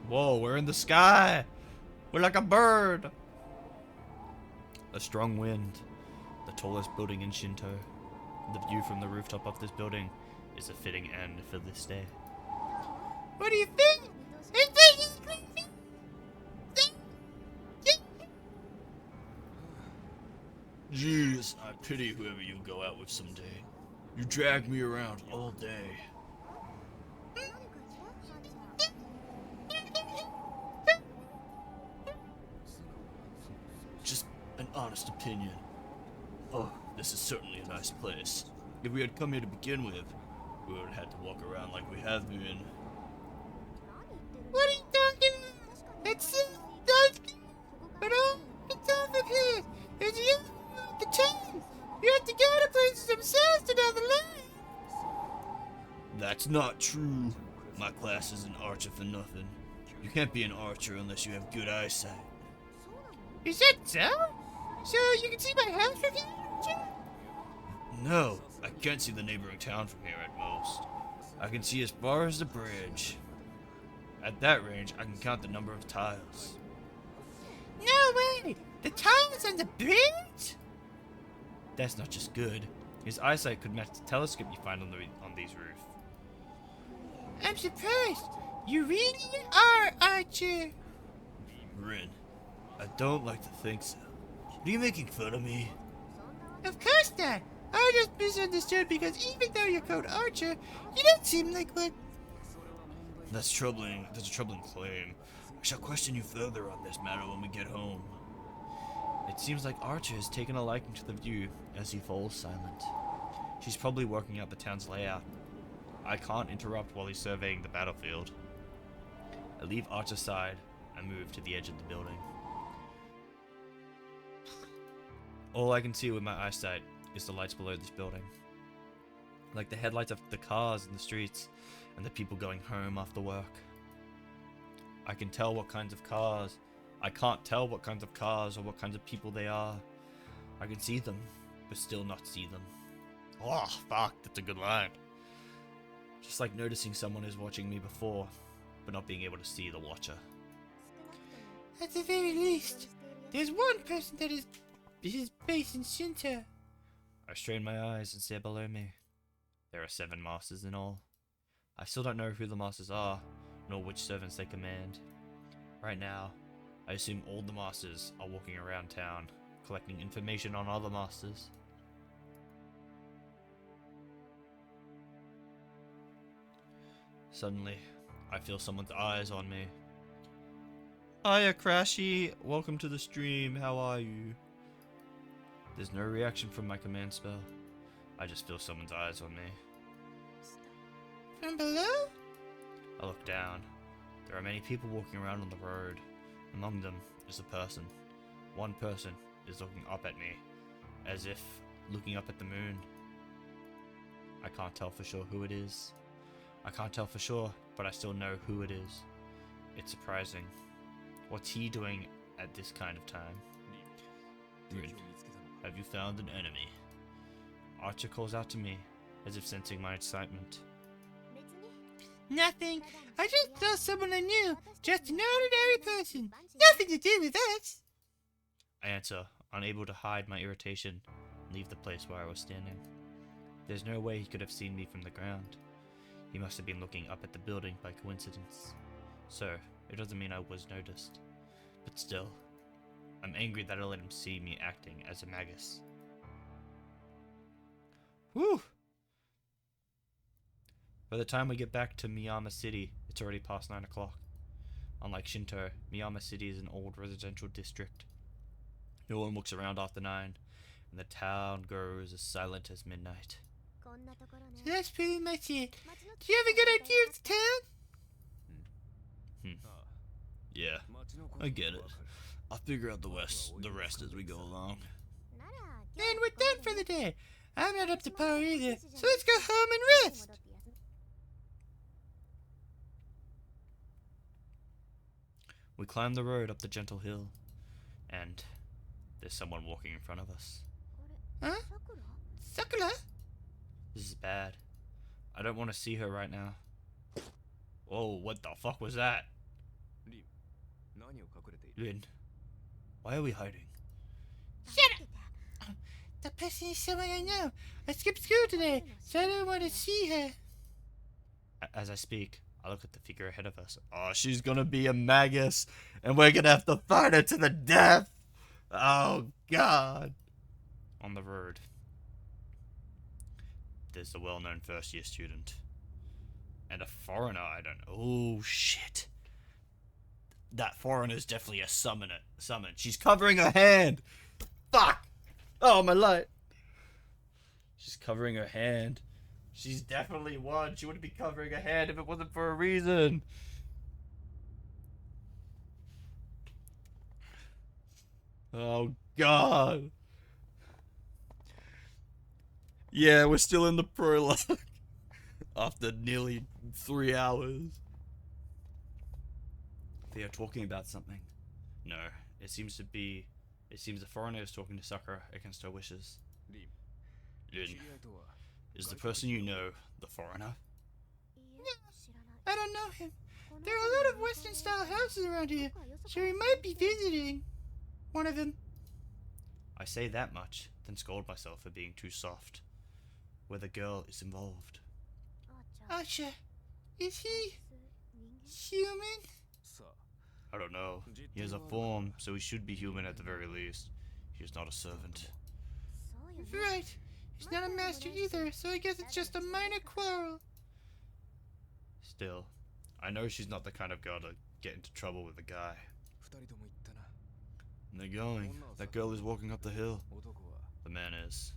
Whoa, we're in the sky! We're like a bird! A strong wind, the tallest building in Shinto. The view from the rooftop of this building is a fitting end for this day. What do you think? It's creepy. Jeez, I pity whoever you go out with someday. You drag me around all day. Just an honest opinion. Oh, this is certainly a nice place. If we had come here to begin with, we would have had to walk around like we have been. What are you talking about? It's so dusty. But all it's over here is you the town. You have to go to places themselves to know the line. That's not true. My class is an archer for nothing. You can't be an archer unless you have good eyesight. Is that so? So you can see my house from here? No, I can't see the neighboring town from here at most. I can see as far as the bridge. At that range, I can count the number of tiles. No way! The tiles on the bridge? That's not just good. His eyesight could match the telescope you find on these roofs. I'm surprised. You really are, Archer. Rin, I don't like to think so. Are you making fun of me? Of course not. I just misunderstood because even though you're called Archer, you don't seem like one. That's troubling. That's a troubling claim. I shall question you further on this matter when we get home. It seems like Archer has taken a liking to the view as he falls silent. She's probably working out the town's layout. I can't interrupt while he's surveying the battlefield. I leave Archer's side and move to the edge of the building. All I can see with my eyesight is the lights below this building. Like the headlights of the cars in the streets and the people going home after work. I can tell what kinds of cars. I can't tell what kinds of cars or what kinds of people they are. I can see them, but still not see them. Oh, fuck, that's a good line. Just like noticing someone is watching me before, but not being able to see the watcher. At the very least, there's one person that is based in Shinto. I strain my eyes and stare below me. There are 7 masters in all. I still don't know who the masters are, nor which servants they command. Right now, I assume all the masters are walking around town, collecting information on other masters. Suddenly, I feel someone's eyes on me. Hiya, Crashy. Welcome to the stream. How are you? There's no reaction from my command spell. I just feel someone's eyes on me. From below? I look down. There are many people walking around on the road. Among them is a person. One person is looking up at me, as if looking up at the moon. I can't tell for sure who it is. I can't tell for sure, but I still know who it is. It's surprising. What's he doing at this kind of time? Rin, have you found an enemy? Archer calls out to me, as if sensing my excitement. Nothing. I just saw someone I knew. Just an ordinary person. Nothing to do with us. I answer, unable to hide my irritation, and leave the place where I was standing. There's no way he could have seen me from the ground. He must have been looking up at the building by coincidence. So, it doesn't mean I was noticed. But still, I'm angry that I let him see me acting as a magus. Whew! By the time we get back to Miyama City, it's already past 9 o'clock. Unlike Shinto, Miyama City is an old residential district. No one looks around after 9, and the town grows as silent as midnight. So that's pretty much it. Do you have a good idea of the town? Yeah, I get it. I'll figure out the rest as we go along. Then we're done for the day. I'm not up to par either, so let's go home and rest. We climb the road up the gentle hill, and there's someone walking in front of us. Huh? Sakura? This is bad. I don't want to see her right now. Whoa, what the fuck was that? Lin, why are we hiding? Shut up! That person is someone I know. I skipped school today, so I don't want to see her. As I speak, I look at the figure ahead of us. Oh, she's gonna be a magus, and we're gonna have to fight her to the death! Oh, God! On the road, there's the well-known first-year student. And a foreigner I don't know. Oh, shit. That foreigner's definitely a summon. She's covering her hand! Fuck! Oh, my light! She's covering her hand. She's definitely one. She wouldn't be covering her hand if it wasn't for a reason. Oh, God. Yeah, we're still in the prologue. After nearly 3 hours. They are talking about something. No, it seems the foreigner is talking to Sakura against her wishes. Lin, is the person you know the foreigner? No, I don't know him. There are a lot of Western-style houses around here, so we might be visiting one of them. I say that much, then scold myself for being too soft. Where the girl is involved. Acha, is he human? I don't know. He has a form, so he should be human at the very least. He is not a servant. Right. He's not a master either, so I guess it's just a minor quarrel. Still, I know she's not the kind of girl to get into trouble with a guy. And they're going. That girl is walking up the hill. The man is.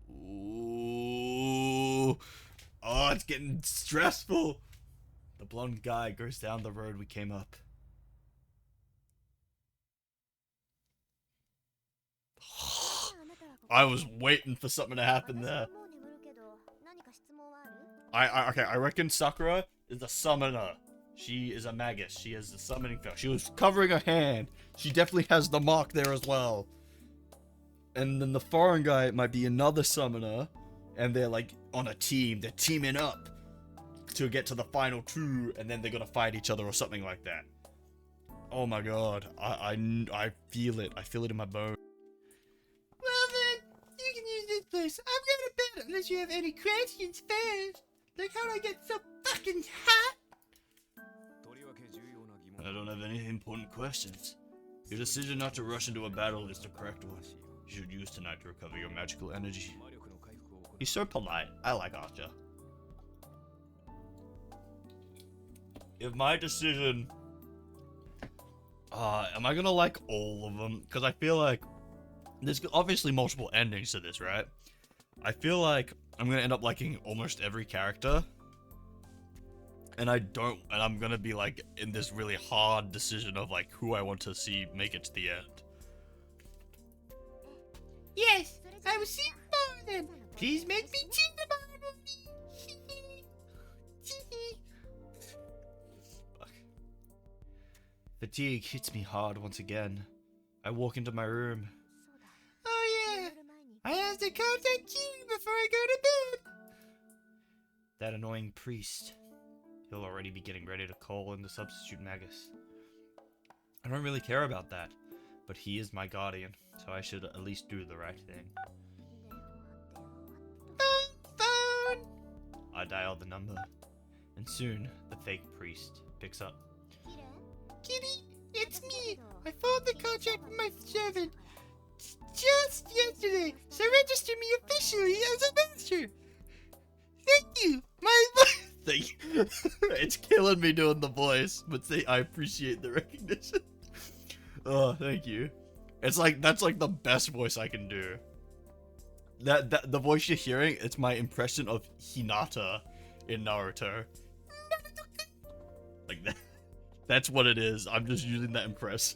Ooh. Oh, it's getting stressful. The blonde guy goes down the road we came up. I was waiting for something to happen there. I reckon Sakura is a summoner. She is a magus. She has the summoning spell. She was covering her hand. She definitely has the mark there as well. And then the foreign guy might be another summoner. And they're like on a team. They're teaming up to get to the final 2. And then they're gonna fight each other or something like that. Oh my god. I feel it. I feel it in my bones. Well then, you can use this place. I'm gonna bet unless you have any questions first. Like how I get so fucking hot. I don't have any important questions. Your decision not to rush into a battle is the correct one. You should use tonight to recover your magical energy. He's so polite. I like Archer. If my decision... am I gonna like all of them? Because I feel like... There's obviously multiple endings to this, right? I feel like I'm gonna end up liking almost every character. And I'm gonna be like in this really hard decision of like who I want to see make it to the end. Yes, I will see 4 of them. Please make me cheat about me. Fuck. Fatigue hits me hard once again. I walk into my room. Oh yeah, I have to contact you before I go to bed. That annoying priest. He'll already be getting ready to call in the substitute magus. I don't really care about that, but he is my guardian, so I should at least do the right thing. Phone! I dial the number, and soon the fake priest picks up. Kitty, it's me. I formed the contract with my servant just yesterday, so register me officially as a master. Thank you. My Thank you. It's killing me doing the voice, but I appreciate the recognition. Oh, thank you. It's like, that's like the best voice I can do. That the voice you're hearing, it's my impression of Hinata in Naruto. Like that. That's what it is. I'm just using that impress.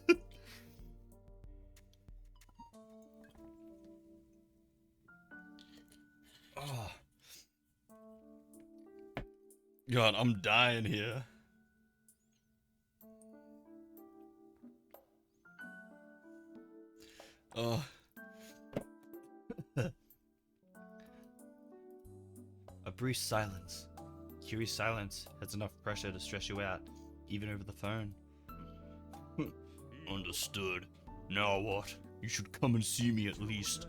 Oh. God, I'm dying here. Oh. A brief silence. Curious silence has enough pressure to stress you out, even over the phone. Understood. Now what? You should come and see me at least.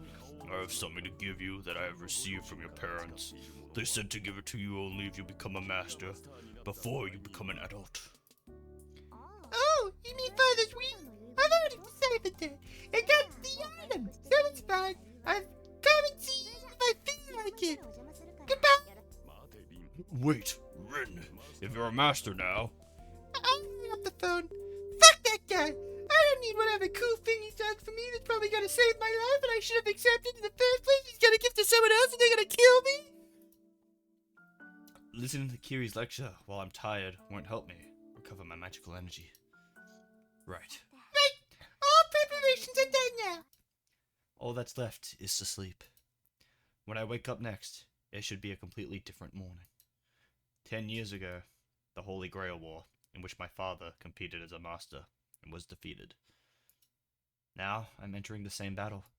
I have something to give you that I have received from your parents. They said to give it to you only if you become a master, before you become an adult. Oh, you mean Father's wheel? I've already decided that. I got the item, so it's fine. I've come and see you if I feel like it. Goodbye. Wait, Rin, if you're a master now... I'll hang up the phone. Fuck that guy. I don't need whatever cool thing he does for me that's probably gonna save my life and I should have accepted in the first place. He's gonna give to someone else and they're gonna kill me. Listening to Kiri's lecture while I'm tired won't help me recover my magical energy. Right. Right. All preparations are done now. All that's left is to sleep. When I wake up next, it should be a completely different morning. 10 years ago, the Holy Grail War, in which my father competed as a master and was defeated. Now, I'm entering the same battle.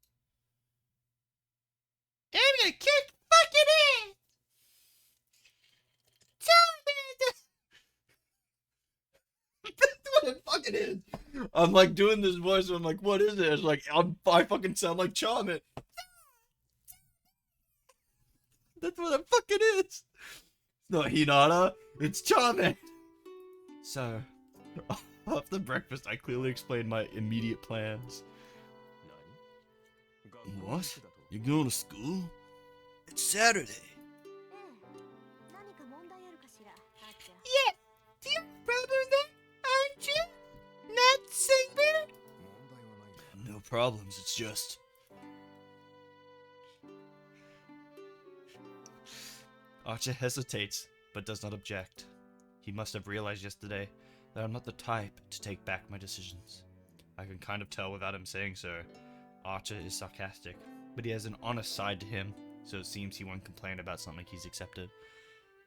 I'm gonna kick fucking ass. Tell me That's what it fucking is. I'm like doing this voice and I'm like, what is it? It's like, I fucking sound like Charmin. That's what it fucking is. It's not Hinata, it's Charmin. So, after breakfast, I clearly explained my immediate plans. What? You're going to school? It's Saturday. Yeah. Do you have a problem with that? Aren't you? Not Saber? No problems, it's just... Archer hesitates, but does not object. He must have realized yesterday that I'm not the type to take back my decisions. I can kind of tell without him saying so. Archer is sarcastic, but he has an honest side to him, so it seems he won't complain about something he's accepted.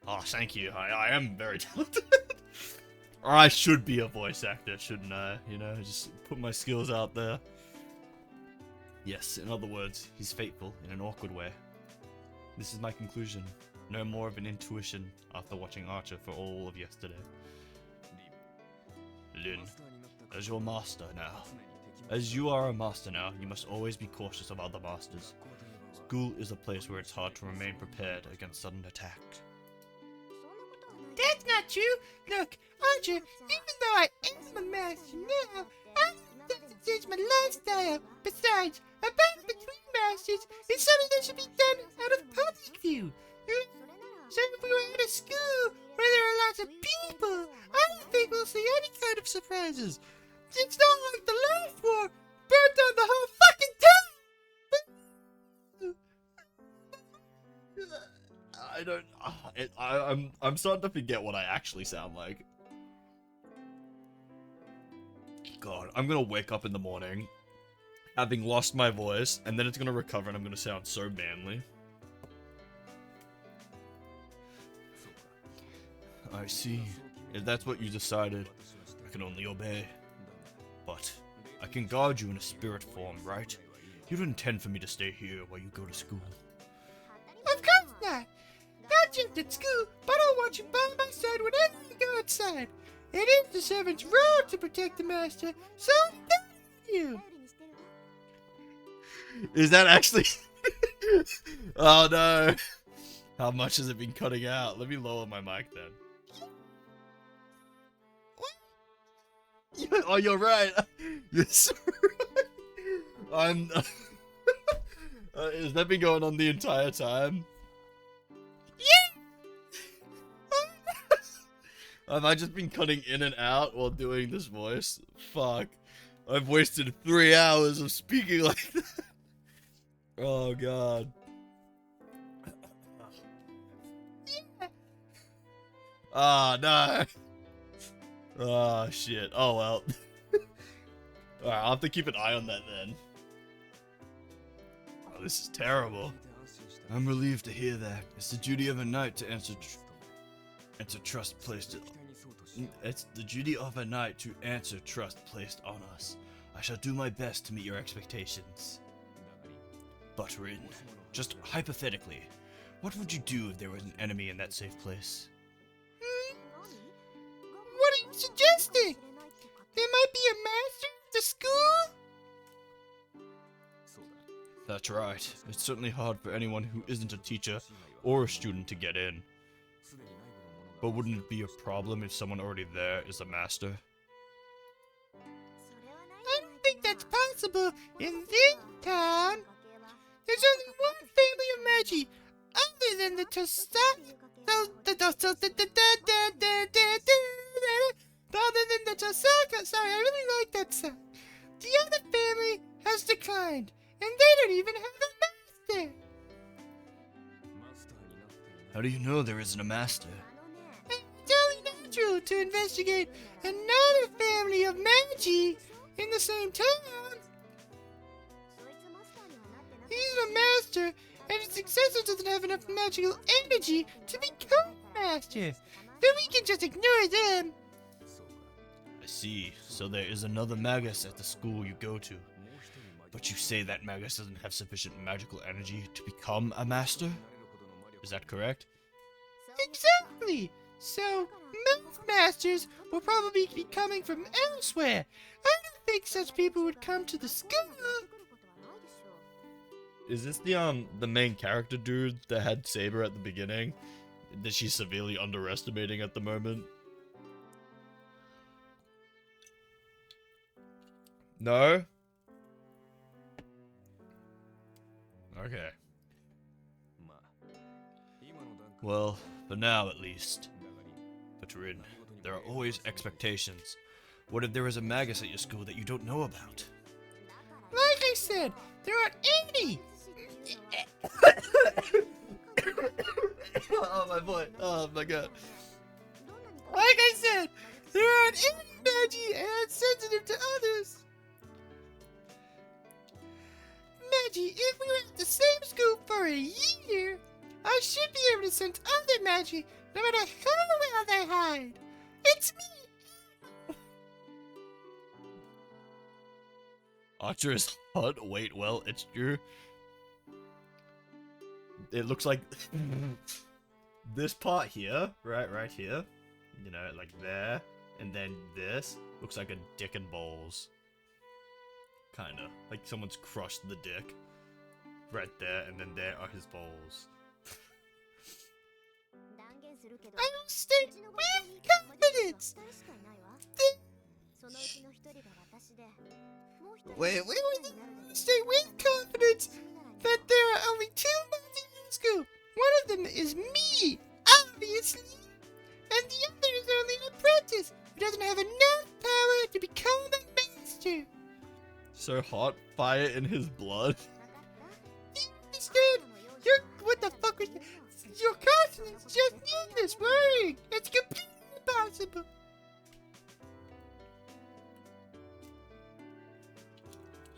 Oh, thank you. I am very talented. Or I should be a voice actor, shouldn't I? You know, just put my skills out there. Yes, in other words, he's faithful in an awkward way. This is my conclusion. No more of an intuition after watching Archer for all of yesterday. Lin, as your master now. As you are a master now, you must always be cautious of other masters. School is a place where it's hard to remain prepared against sudden attack. That's not true. Look, Archer, even though I am a master now, I don't change my lifestyle. Besides, a battle between masters is something that should be done out of public view. So if we were at a school where there are lots of people, I don't think we'll see any kind of surprises. It's not like the last war burnt down the whole fucking town. I don't... I'm starting to forget what I actually sound like. God, I'm gonna wake up in the morning having lost my voice, and then it's gonna recover and I'm gonna sound so manly. I see. If that's what you decided, I can only obey. But I can guard you in a spirit form, right? You don't intend for me to stay here while you go to school. Of course not. Archer strict at school, but I want you by my side whenever you go outside. It is the servant's role to protect the master, so I'm telling you. Is that actually... Oh no. How much has it been cutting out? Let me lower my mic then. Oh, you're right. You're so right. I'm... has that been going on the entire time? Yeah! Have I just been cutting in and out while doing this voice? Fuck. I've wasted 3 hours of speaking like that. Oh god. Ah, no. Oh shit. Oh well. Alright, I'll have to keep an eye on that then. Oh, this is terrible. I'm relieved to hear that. It's the duty of a knight to answer trust placed. It's the duty of a knight to answer trust placed on us. I shall do my best to meet your expectations. But Rin, just hypothetically, what would you do if there was an enemy in that safe place? What are you suggesting? There might be a master at the school? That's right. It's certainly hard for anyone who isn't a teacher or a student to get in. But wouldn't it be a problem if someone already there is a master? I don't think that's possible in this town. There's only one family of Magi, other than the Tosaka. Sorry, I really like that song. The other family has declined, and they don't even have a master. How do you know there isn't a master? It's only natural to investigate another family of Magi in the same town. He's a master, and his successor doesn't have enough magical energy to become master. Then we can just ignore them. I see. So there is another Magus at the school you go to. But you say that Magus doesn't have sufficient magical energy to become a master? Is that correct? Exactly. So most masters will probably be coming from elsewhere. I don't think such people would come to the school. Is this the main character dude that had Saber at the beginning? That she's severely underestimating at the moment? No? Okay. Well, for now at least. But Rin, there are always expectations. What if there is a Magus at your school that you don't know about? Like I said, there aren't any. Oh my boy. Oh my god. Like I said, there aren't any Magi and sensitive to others. Magi, if we were at the same school for a year, I should be able to sense other Magi, no matter how well they hide. It's me. Archer is hot. Wait, well, it's true. It looks like this part here, right here, you know, like there, and then this looks like a dick and balls. Kinda. Like someone's crushed the dick. Right there, and then there are his balls. I will state with confidence. Wait, state with confidence that there are only two Magi in the school. One of them is me, obviously, and the other is only an apprentice who doesn't have enough power to become a master. So hot, fire in his blood. You understand? What the fuck was that? Your consonants just needless worrying. It's completely impossible.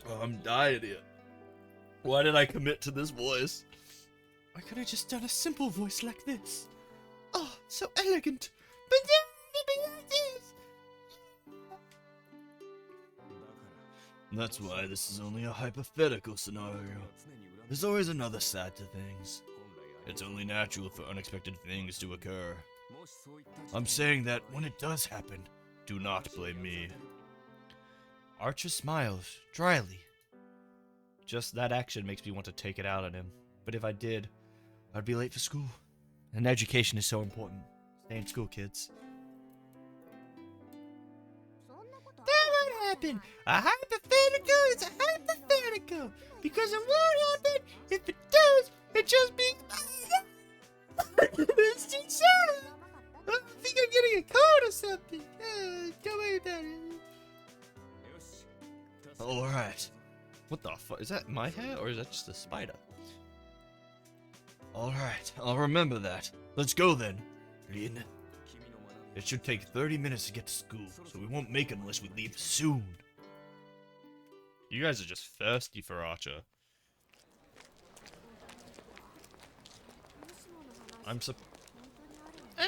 Oh, I'm dying here. Why did I commit to this voice? I could have just done a simple voice like this. Oh, so elegant. But now it'll be like this. That's why this is only a hypothetical scenario. There's always another side to things. It's only natural for unexpected things to occur. I'm saying that when it does happen, do not blame me. Archer smiles, dryly. Just that action makes me want to take it out on him. But if I did, I'd be late for school. And education is so important. Stay in school, kids. That won't happen. A hypothetical is a hypothetical. Because it won't happen. If it does, it just means... It's too sad. I think I'm getting a cold or something. Don't worry about it. Alright. What the fuck? Is that my hair or is that just a spider? Alright, I'll remember that. Let's go then, Lin. It should take 30 minutes to get to school, so we won't make it unless we leave soon. You guys are just thirsty for Archer. I'm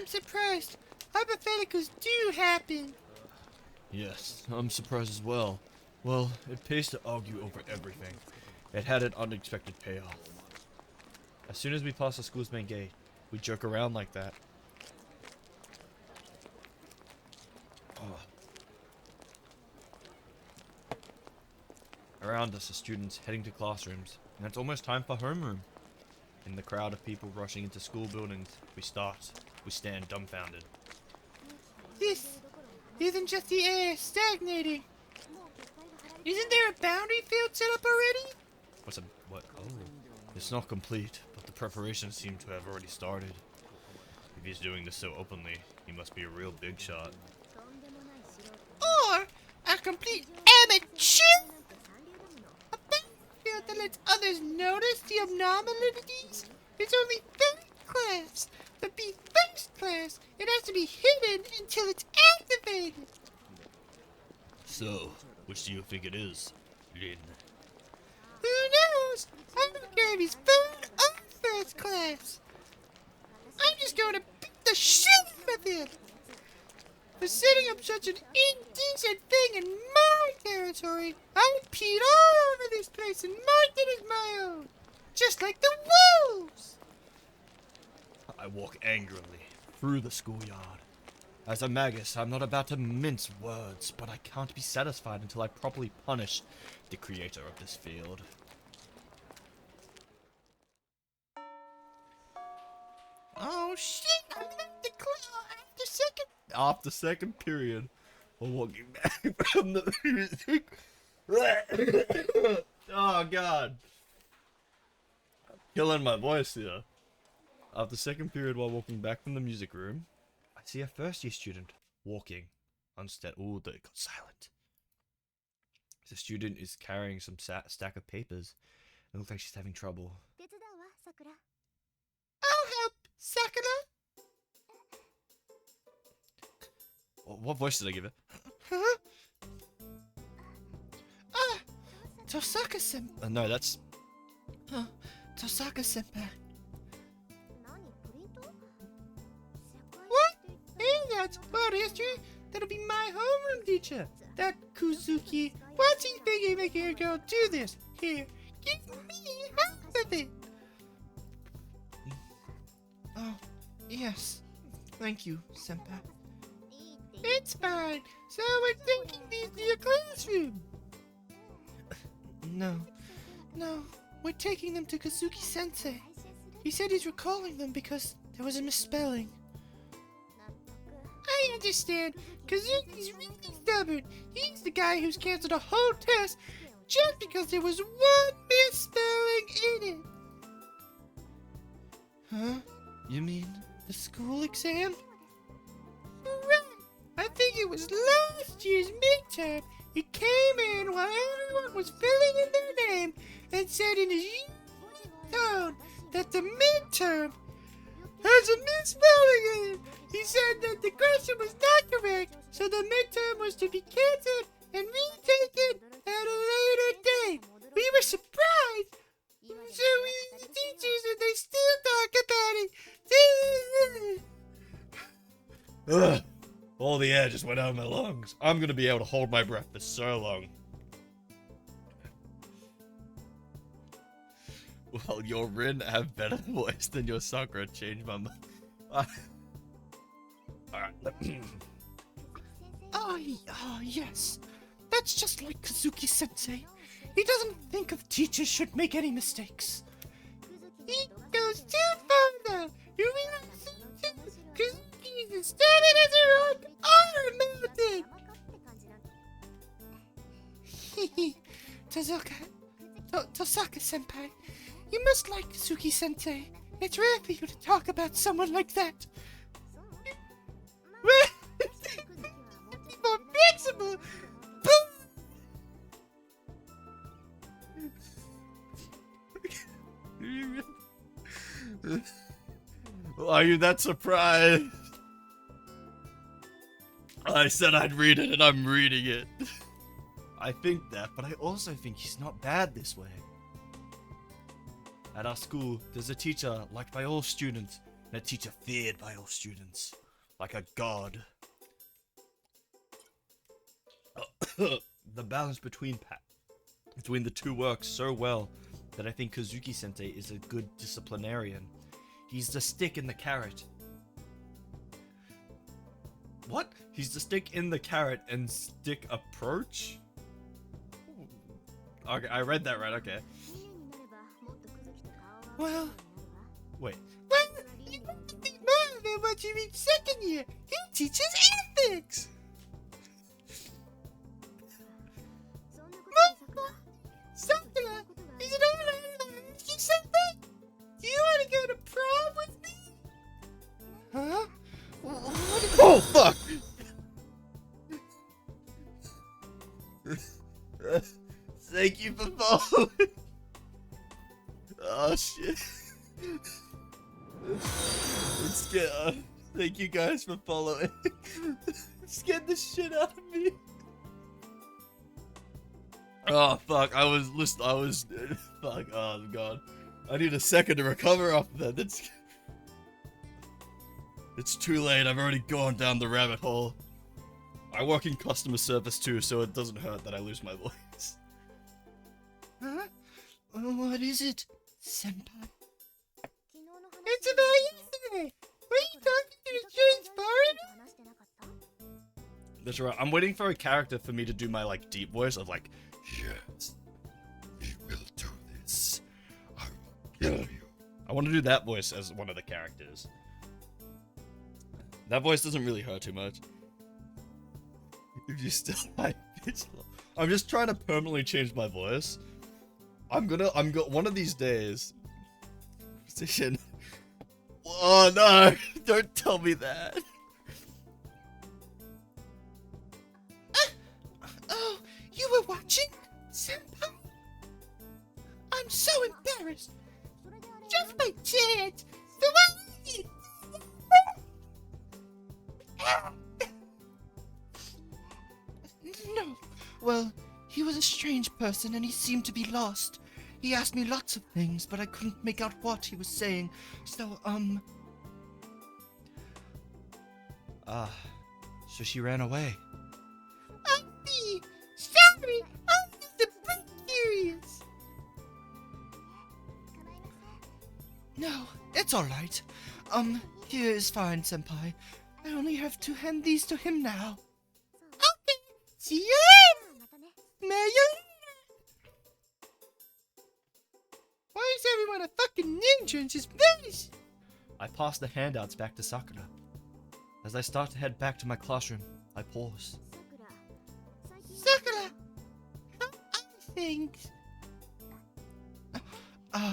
surprised. Hypotheticals do happen. Yes, I'm surprised as well. Well, it pays to argue over everything. It had an unexpected payoff. As soon as we pass the school's main gate, we jerk around like that. Oh. Around us are students heading to classrooms, and it's almost time for homeroom. In the crowd of people rushing into school buildings, we stand dumbfounded. This isn't just the air stagnating. Isn't there a boundary field set up already? What? Oh. It's not complete, but the preparations seem to have already started. If he's doing this so openly, he must be a real big shot. Or a complete amateur? A boundary field that lets others notice the abnormalities? It's only third class. To be first class, it has to be hidden until it's activated. So, which do you think it is, Lin? Who knows? I don't care if he's third or first class. I'm just going to beat the shit out of him for setting up such an indecent thing in my territory. I peed all over this place and marked it as my own, just like the wolves. I walk angrily through the schoolyard. As a magus, I'm not about to mince words, but I can't be satisfied until I properly punish the creator of this field. Oh shit, I'm at the claw After second period, we're walking back from the music. Oh god. I'm killing my voice here. After second period while walking back from the music room, I see a first year student walking unsteady. Oh, they got silent. The student is carrying some stack of papers. It looks like she's having trouble. I'll help, Sakura. What voice did I give it? Huh? Ah, Tosaka-senpai. No, that's... Tosaka-senpai. What? Hey, that's world history. That'll be my homeroom teacher. That Kuzuki. What's he thinking making a girl do this? Here, give me half of it. Oh, yes. Thank you, senpai. It's fine. So we're taking these to your classroom. No. We're taking them to Kazuki-sensei. He said he's recalling them because there was a misspelling. I understand. Kazuki's really stubborn. He's the guy who's canceled a whole test just because there was one misspelling in it. Huh? You mean the school exam? Right. I think it was last year's midterm. He came in while everyone was filling in their name and said in his usual tone that the midterm has a misspelling in it. He said that the question was not correct, so the midterm was to be canceled and retaken at a later date. We were surprised. So we, the teachers, and they still talk about it. Ugh. All the air just went out of my lungs. I'm gonna be able to hold my breath for so long. Well, your Rin have better voice than your Sakura. Change my mind. Alright. Oh, yes. That's just like Kazuki-sensei. He doesn't think of teachers should make any mistakes. He goes too far now. You realize Kazuki is stubborn as a rock or a mountain. Tosaka-senpai, you must like Kazuki-sensei. It's rare for you to talk about someone like that. Be more flexible. Are you that surprised? I said I'd read it and I'm reading it. I think that, but I also think he's not bad this way. At our school, there's a teacher liked by all students, and a teacher feared by all students, like a god. The balance between the two works so well that I think Kazuki-sensei is a good disciplinarian. He's the stick in the carrot. What? He's the stick in the carrot and stick approach? Okay, I read that right, okay. Well, wait. Well, you have to think more than what you read second year. He teaches ethics. Sakura, is it alright if I ask you something? Do you want to go to prom with me? Huh? Oh, fuck! Thank you for following. Oh, shit. Thank you guys for following. It scared the shit out of me. Oh, fuck. Fuck. Oh, God. I need a second to recover off of that. It's too late. I've already gone down the rabbit hole. I work in customer service too, so it doesn't hurt that I lose my voice. Huh? What is it, senpai? It's about yesterday. Were you talking to a strange foreigner? That's right. I'm waiting for a character for me to do my, like, deep voice of, like, yes, we will do this. I will kill you. I want to do that voice as one of the characters. That voice doesn't really hurt too much. If you still like this, I'm just trying to permanently change my voice. One of these days. Position. Oh no! Don't tell me that. Oh, you were watching, senpai? I'm so embarrassed. Just by chance. The one. No. Well, he was a strange person and he seemed to be lost. He asked me lots of things, but I couldn't make out what he was saying. So, So she ran away. I see. Sorry, I'm just a bit curious. No, it's alright. Here is fine, senpai. I only have to hand these to him now. Okay, see you later. Why is everyone a fucking ninja in this place? I pass the handouts back to Sakura. As I start to head back to my classroom, I pause. Sakura, how are things?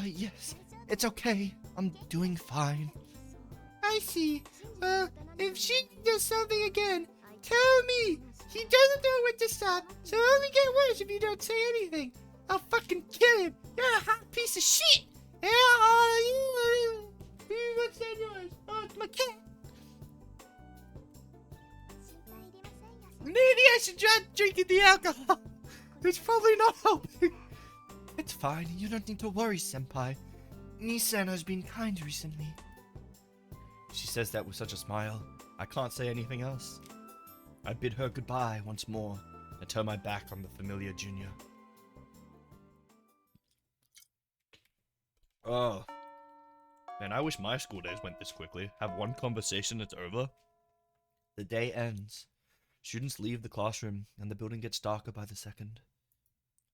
Yes. It's okay. I'm doing fine. I see. Well, if she does something again, tell me. He doesn't know when to stop, so it'll only get worse if you don't say anything. I'll fucking kill him. You're a hot piece of shit. Yeah, what's that noise? Oh, it's my cat. Maybe I should try drinking the alcohol. It's probably not helping. It's fine. You don't need to worry, senpai. Nisan has been kind recently. She says that with such a smile, I can't say anything else. I bid her goodbye once more and turn my back on the familiar junior. Oh. Man, I wish my school days went this quickly. Have one conversation, it's over. The day ends. Students leave the classroom, and the building gets darker by the second.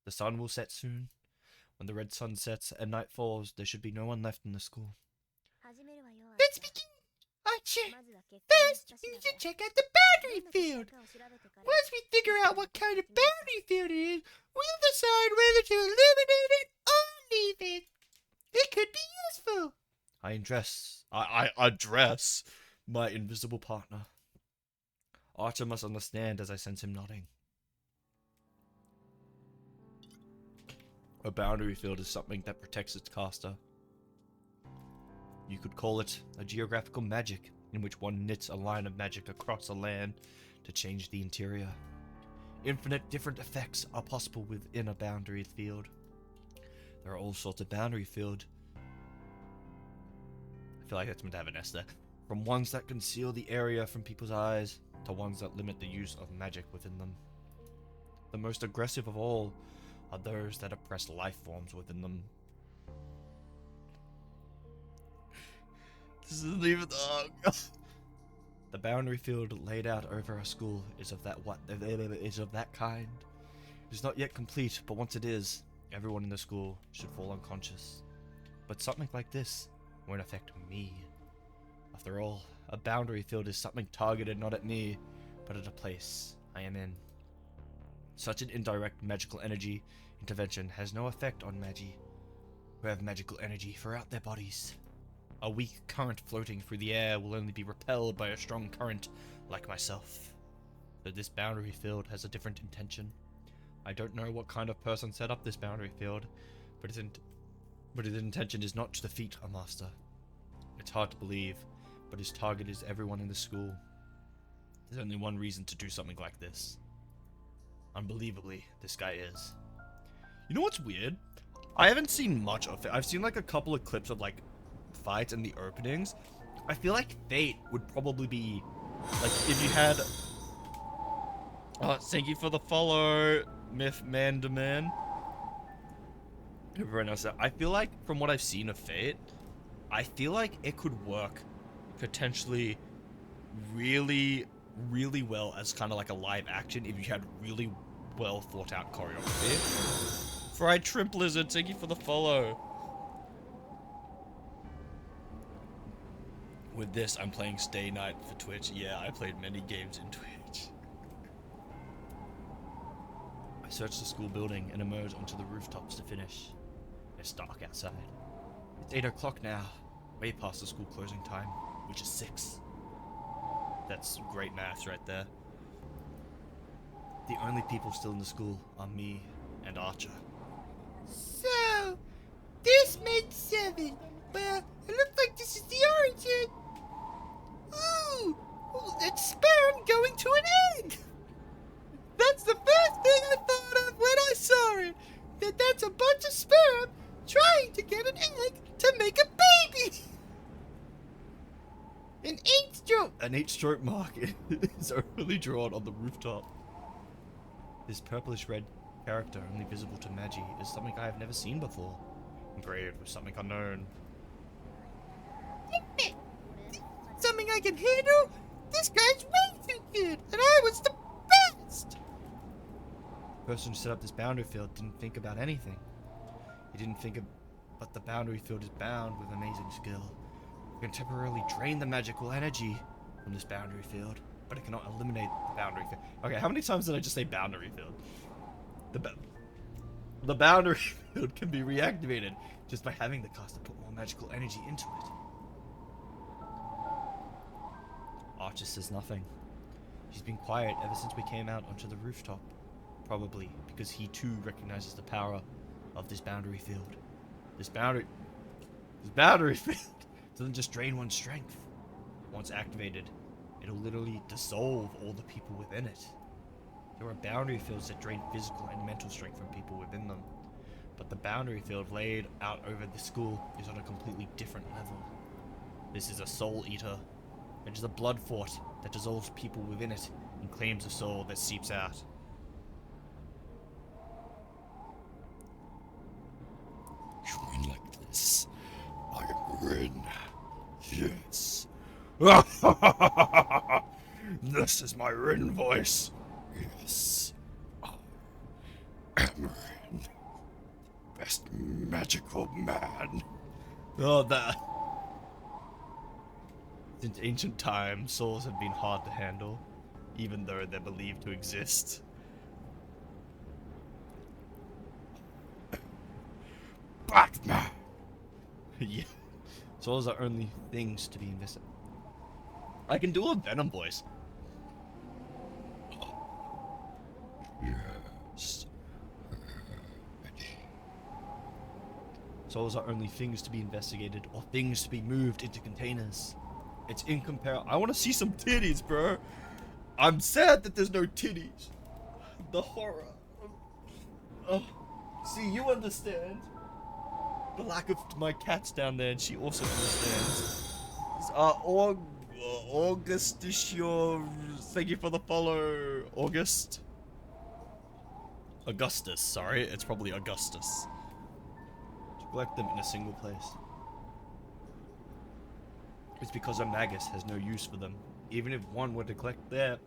The sun will set soon. When the red sun sets and night falls, there should be no one left in the school. Let's begin. Archer, first you should check out the boundary field. Once we figure out what kind of boundary field it is, we'll decide whether to eliminate it or leave it. It could be useful. I address my invisible partner. Archer must understand as I sense him nodding. A boundary field is something that protects its caster. You could call it a geographical magic, in which one knits a line of magic across a land to change the interior. Infinite different effects are possible within a boundary field. There are all sorts of boundary field. I feel like that's meant to have an S there. From ones that conceal the area from people's eyes, to ones that limit the use of magic within them. The most aggressive of all are those that oppress life forms within them. This isn't even the boundary field laid out over our school is of that kind. It is not yet complete, but once it is, everyone in the school should fall unconscious. But something like this won't affect me. After all, a boundary field is something targeted not at me, but at a place I am in. Such an indirect magical energy intervention has no effect on magi, who have magical energy throughout their bodies. A weak current floating through the air will only be repelled by a strong current like myself. But this boundary field has a different intention. I don't know what kind of person set up this boundary field, but his intention is not to defeat a master. It's hard to believe, but his target is everyone in the school. There's only one reason to do something like this. Unbelievably, this guy is. You know what's weird? I haven't seen much of it. I've seen like a couple of clips of like fights and the openings. I feel like Fate would probably be like if you had. Oh, thank you for the follow, Myth Man Demand. Everyone else, I feel like from what I've seen of Fate, I feel like it could work potentially really well as kind of like a live action if you had really well thought out choreography. Fried Shrimp Lizard, thank you for the follow. With this, I'm playing Stay Night for Twitch. Yeah, I played many games in Twitch. I search the school building and emerge onto the rooftops to finish. It's dark outside. It's 8 o'clock now, way past the school closing time, which is 6. That's great maths right there. The only people still in the school are me and Archer. So, this made 7. Well, it looks like this is the origin. Ooh, it's sperm going to an egg. That's the first thing I thought of when I saw it. That's a bunch of sperm trying to get an egg to make a baby. An 8-stroke mark is overly drawn on the rooftop. This purplish-red character, only visible to Magi, is something I have never seen before. Engraved with something unknown. Something I can handle? This guy's way too good, and I was the best! The person who set up this boundary field didn't think about anything. He didn't think of... But the boundary field is bound with amazing skill. It can temporarily drain the magical energy from this boundary field, but it cannot eliminate the boundary field. Okay, how many times did I just say boundary field? The boundary field can be reactivated just by having the caster put more magical energy into it. Archer says nothing. He's been quiet ever since we came out onto the rooftop. Probably because he too recognizes the power of this boundary field. This boundary field doesn't just drain one's strength. Once activated, it'll literally dissolve all the people within it. There are boundary fields that drain physical and mental strength from people within them. But the boundary field laid out over the school is on a completely different level. This is a soul eater. It is a blood fort that dissolves people within it and claims a soul that seeps out. You win like this. This is my written voice. Yes. Amarin. Best magical man. Oh, that. Since ancient times, souls have been hard to handle, even though they're believed to exist. Batman! Yeah. Souls are only things to be investigated. I can do a Venom voice. Yes. Souls are only things to be investigated or things to be moved into containers. It's incomparable. I want to see some titties, bro. I'm sad that there's no titties. The horror. Oh. See, you understand. The lack of my cat's down there, and she also understands. August is your. Thank you for the follow, August. Augustus, sorry, it's probably Augustus. To collect them in a single place. It's because a magus has no use for them, even if one were to collect their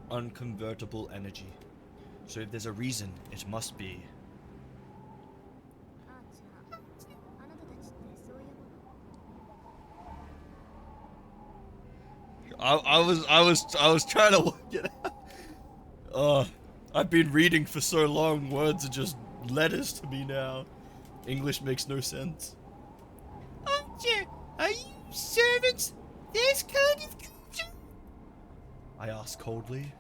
unconvertible energy. So if there's a reason, it must be. I was trying to work it out. I've been reading for so long, words are just letters to me now. English makes no sense. Archer, are you servants this kind of creature? I ask coldly.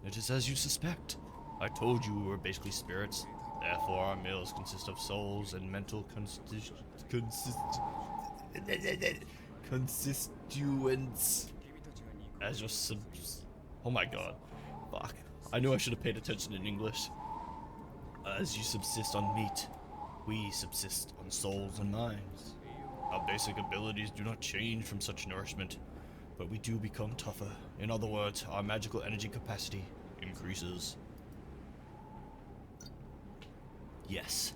It is as you suspect. I told you we were basically spirits. Therefore, our meals consist of souls and mental constituents. As your oh my god. Fuck. I knew I should have paid attention in English. As you subsist on meat, we subsist on souls and minds. Our basic abilities do not change from such nourishment, but we do become tougher. In other words, our magical energy capacity increases. Yes.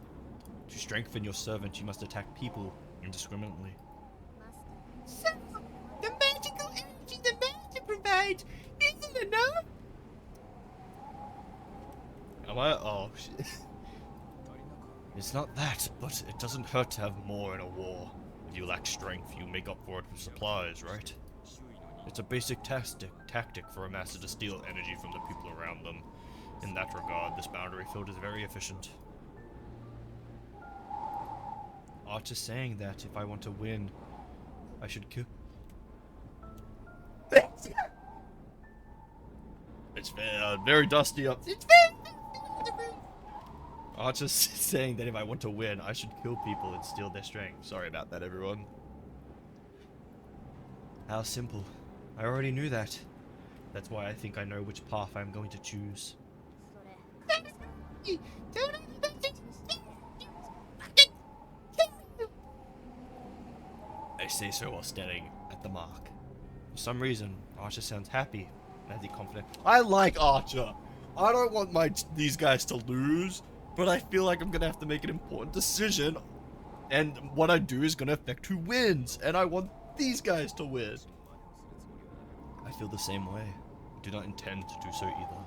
To strengthen your servant, you must attack people indiscriminately. So, the magical energy the master provides isn't enough? Am I? Oh, shit. It's not that, but it doesn't hurt to have more in a war. If you lack strength, you make up for it with supplies, right? It's a basic tactic for a master to steal energy from the people around them. In that regard, this boundary field is very efficient. Archer's saying that if I want to win, I should kill. It's very dusty up. It's very... Archer's saying that if I want to win, I should kill people and steal their strength. Sorry about that, everyone. How simple. I already knew that. That's why I think I know which path I'm going to choose. I say so while standing at the mark. For some reason, Archer sounds happy and has confident. I like Archer. I don't want these guys to lose, but I feel like I'm gonna have to make an important decision, and what I do is gonna affect who wins, and I want these guys to win. I feel the same way. Do not intend to do so either.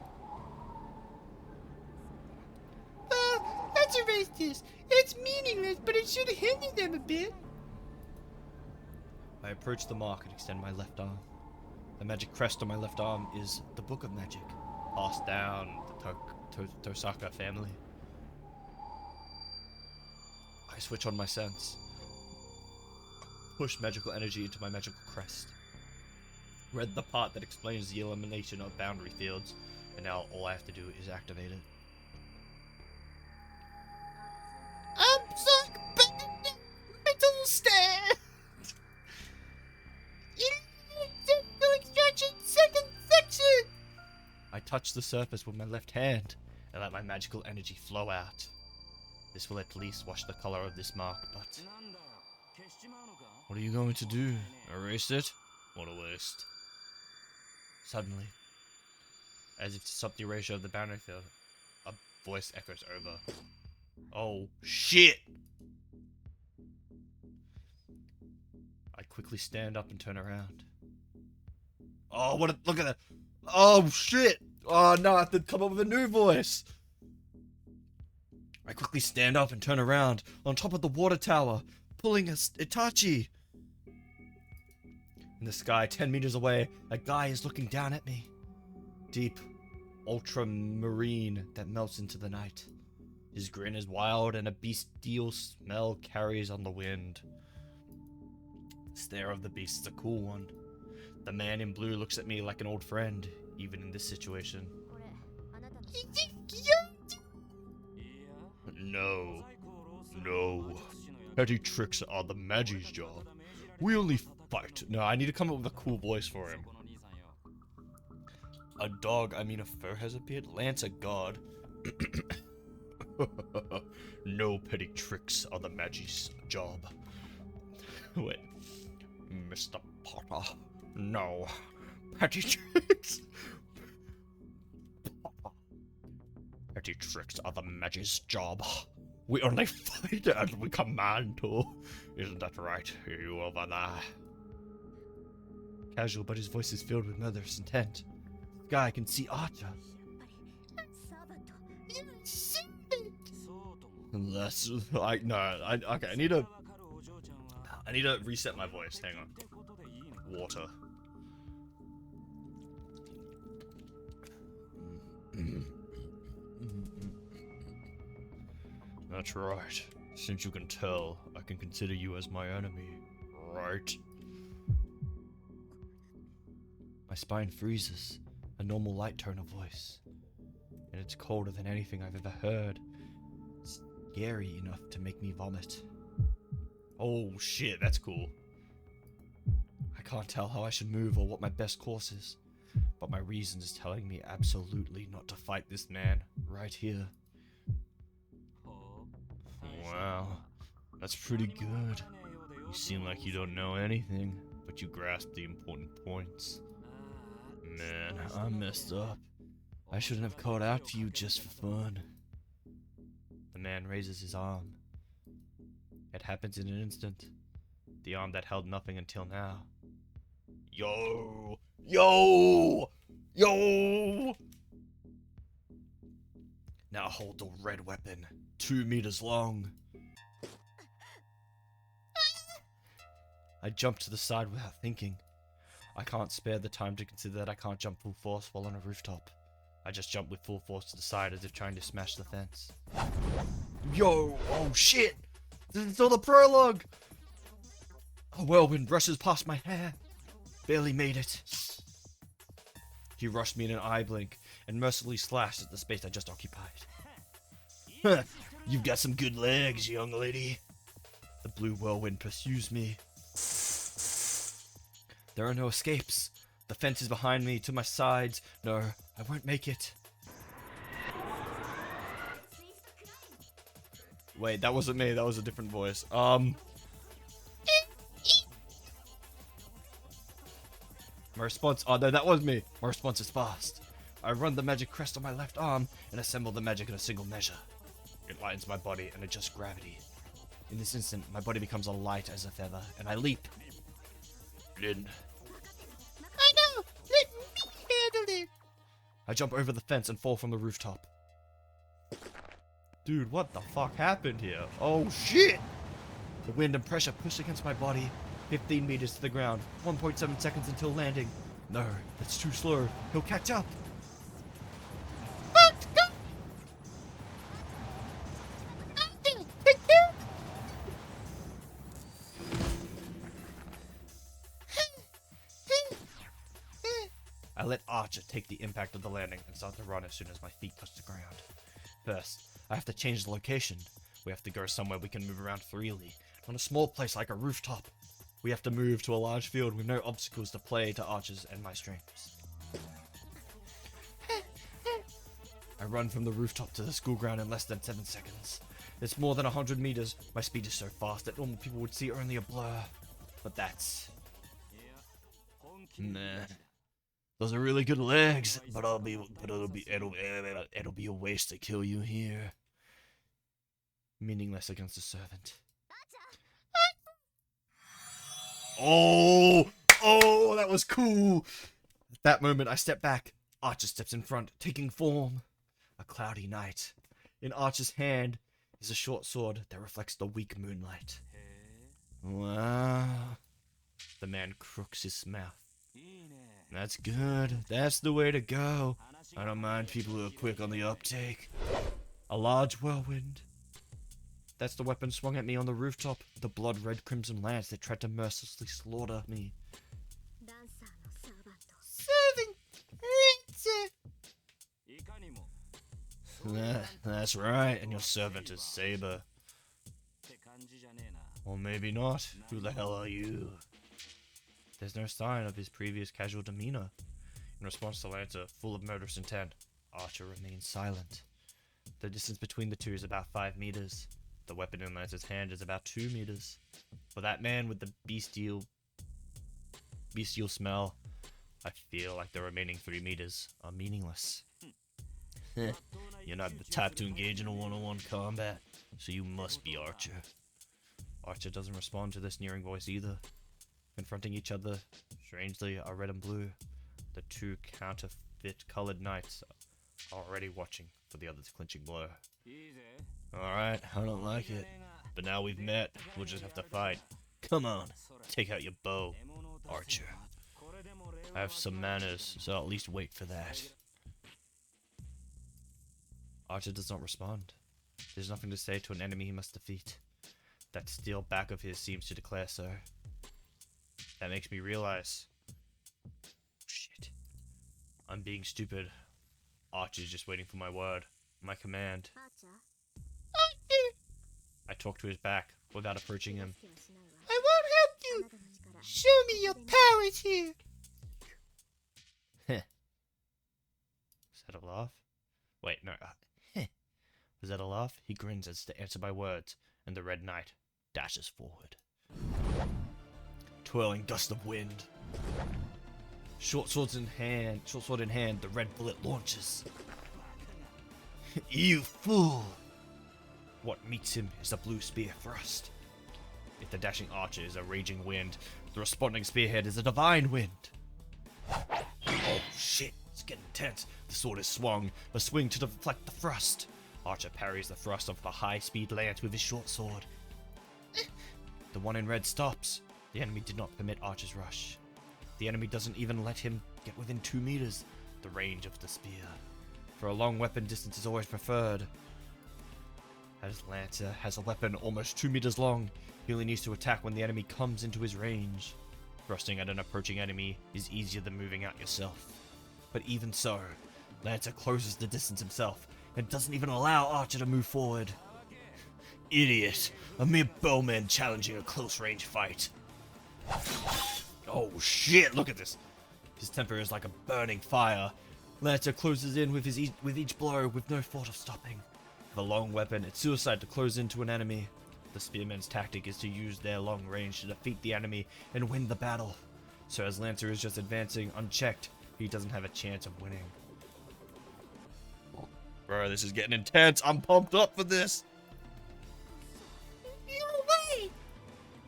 Let's erase this. It's meaningless, but it should hinder them a bit. I approach the mark and extend my left arm. The magic crest on my left arm is the Book of Magic, passed down the Tosaka family. I switch on my sense. Push magical energy into my magical crest. Read the part that explains the elimination of boundary fields, and now all I have to do is activate it. Absorb mental stand. Extraction second section. I touch the surface with my left hand and let my magical energy flow out. This will at least wash the color of this mark, but... What are you going to do? Erase it? What a waste. Suddenly, as if to stop the erasure of the boundary field, a voice echoes over. Oh, shit! I quickly stand up and turn around. Oh, what? Look at that. Oh, shit. Oh, no, I have to come up with a new voice. I quickly stand up and turn around on top of the water tower, pulling a Itachi. In the sky, 10 meters away, a guy is looking down at me. Deep, ultramarine that melts into the night. His grin is wild and a bestial smell carries on the wind. The stare of the beast is a cool one. The man in blue looks at me like an old friend, even in this situation. No. No. Petty tricks are the Magi's job. We only fight. No, I need to come up with a cool voice for him. A fur has appeared. Lancer God. No petty tricks are the Magi's job. Wait. Mr. Potter. No. Petty tricks. Petty tricks are the Magi's job. We only fight as we command to. Isn't that right, you over there? Casual, but his voice is filled with murderous intent. Guy can see Archer. That's like no. Okay. I need to reset my voice. Hang on. Water. That's right. Since you can tell, I can consider you as my enemy, right? My spine freezes, a normal light tone of voice, and it's colder than anything I've ever heard. It's scary enough to make me vomit. Oh shit, that's cool. I can't tell how I should move or what my best course is, but my reason is telling me absolutely not to fight this man right here. Wow, that's pretty good. You seem like you don't know anything, but you grasp the important points. Man, I messed up. I shouldn't have called out to you just for fun. The man raises his arm. It happens in an instant. The arm that held nothing until now. Yo! Yo! Yo! Now hold the red weapon, 2 meters long. I jump to the side without thinking. I can't spare the time to consider that I can't jump full force while on a rooftop. I just jump with full force to the side as if trying to smash the fence. Yo! Oh shit! This is still the prologue! A whirlwind brushes past my hair. Barely made it. He rushed me in an eye blink and mercilessly slashed at the space I just occupied. Huh, you've got some good legs, young lady. The blue whirlwind pursues me. There are no escapes. The fence is behind me, to my sides. No, I won't make it. Wait, that wasn't me. That was a different voice. My response... Oh, no, that was me. My response is fast. I run the magic crest on my left arm and assemble the magic in a single measure. It lightens my body and adjusts gravity. In this instant, my body becomes light as a feather, and I leap. In. I know! Let me handle it! I jump over the fence and fall from the rooftop. Dude, what the fuck happened here? Oh shit! The wind and pressure push against my body. 15 meters to the ground. 1.7 seconds until landing. No, that's too slow. He'll catch up. Let's go! I let Archer take the impact of the landing and start to run as soon as my feet touch the ground. First, I have to change the location. We have to go somewhere we can move around freely. On a small place like a rooftop. We have to move to a large field with no obstacles to play to Archer's and my strengths. I run from the rooftop to the school ground in less than 7 seconds. It's more than 100 meters. My speed is so fast that normal people would see only a blur. But that's... Nah. Those are really good legs, but it'll be a waste to kill you here. Meaningless against a servant. Oh, that was cool. That moment, I step back. Archer steps in front, taking form. A cloudy night. In Archer's hand is a short sword that reflects the weak moonlight. Wow. The man crooks his mouth. That's good. That's the way to go. I don't mind people who are quick on the uptake. A large whirlwind. That's the weapon swung at me on the rooftop. The blood-red crimson lance that tried to mercilessly slaughter me. Servant Lancer. That's right, and your servant is Saber. Or maybe not. Who the hell are you? There's no sign of his previous casual demeanor. In response to Lancer, full of murderous intent, Archer remains silent. The distance between the two is about 5 meters. The weapon in Lancer's hand is about 2 meters. For that man with the bestial smell, I feel like the remaining 3 meters are meaningless. You're not the type to engage in a one-on-one combat, so you must be Archer. Archer doesn't respond to this sneering voice either. Confronting each other, strangely, are red and blue. The two counterfeit-colored knights are already watching for the other's clinching blow. Alright, I don't like it. But now we've met, we'll just have to fight. Come on, take out your bow, Archer. I have some manners, so I'll at least wait for that. Archer does not respond. There's nothing to say to an enemy he must defeat. That steel back of his seems to declare so. That makes me realize... Shit. I'm being stupid. Archer's just waiting for my word. My command. I talk to his back without approaching him. I won't help you. Show me your powers here. Is that a laugh? Wait, no. Was that a laugh? He grins as to answer my words, and the Red Knight dashes forward. Twirling gust of wind. Short sword in hand, the red bullet launches. You fool! What meets him is a blue spear thrust. If the dashing archer is a raging wind, the responding spearhead is a divine wind. Oh shit, it's getting tense. The sword is swung, a swing to deflect the thrust. Archer parries the thrust of the high-speed lance with his short sword. The one in red stops. The enemy did not permit Archer's rush. The enemy doesn't even let him get within 2 meters, the range of the spear. For a long weapon, distance is always preferred. As Lancer has a weapon almost 2 meters long, he only needs to attack when the enemy comes into his range. Thrusting at an approaching enemy is easier than moving out yourself. But even so, Lancer closes the distance himself, and doesn't even allow Archer to move forward. Idiot! A mere bowman challenging a close-range fight. Oh shit, look at this! His temper is like a burning fire. Lancer closes in with each blow with no thought of stopping. With a long weapon, it's suicide to close into an enemy. The spearman's tactic is to use their long range to defeat the enemy and win the battle. So as Lancer is just advancing unchecked, he doesn't have a chance of winning. Bro, this is getting intense. I'm pumped up for this. No way!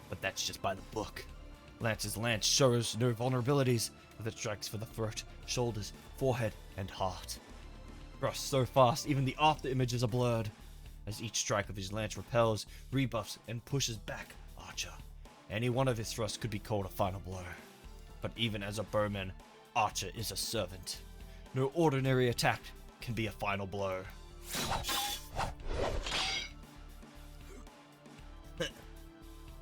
But that's just by the book. Lance's lance shows no vulnerabilities, with it strikes for the throat, shoulders, forehead, and heart. Thrust so fast, even the after images are blurred. As each strike of his lance repels, rebuffs, and pushes back Archer. Any one of his thrusts could be called a final blow. But even as a bowman, Archer is a servant. No ordinary attack can be a final blow.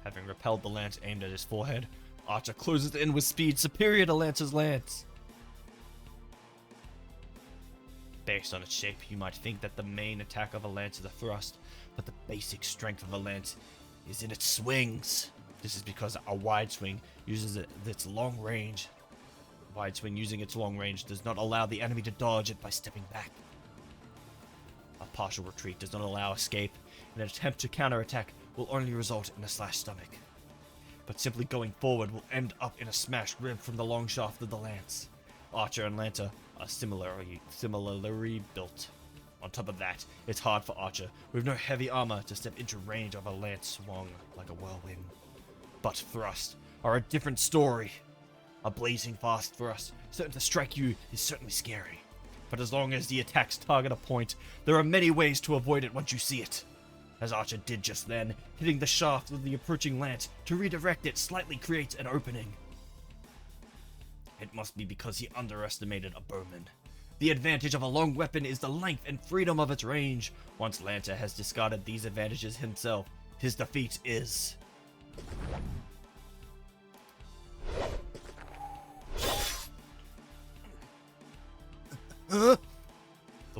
Having repelled the lance aimed at his forehead, Archer closes in with speed superior to Lancer's lance. Based on its shape, you might think that the main attack of a lance is a thrust, but the basic strength of a lance is in its swings. This is because a wide swing uses its long range. Wide swing using its long range does not allow the enemy to dodge it by stepping back. A partial retreat does not allow escape, and an attempt to counterattack will only result in a slashed stomach. But simply going forward will end up in a smashed rib from the long shaft of the lance. Archer and Lancer are similarly built. On top of that, it's hard for Archer, with no heavy armor, to step into range of a lance swung like a whirlwind. But thrusts are a different story. A blazing fast thrust, certain to strike you, is certainly scary. But as long as the attacks target a point, there are many ways to avoid it once you see it. As Archer did just then, hitting the shaft with the approaching lance to redirect it slightly creates an opening. It must be because he underestimated a bowman. The advantage of a long weapon is the length and freedom of its range. Once Lancer has discarded these advantages himself, his defeat is... The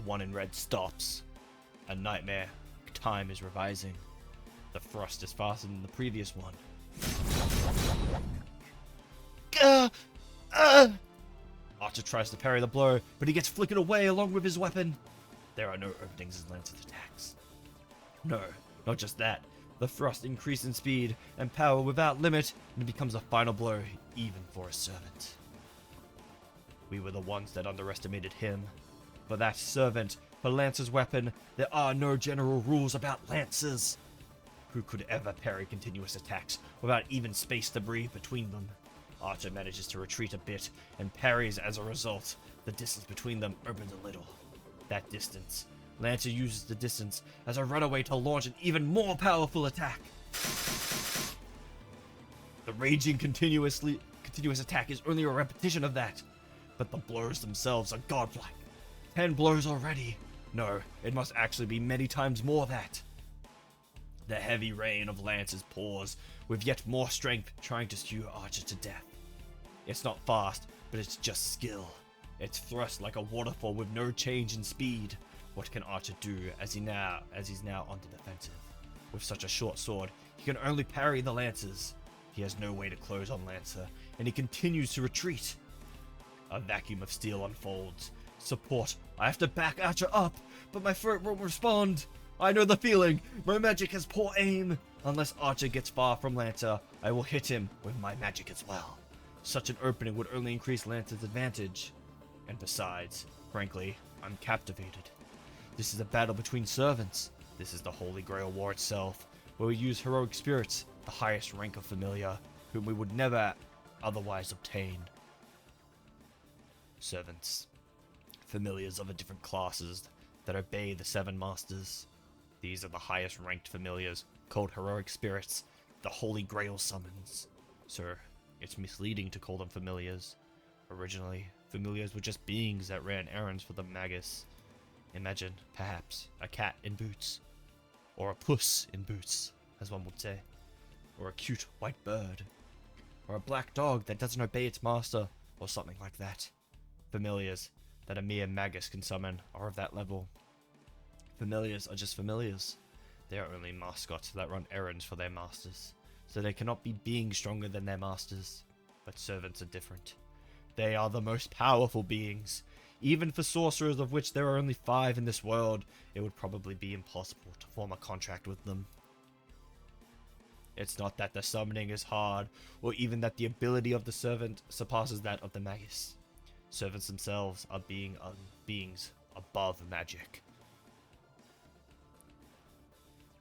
one in red stops. A nightmare. Time is revising. The thrust is faster than the previous one. Archer tries to parry the blow, but he gets flickered away along with his weapon. There are no openings as Lancer attacks. No, not just that. The thrust increases in speed and power without limit, and it becomes a final blow, even for a servant. We were the ones that underestimated him. For that servant, for Lancer's weapon, there are no general rules about Lancers. Who could ever parry continuous attacks without even space to breathe between them? Archer manages to retreat a bit and parries as a result. The distance between them opens a little. That distance. Lancer uses the distance as a runaway to launch an even more powerful attack. The raging continuous attack is only a repetition of that, but the blows themselves are godlike. 10 blows already. No, it must actually be many times more that. The heavy rain of lances pours, with yet more strength trying to skew Archer to death. It's not fast, but it's just skill. It's thrust like a waterfall with no change in speed. What can Archer do as he's now on the defensive? With such a short sword, he can only parry the lances. He has no way to close on Lancer, and he continues to retreat. A vacuum of steel unfolds. Support. I have to back Archer up, but my throat won't respond. I know the feeling. My magic has poor aim. Unless Archer gets far from Lancer, I will hit him with my magic as well. Such an opening would only increase Lancer's advantage. And besides, frankly, I'm captivated. This is a battle between servants. This is the Holy Grail War itself, where we use heroic spirits, the highest rank of familiar, whom we would never otherwise obtain. Servants. Familiars of the different classes that obey the 7 masters. These are the highest ranked familiars, called heroic spirits, the Holy Grail summons. Sir, it's misleading to call them familiars. Originally, familiars were just beings that ran errands for the magus. Imagine, perhaps, a cat in boots. Or a puss in boots, as one would say. Or a cute white bird. Or a black dog that doesn't obey its master, or something like that. Familiars that a mere magus can summon are of that level. Familiars are just familiars. They are only mascots that run errands for their masters, so they cannot be beings stronger than their masters. But servants are different. They are the most powerful beings. Even for sorcerers, of which there are only 5 in this world, it would probably be impossible to form a contract with them. It's not that the summoning is hard, or even that the ability of the servant surpasses that of the magus. Servants themselves are beings above magic.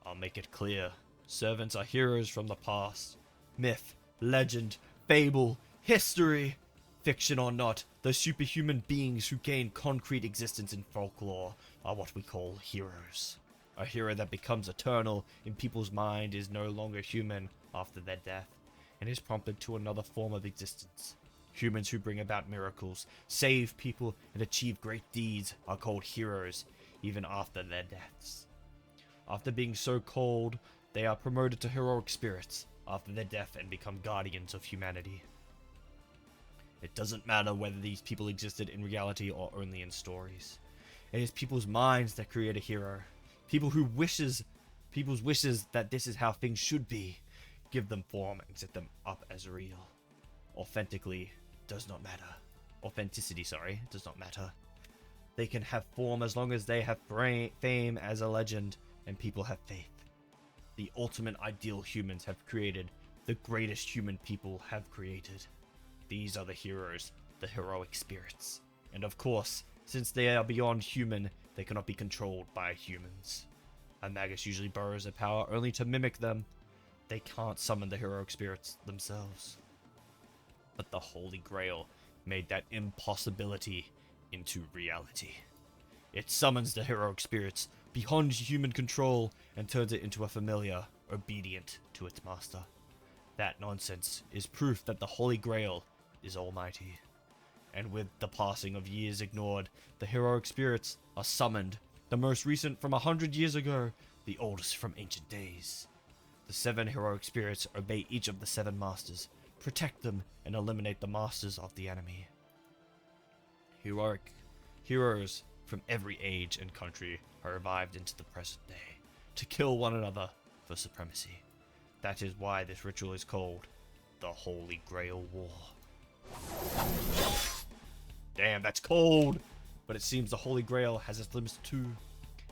I'll make it clear. Servants are heroes from the past. Myth, legend, fable, history. Fiction or not, the superhuman beings who gain concrete existence in folklore are what we call heroes. A hero that becomes eternal in people's mind is no longer human after their death, and is prompted to another form of existence. Humans who bring about miracles, save people, and achieve great deeds are called heroes, even after their deaths. After being so called, they are promoted to heroic spirits after their death and become guardians of humanity. It doesn't matter whether these people existed in reality or only in stories. It is people's minds that create a hero. People's wishes that this is how things should be. Give them form and set them up as real. Authenticity does not matter. Does not matter. They can have form as long as they have fame as a legend and people have faith. The ultimate ideal humans have created, the greatest human people have created. These are the heroes, the heroic spirits. And of course, since they are beyond human, they cannot be controlled by humans. A magus usually borrows their power only to mimic them. They can't summon the heroic spirits themselves. But the Holy Grail made that impossibility into reality. It summons the heroic spirits beyond human control and turns it into a familiar, obedient to its master. That nonsense is proof that the Holy Grail is almighty. And with the passing of years ignored, the heroic spirits are summoned, the most recent from 100 years ago, the oldest from ancient days. The 7 heroic spirits obey each of the 7 masters, protect them, and eliminate the masters of the enemy. Heroes from every age and country are revived into the present day, to kill one another for supremacy. That is why this ritual is called the Holy Grail War. Damn, that's cold! But it seems the Holy Grail has its limits too.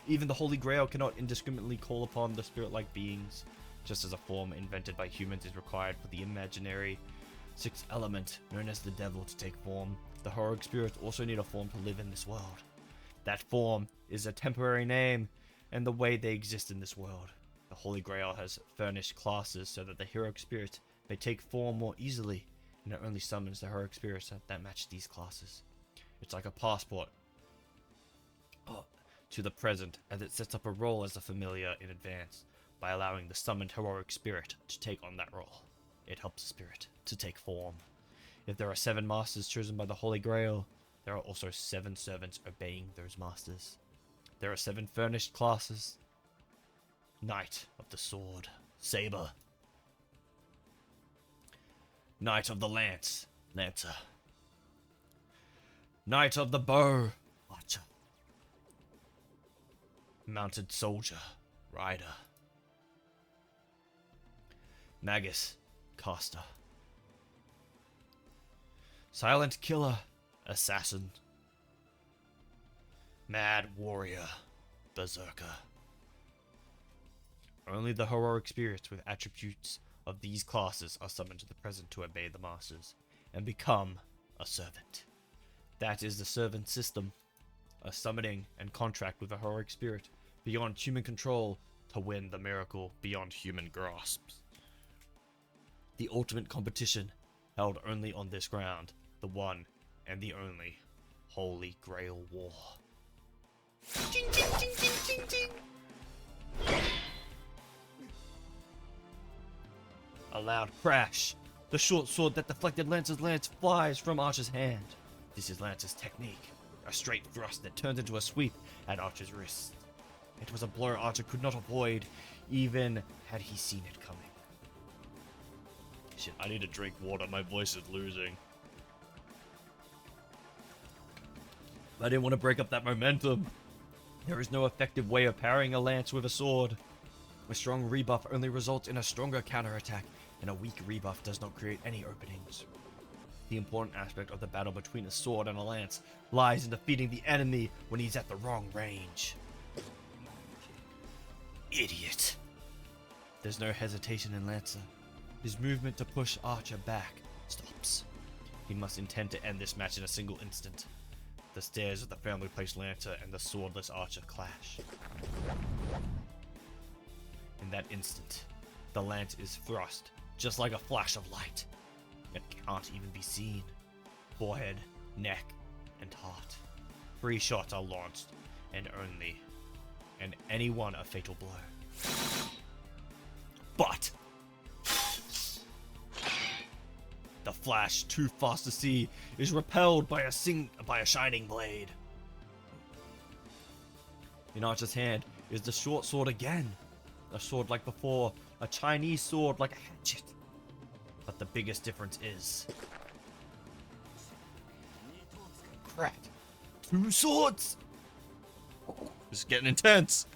Even the Holy Grail cannot indiscriminately call upon the spirit-like beings, just as a form invented by humans is required for the imaginary 6th element known as the devil to take form. The heroic spirits also need a form to live in this world. That form is a temporary name and the way they exist in this world. The Holy Grail has furnished classes so that the heroic spirits may take form more easily, and it only summons the heroic spirits that match these classes. It's like a passport to the present, as it sets up a role as a familiar in advance by allowing the summoned heroic spirit to take on that role. It helps the spirit to take form. If there are 7 masters chosen by the Holy Grail, there are also 7 servants obeying those masters. There are 7 furnished classes: Knight of the Sword, Saber; Knight of the Lance, Lancer; Knight of the Bow, Archer; Mounted Soldier, Rider; Magus, Caster; Silent Killer, Assassin; Mad Warrior, Berserker. Only the heroic spirits with attributes of these classes are summoned to the present to obey the masters and become a servant. That is the servant system, a summoning and contract with a heroic spirit beyond human control to win the miracle beyond human grasps. The ultimate competition, held only on this ground, the one and the only Holy Grail War. Ching, ching, ching, ching, ching, ching. A loud crash. The short sword that deflected Lancer's lance flies from Archer's hand. This is Lancer's technique, a straight thrust that turns into a sweep at Archer's wrist. It was a blow Archer could not avoid, even had he seen it coming. Shit, I need to drink water, my voice is losing. I didn't want to break up that momentum. There is no effective way of parrying a lance with a sword. A strong rebuff only results in a stronger counterattack, and a weak rebuff does not create any openings. The important aspect of the battle between a sword and a lance lies in defeating the enemy when he's at the wrong range. Idiot. There's no hesitation in Lancer. His movement to push Archer back stops. He must intend to end this match in a single instant. The stairs of the family place Lancer and the swordless Archer clash. In that instant, the lance is thrust, just like a flash of light. It can't even be seen. Forehead, neck, and heart. 3 shots are launched, and any one a fatal blow. But the flash, too fast to see, is repelled by a shining blade. In Archer's hand is the short sword again. A sword like before, a Chinese sword like a hatchet. But the biggest difference is... crap. 2 swords! This is getting intense.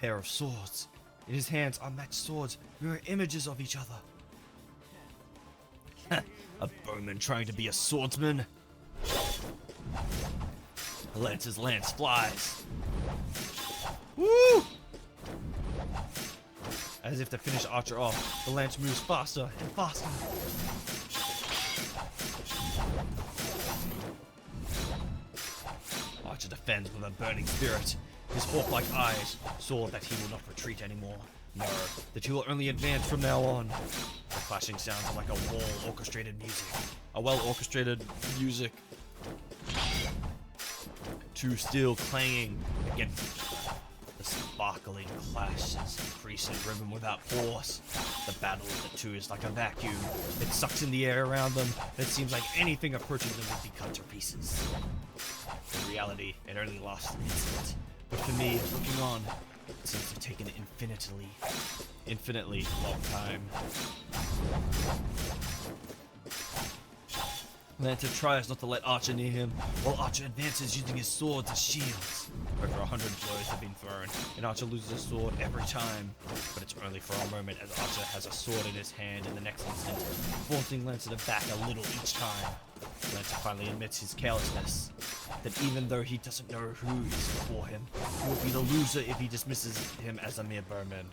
Pair of swords. In his hands are matched swords, mirror images of each other. A bowman trying to be a swordsman. Lancer's lance flies. Woo! As if to finish Archer off, the lance moves faster and faster. Archer defends with a burning spirit, his hawk-like eyes saw that he will not retreat anymore. No, the two will only advance from now on. The clashing sounds are like a well-orchestrated music. A well-orchestrated music. Two steel clanging against each other. The sparkling clashes increase in rhythm without force. The battle of the two is like a vacuum. It sucks in the air around them. It seems like anything approaching them would be cut to pieces. In reality, it only lasts an instant. But for me, looking on, it seems to have taken an infinitely long time. Lancer tries not to let Archer near him, while Archer advances using his swords as shields. Over 100 blows have been thrown, and Archer loses his sword every time. But it's only for a moment, as Archer has a sword in his hand in the next instant, forcing Lancer to back a little each time. Lancer finally admits his carelessness, that even though he doesn't know who is before him, he will be the loser if he dismisses him as a mere bowman.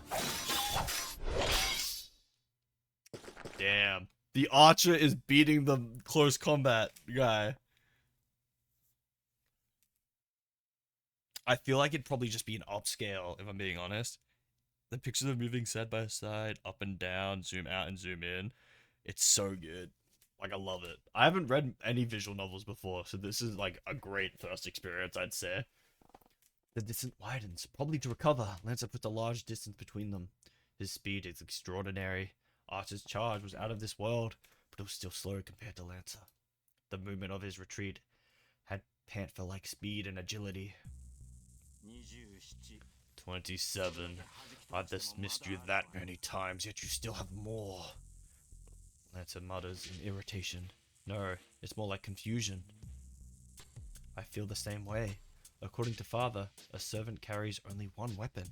Damn. The Archer is beating the close combat guy. I feel like it'd probably just be an upscale, if I'm being honest. The pictures of moving side by side, up and down, zoom out and zoom in. It's so good. Like, I love it. I haven't read any visual novels before, so this is like a great first experience, I'd say. The distance widens, probably to recover. Lancer puts a large distance between them. His speed is extraordinary. Archer's charge was out of this world, but it was still slow compared to Lancer. The movement of his retreat had panther-like speed and agility. 27. I've dismissed you that many times, yet you still have more. Lancer mutters in irritation. No, it's more like confusion. I feel the same way. According to Father, a servant carries only one weapon.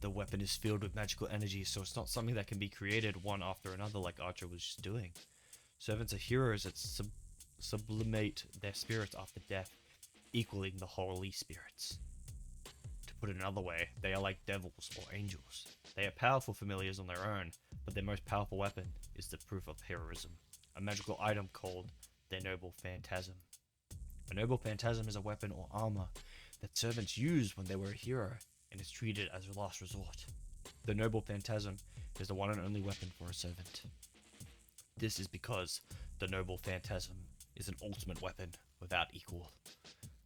The weapon is filled with magical energy, so it's not something that can be created one after another like Archer was just doing. Servants are heroes that sublimate their spirits after death, equaling the holy spirits. To put it another way, they are like devils or angels. They are powerful familiars on their own, but their most powerful weapon is the proof of heroism, a magical item called their noble phantasm. A noble phantasm is a weapon or armor that servants used when they were a hero, and is treated as a last resort. The noble phantasm is the one and only weapon for a servant. This is because the noble phantasm is an ultimate weapon without equal.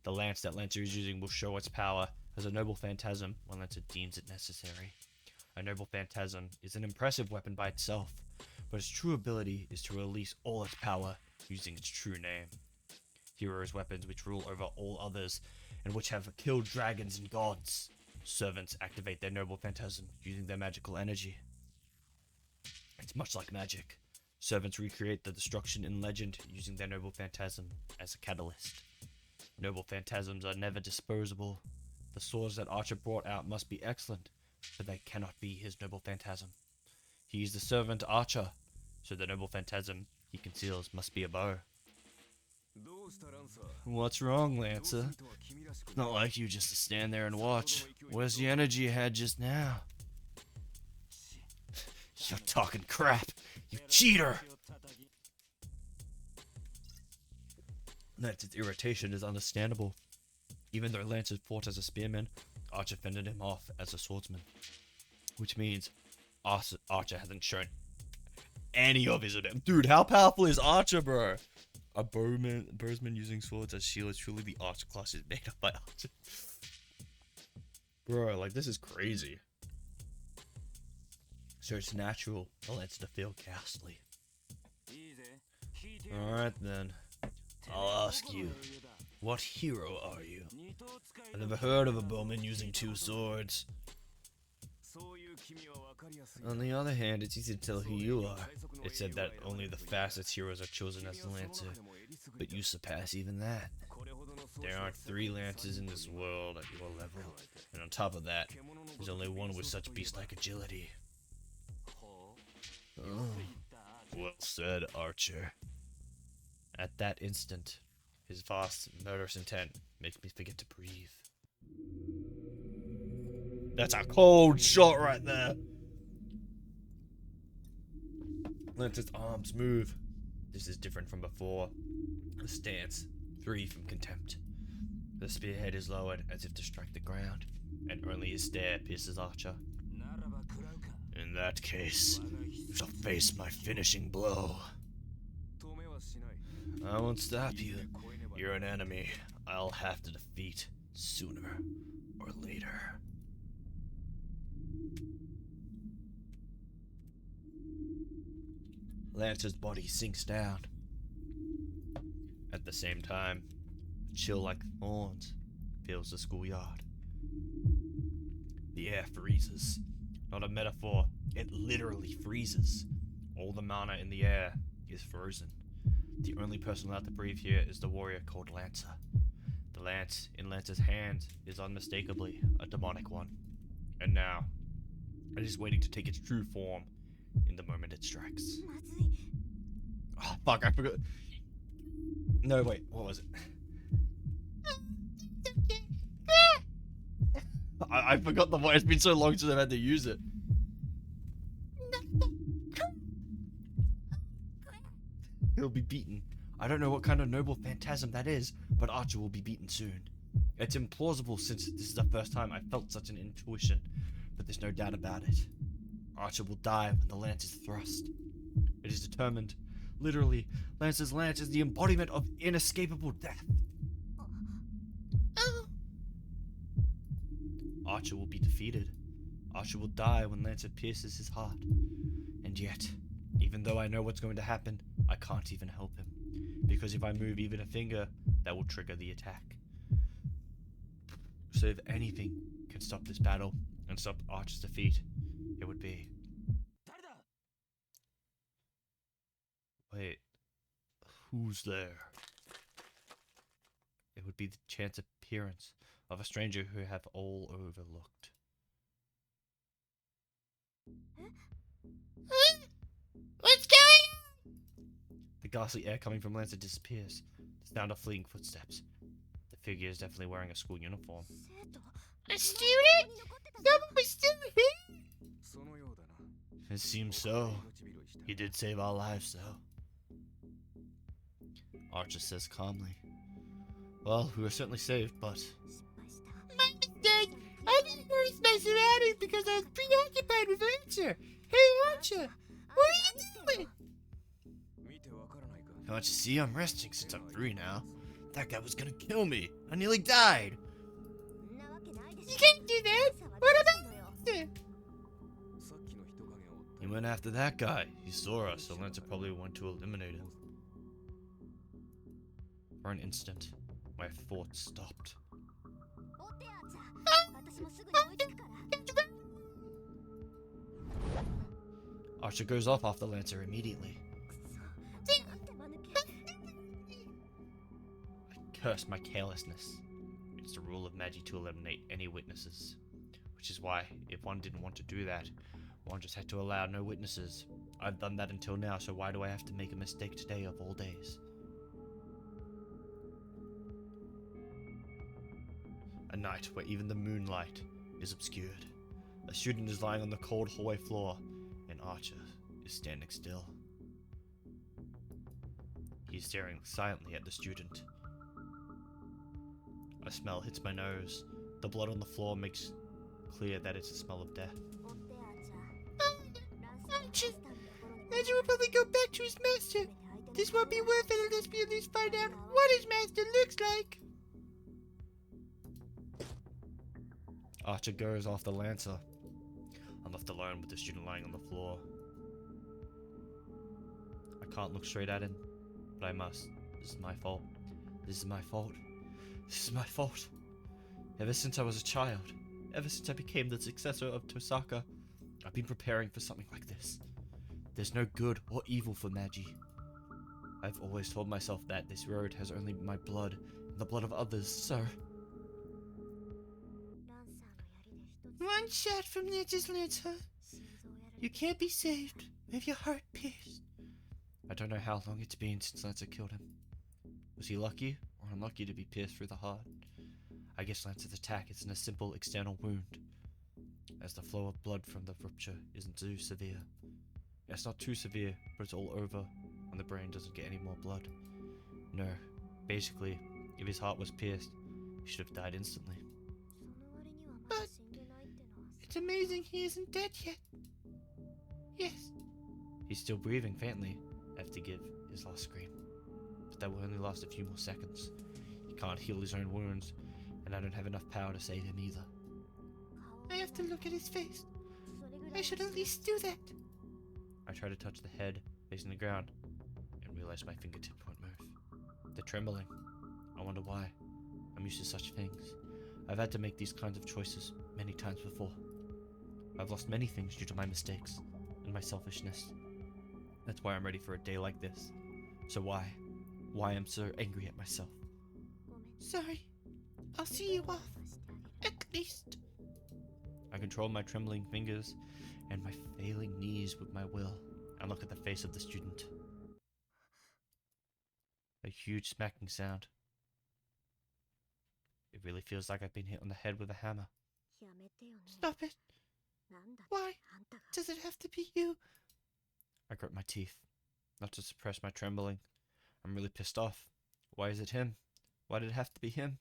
The lance that Lancer is using will show its power as a noble phantasm when Lancer deems it necessary. A noble phantasm is an impressive weapon by itself, but its true ability is to release all its power using its true name. Heroes' weapons which rule over all others and which have killed dragons and gods. Servants activate their noble phantasm using their magical energy. It's much like magic. Servants recreate the destruction in legend using their noble phantasm as a catalyst. Noble phantasms are never disposable. The swords that Archer brought out must be excellent, but they cannot be his noble phantasm. He is the servant Archer, so the noble phantasm he conceals must be a bow. What's wrong, Lancer? It's not like you just to stand there and watch. Where's the energy you had just now? You're talking crap, you cheater! Lancer's irritation is understandable. Even though Lancer fought as a spearman, Archer fended him off as a swordsman. Which means Archer hasn't shown any of his ability. Dude, how powerful is Archer, bro? A bowsman using swords as shields. Truly the Archer class is made up by Archer. Bro, like, this is crazy. So it's natural for Lancer to feel ghastly. Alright then. I'll ask you, what hero are you? I've never heard of a bowman using two swords. On the other hand, it's easy to tell who you are. It's said that only the fastest heroes are chosen as the Lancer, but you surpass even that. There aren't 3 Lancers in this world at your level, and on top of that, there's only one with such beast-like agility. Oh, well said, Archer. At that instant, his vast, murderous intent makes me forget to breathe. That's a cold shot right there. Lancer's arms move. This is different from before. The stance, free from contempt. The spearhead is lowered as if to strike the ground, and only his stare pierces Archer. In that case, you shall face my finishing blow. I won't stop you. You're an enemy I'll have to defeat sooner or later. Lancer's body sinks down. At the same time, a chill like thorns fills the schoolyard. The air freezes. Not a metaphor, it literally freezes. All the mana in the air is frozen. The only person allowed to breathe here is the warrior called Lancer. The lance in Lancer's hand is unmistakably a demonic one. And now, it is waiting to take its true form in the moment it strikes. Oh, fuck, I forgot. No, wait, what was it? I forgot the voice. It's been so long since I've had to use it. He'll be beaten. I don't know what kind of noble phantasm that is, but Archer will be beaten soon. It's implausible since this is the first time I felt such an intuition, but there's no doubt about it. Archer will die when the lance is thrust. It is determined. Literally, Lancer's lance is the embodiment of inescapable death. Archer will be defeated. Archer will die when Lancer pierces his heart. And yet, even though I know what's going to happen, I can't even help him. Because if I move even a finger, that will trigger the attack. So if anything can stop this battle and stop Archer's defeat, it would be... Wait, who's there? It would be the chance appearance of a stranger who I have all overlooked. What's going on? The ghastly air coming from Lancer disappears. The sound of fleeing footsteps. The figure is definitely wearing a school uniform. A student? Someone was still here? It seems so. He did save our lives, though. Archer says calmly. Well, we were certainly saved, but... My mistake! I didn't notice my surroundings because I was preoccupied with Lancer. Hey, Archer! What are you doing? Can't you see I'm resting since I'm free now? That guy was gonna kill me. I nearly died. You can't do that! What about Lancer? He went after that guy. He saw us, so Lancer probably went to eliminate him. For an instant, my thoughts stopped. Archer goes off after Lancer immediately. I curse my carelessness. It's the rule of Magi to eliminate any witnesses. Which is why, if one didn't want to do that, one just had to allow no witnesses. I've done that until now, so why do I have to make a mistake today of all days? A night where even the moonlight is obscured. A student is lying on the cold hallway floor, and Archer is standing still. He is staring silently at the student. A smell hits my nose. The blood on the floor makes clear that it's the smell of death. Archer! Lancer will probably go back to his master. This won't be worth it unless we at least find out what his master looks like. Archer goes after Lancer. I'm left alone with the student lying on the floor. I can't look straight at him, but I must. This is my fault. This is my fault. This is my fault. Ever since I was a child, ever since I became the successor of Tosaka, I've been preparing for something like this. There's no good or evil for Magi. I've always told myself that this road has only my blood and the blood of others, so... One shot from Lancer's lance, huh? You can't be saved with your heart pierced. I don't know how long it's been since Lancer killed him. Was he lucky or unlucky to be pierced through the heart? I guess Lancer's attack isn't a simple external wound, as the flow of blood from the rupture isn't too severe. It's not too severe, but it's all over when the brain doesn't get any more blood. No, basically, if his heart was pierced, He should have died instantly. But it's amazing he isn't dead yet. Yes. He's still breathing faintly after give his last scream. But that will only last a few more seconds. He can't heal his own wounds, and I don't have enough power to save him either. I have to look at his face. I should at least do that. I try to touch the head facing the ground and realize my fingertip won't move. They're trembling. I wonder why. I'm used to such things. I've had to make these kinds of choices many times before. I've lost many things due to my mistakes and my selfishness. That's why I'm ready for a day like this. So why? Why I'm so angry at myself? Sorry. I'll see you off. At least. I control my trembling fingers and my failing knees with my will and look at the face of the student. A huge smacking sound. It really feels like I've been hit on the head with a hammer. Stop it. Why does it have to be you? I grit my teeth, not to suppress my trembling. I'm really pissed off. Why is it him? Why did it have to be him?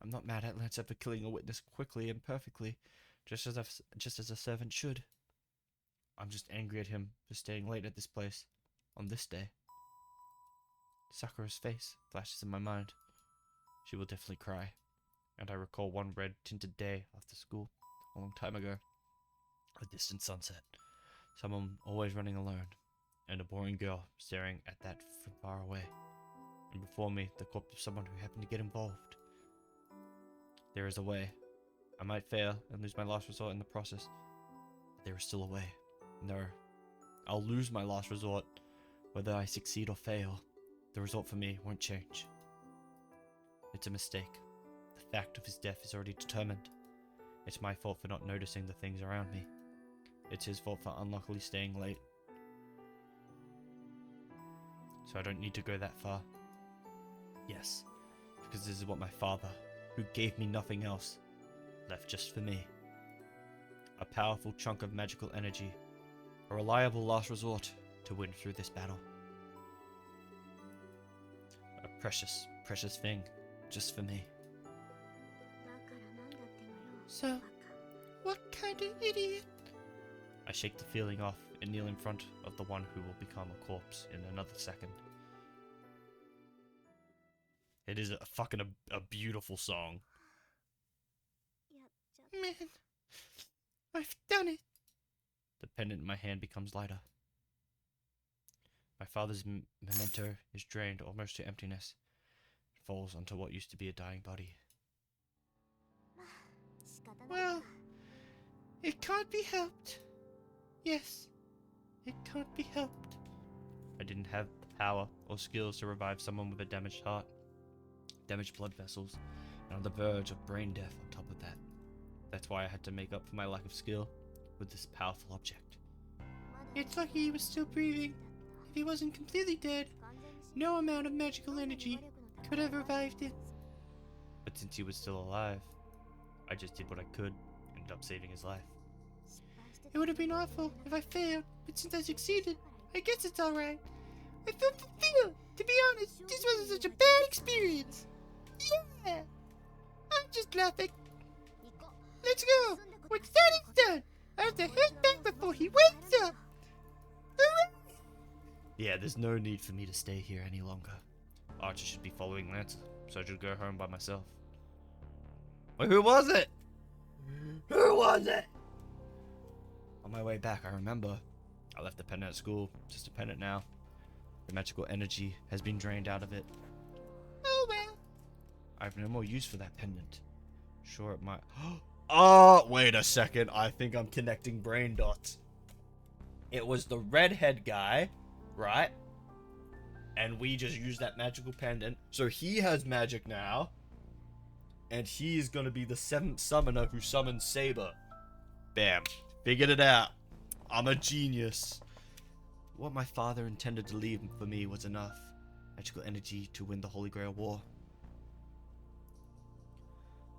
I'm not mad at Lancer for killing a witness quickly and perfectly, just as a servant should. I'm just angry at him for staying late at this place, on this day. Sakura's face flashes in my mind. She will definitely cry, and I recall one red-tinted day after school, a long time ago. A distant sunset, someone always running alone, and a boring girl staring at that from far away. And before me, the corpse of someone who happened to get involved. There is a way. I might fail and lose my last resort in the process, but there is still a way. No, I'll lose my last resort. Whether I succeed or fail, the result for me won't change. It's a mistake. The fact of his death is already determined. It's my fault for not noticing the things around me. It's his fault for unluckily staying late. So I don't need to go that far. Yes, because this is what my father, who gave me nothing else, left just for me. A powerful chunk of magical energy. A reliable last resort to win through this battle. A precious, precious thing, just for me. So, what kind of idiot? I shake the feeling off and kneel in front of the one who will become a corpse in another second. It is a beautiful song. Man, I've done it. The pendant in my hand becomes lighter. My father's memento is drained almost to emptiness. It falls onto what used to be a dying body. Well, it can't be helped. Yes, it can't be helped. I didn't have the power or skills to revive someone with a damaged heart, damaged blood vessels, and on the verge of brain death on top of that. That's why I had to make up for my lack of skill with this powerful object. It's lucky he was still breathing. If he wasn't completely dead, no amount of magical energy could have revived him. But since he was still alive, I just did what I could, ended up saving his life. It would have been awful if I failed, but since I succeeded, I guess it's alright. I felt the fear. To be honest, this wasn't such a bad experience. Yeah! I'm just laughing. Let's go! What's done is done! I have to head back before he wakes up! Hooray! Yeah, there's no need for me to stay here any longer. Archer should be following Lancer, so I should go home by myself. Wait, who was it? Who was it? On my way back, I remember I left the pendant at school, just a pendant now. The magical energy has been drained out of it. Oh well. I have no more use for that pendant. Sure, it might. Oh, wait a second. I think I'm connecting brain dots. It was the redhead guy, right? And we just used that magical pendant. So he has magic now. And he is going to be the 7th summoner who summons Saber. Bam. Figured it out. I'm a genius. What my father intended to leave for me was enough. Magical energy to win the Holy Grail War.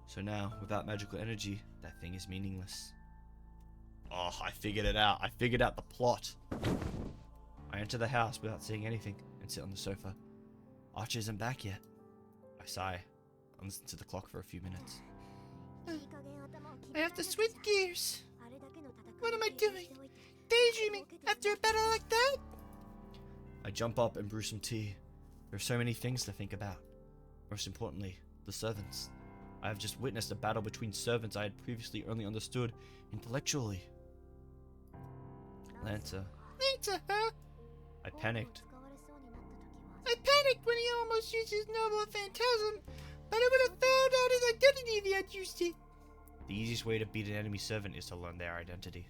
So now, without magical energy, that thing is meaningless. Oh, I figured it out. I figured out the plot. I enter the house without seeing anything and sit on the sofa. Archer isn't back yet. I sigh. and listen to the clock for a few minutes. I have to switch gears. What am I doing? Daydreaming after a battle like that? I jump up and brew some tea. There are so many things to think about. Most importantly, the servants. I have just witnessed a battle between servants I had previously only understood intellectually. Lancer. Lancer, huh? I panicked. I panicked when he almost used his noble phantasm, but I would have found out his identity if he had used it. The easiest way to beat an enemy servant is to learn their identity.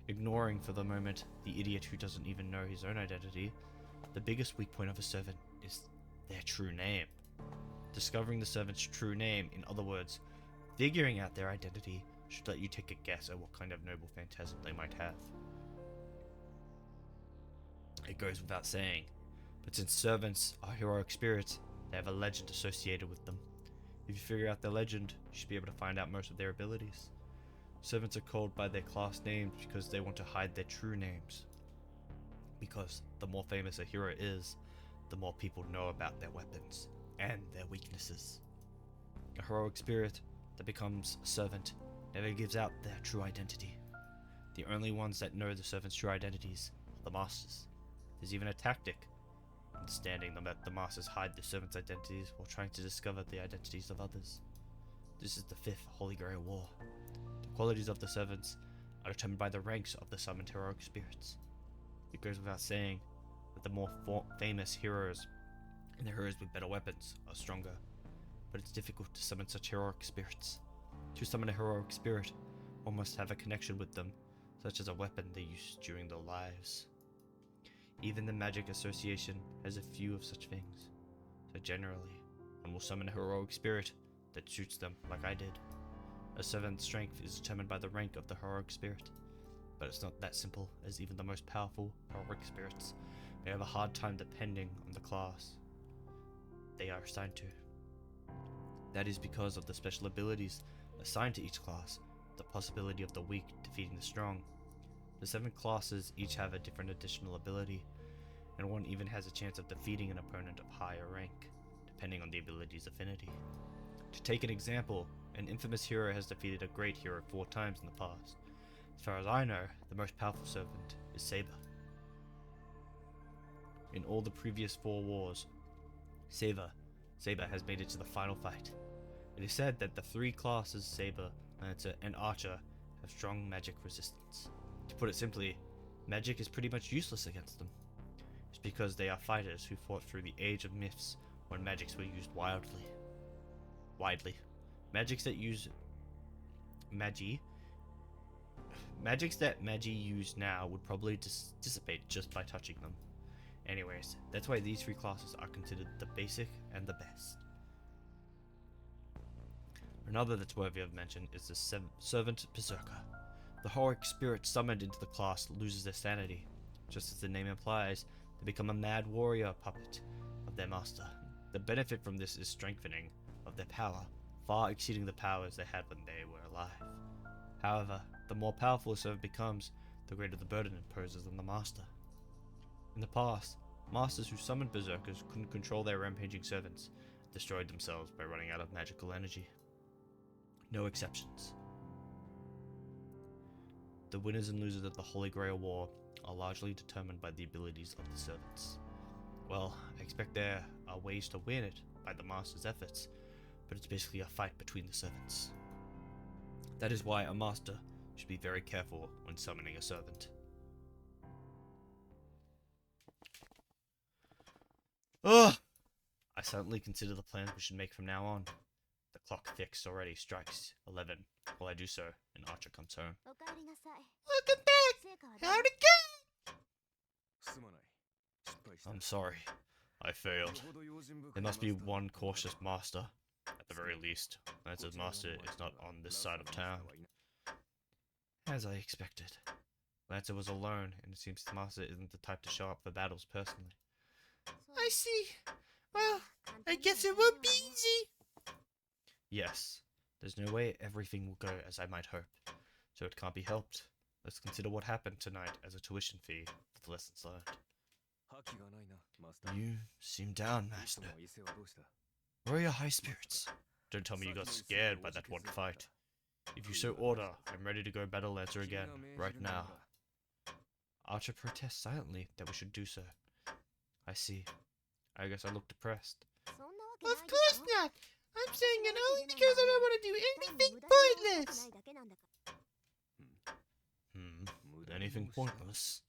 Ignoring for the moment the idiot who doesn't even know his own identity, the biggest weak point of a servant is their true name. Discovering the servant's true name, in other words, figuring out their identity, should let you take a guess at what kind of noble phantasm they might have. It goes without saying, but since servants are heroic spirits, they have a legend associated with them. If you figure out their legend, you should be able to find out most of their abilities. Servants are called by their class names because they want to hide their true names. Because the more famous a hero is, the more people know about their weapons and their weaknesses. A heroic spirit that becomes a servant never gives out their true identity. The only ones that know the servant's true identities are the masters. There's even a tactic, understanding that the masters hide the servants' identities while trying to discover the identities of others. This is the 5th Holy Grail War. The qualities of the servants are determined by the ranks of the summoned heroic spirits. It goes without saying that the more famous heroes and the heroes with better weapons are stronger, but it's difficult to summon such heroic spirits. To summon a heroic spirit, one must have a connection with them, such as a weapon they used during their lives. Even the Magic Association has a few of such things, so generally, one will summon a heroic spirit that suits them like I did. A servant's strength is determined by the rank of the heroic spirit, but it's not that simple, as even the most powerful heroic spirits may have a hard time depending on the class they are assigned to. That is because of the special abilities assigned to each class, the possibility of the weak defeating the strong. The 7 classes each have a different additional ability, and one even has a chance of defeating an opponent of higher rank, depending on the ability's affinity. To take an example, an infamous hero has defeated a great hero 4 times in the past. As far as I know, the most powerful servant is Saber. In all the previous 4 wars, Saber has made it to the final fight. It is said that the 3 classes Saber, Lancer, and Archer have strong magic resistance. To put it simply, magic is pretty much useless against them. It's because they are fighters who fought through the age of myths when magics were used widely. Magics that Magi use now would probably dissipate just by touching them. Anyways, that's why these 3 classes are considered the basic and the best. Another that's worthy of mention is the Servant Berserker. The heroic spirit summoned into the class loses their sanity. Just as the name implies, they become a mad warrior puppet of their master. The benefit from this is strengthening of their power, far exceeding the powers they had when they were alive. However, the more powerful a servant becomes, the greater the burden it poses on the master. In the past, masters who summoned berserkers couldn't control their rampaging servants, destroyed themselves by running out of magical energy. No exceptions. The winners and losers of the Holy Grail War are largely determined by the abilities of the servants. Well, I expect there are ways to win it by the master's efforts, but it's basically a fight between the servants. That is why a master should be very careful when summoning a servant. Ugh! I silently consider the plans we should make from now on. The clock fixed already strikes 11 while I do so, and Archer comes home. Welcome back! How'd it go? I'm sorry. I failed. There must be one cautious master. At the very least, Lancer's master is not on this side of town. As I expected. Lancer was alone, and it seems the master isn't the type to show up for battles personally. I see. Well, I guess it won't be easy. Yes, there's no way everything will go as I might hope, so it can't be helped. Let's consider what happened tonight as a tuition fee for the lessons learned. You seem down, Master. Where are your high spirits? Don't tell me you got scared by that one fight. If you so order, I'm ready to go battle Lancer again, right now. Archer protests silently that we should do so. I see. I guess I look depressed. Of course not! I'm saying it only because I don't want to do anything pointless! Anything pointless?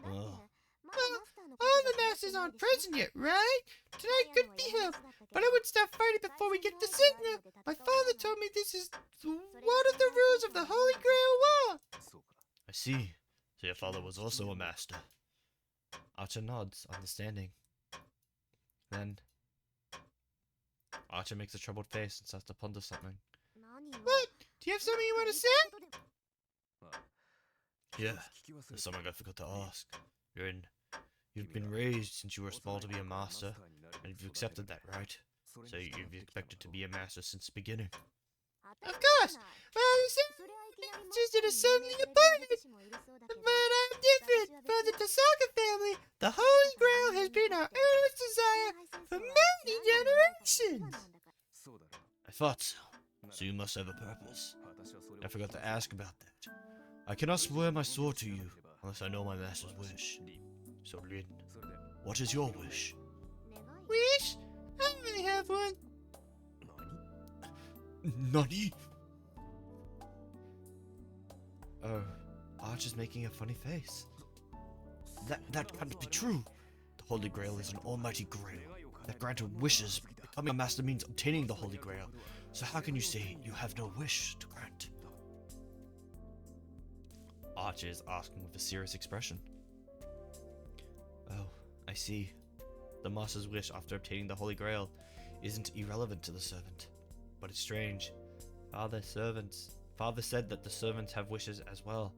Well, all the masters aren't present yet, right? Tonight couldn't be helped, but I would stop fighting before we get the signal. My father told me this is one of the rules of the Holy Grail War. I see. So your father was also a master. Archer nods, understanding. Then Archer makes a troubled face and starts to ponder something. What? Do you have something you want to say? Yeah, there's something I forgot to ask. You've been raised since you were small to be a master, and you've accepted that, right? So you've expected to be a master since the beginning. Of course! Well, you said just did a suddenly appointed. But I'm different. For the Tasaka family, the Holy Grail has been our earnest desire for many generations. I thought so. So you must have a purpose. I forgot to ask about that. I cannot swear my sword to you unless I know my master's wish. So Rin, what is your wish? Wish? I don't really have one. Nani? Oh, Archer's making a funny face. That can't be true. The Holy Grail is an almighty grail that granted wishes. Becoming a master means obtaining the Holy Grail. So how can you say you have no wish to grant? Archer is asking with a serious expression. Oh, I see. The master's wish after obtaining the Holy Grail isn't irrelevant to the servant. But it's strange. Father said that the servants have wishes as well.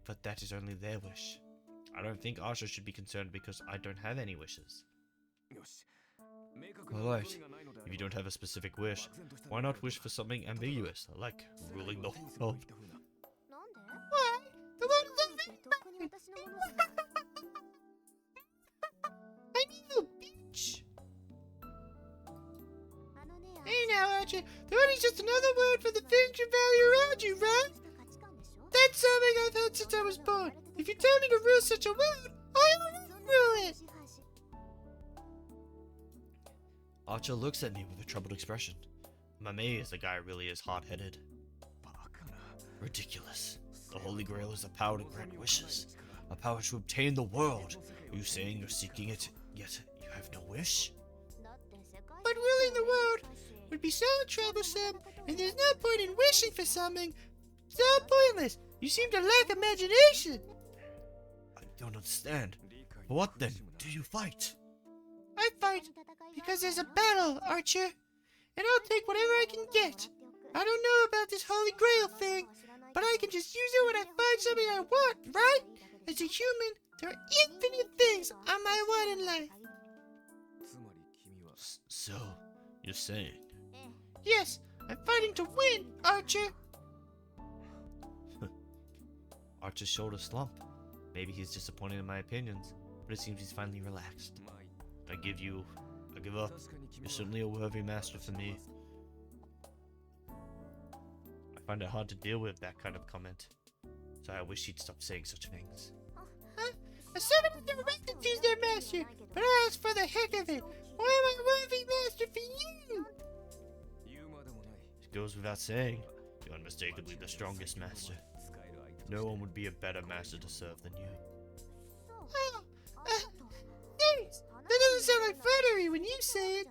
But that is only their wish. I don't think Archer should be concerned because I don't have any wishes. Alright, if you don't have a specific wish, why not wish for something ambiguous, like ruling the world? Why? The one of I need a beach. Hey now, Archer, the one is just another word for the things you value around you, right? That's something I've had since I was born. If you tell me to rule such a world, I will rule it. Archer looks at me with a troubled expression. I'm amazed the guy really is hard-headed. Ridiculous. The Holy Grail is a power to grant wishes. A power to obtain the world. Are you saying you're seeking it, yet you have no wish? But ruling the world would be so troublesome, and there's no point in wishing for something so pointless. You seem to lack imagination. I don't understand. For what then do you fight? I fight because there's a battle, Archer, and I'll take whatever I can get. I don't know about this Holy Grail thing, but I can just use it when I find something I want, right? As a human, there are infinite things on my want in life. So, you're saying? Yes, I'm fighting to win, Archer. Archer's shoulders slump. Maybe he's disappointed in my opinions, but it seems he's finally relaxed. I give up. You're certainly a worthy master for me. I find it hard to deal with that kind of comment, so I wish he'd stop saying such things. Huh? A servant is no right to choose their master, but I ask for the heck of it. Why am I a worthy master for you? It goes without saying, you're unmistakably the strongest master. No one would be a better master to serve than you. Oh, thanks. That doesn't sound like flattery when you say it.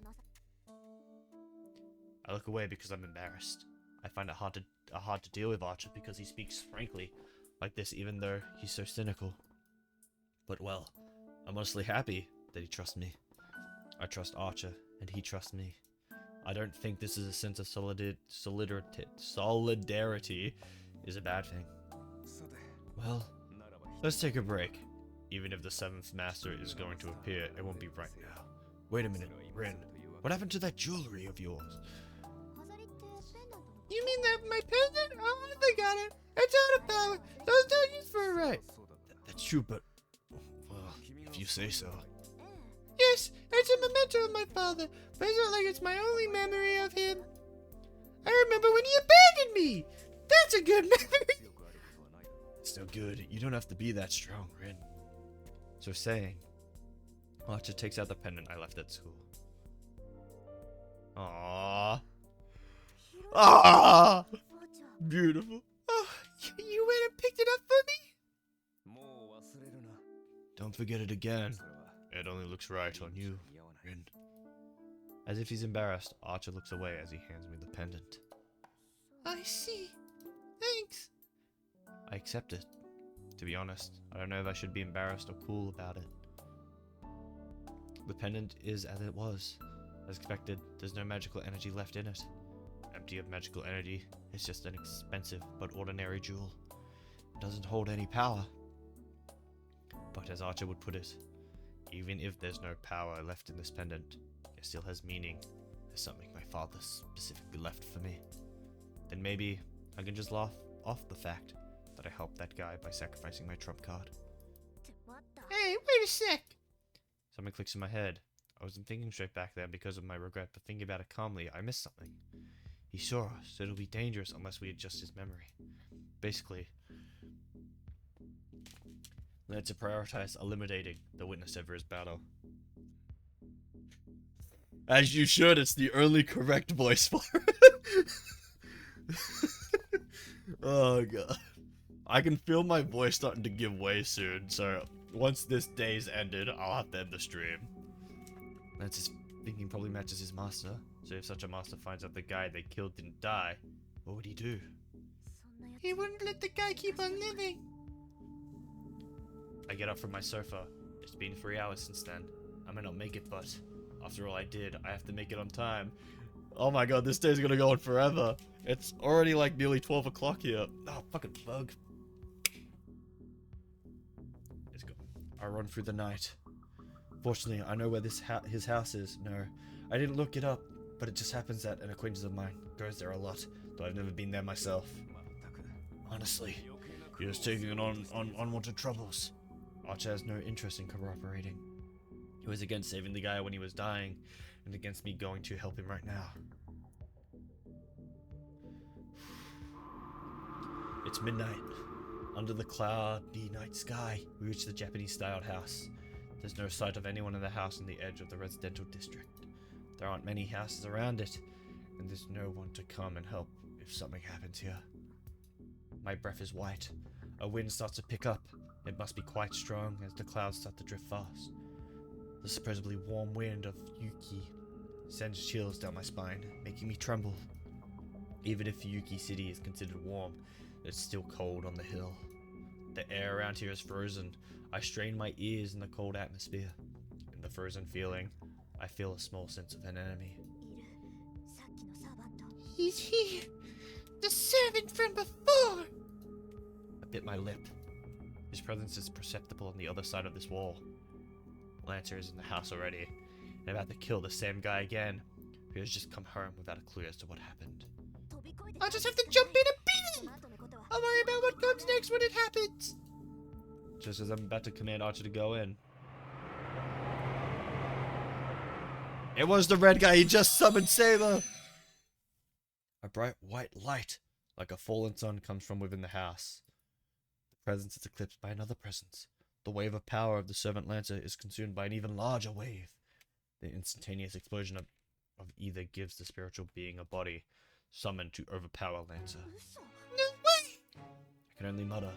I look away because I'm embarrassed. I find it hard to deal with Archer because he speaks frankly like this even though he's so cynical. But well, I'm honestly happy that he trusts me. I trust Archer and he trusts me. I don't think this is a sense of solidarity is a bad thing. Well, let's take a break. Even if the 7th master is going to appear, it won't be right now. Wait a minute, Rin. What happened to that jewelry of yours? You mean that my pendant? Oh, I forgot it. It's out of power, so it's not used for it right. That's true, but... well, if you say so. Yes, it's a memento of my father, but it's not like it's my only memory of him. remember when he abandoned me. That's a good memory. Still good. You don't have to be that strong, Rin. So saying, Archer takes out the pendant I left at school. Aww. Ah, beautiful. Oh, you went and picked it up for me? Don't forget it again. It only looks right on you, Rin. As if he's embarrassed, Archer looks away as he hands me the pendant. I see. Thanks. I accept it. To be honest, I don't know if I should be embarrassed or cool about it. The pendant is as it was. As expected, there's no magical energy left in it. Empty of magical energy, it's just an expensive but ordinary jewel. It doesn't hold any power. But as Archer would put it, even if there's no power left in this pendant, it still has meaning. There's something my father specifically left for me. Then maybe I can just laugh off the fact that I helped that guy by sacrificing my trump card. Hey, wait a sec. Something clicks in my head. I wasn't thinking straight back then because of my regret, but thinking about it calmly, I missed something. He saw us, so it'll be dangerous unless we adjust his memory. Basically, let's prioritize eliminating the witness over his battle. As you should, it's the only correct voice for it. Oh god. I can feel my voice starting to give way soon, so once this day's ended, I'll have to end the stream. Lance's thinking probably matches his master, so if such a master finds out the guy they killed didn't die, what would he do? He wouldn't let the guy keep on living. I get up from my sofa. It's been 3 hours since then. I may not make it, but after all I did, I have to make it on time. Oh my god, this day's gonna go on forever. It's already like nearly 12 o'clock here. Oh, fucking bug. Let's go. I run through the night. Fortunately, I know where his house is. No, I didn't look it up, but it just happens that an acquaintance of mine goes there a lot, though I've never been there myself. Honestly, he was taking on unwanted troubles. Archer has no interest in cooperating. He was against saving the guy when he was dying, and against me going to help him right now. It's midnight. Under the cloudy night sky, we reach the Japanese-styled house. There's no sight of anyone in the house on the edge of the residential district. There aren't many houses around it, and there's no one to come and help if something happens here. My breath is white. A wind starts to pick up. It must be quite strong as the clouds start to drift fast. The supposedly warm wind of Yuki sends chills down my spine, making me tremble. Even if Yuki City is considered warm, it's still cold on the hill. The air around here is frozen. I strain my ears in the cold atmosphere. In the frozen feeling, I feel a small sense of an enemy. He's here. The servant from before. I bit my lip. His presence is perceptible on the other side of this wall. Lancer is in the house already, and about to kill the same guy again, who has just come home without a clue as to what happened. I'll just have to jump in and beat him. I'll worry about what comes next when it happens. Just as I'm about to command Archer to go in. It was the red guy, he just summoned Saber! A bright white light, like a fallen sun, comes from within the house. The presence is eclipsed by another presence. The wave of power of the servant Lancer is consumed by an even larger wave. The instantaneous explosion of either gives the spiritual being a body summoned to overpower Lancer. No way! I can only mutter,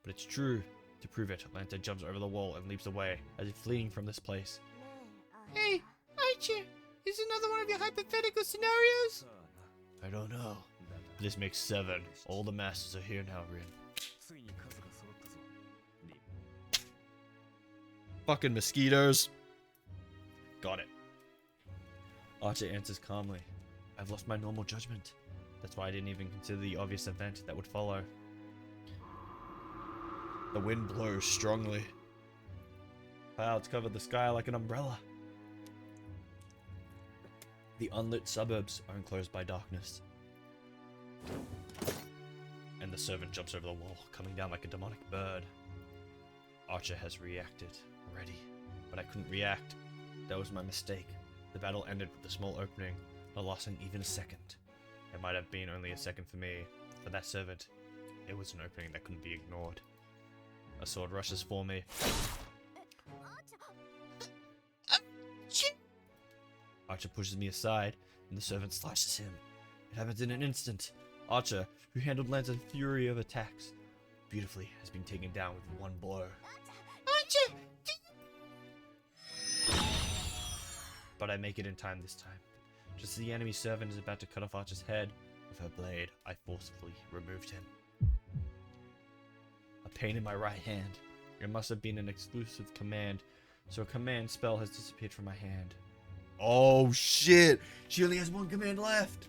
but it's true. To prove it, Lancer jumps over the wall and leaps away, as if fleeing from this place. Hey, Archer, is another one of your hypothetical scenarios? I don't know. But this makes 7. All the masters are here now, Rin. Fucking mosquitoes. Got it. Archer answers calmly. I've lost my normal judgment. That's why I didn't even consider the obvious event that would follow. The wind blows strongly. Clouds cover the sky like an umbrella. The unlit suburbs are enclosed by darkness. And the servant jumps over the wall, coming down like a demonic bird. Archer has reacted already, but I couldn't react. That was my mistake. The battle ended with a small opening, not lasting even a second. It might have been only a second for me. For that servant, it was an opening that couldn't be ignored. A sword rushes for me. Archer pushes me aside, and the servant slashes him. It happens in an instant. Archer, who handled Lancer's fury of attacks beautifully, has been taken down with one blow. Archer! But I make it in time this time. Just as the enemy servant is about to cut off Archer's head with her blade, I forcefully removed him. A pain in my right hand. It must have been an exclusive command, so a command spell has disappeared from my hand. Oh shit! She only has one command left!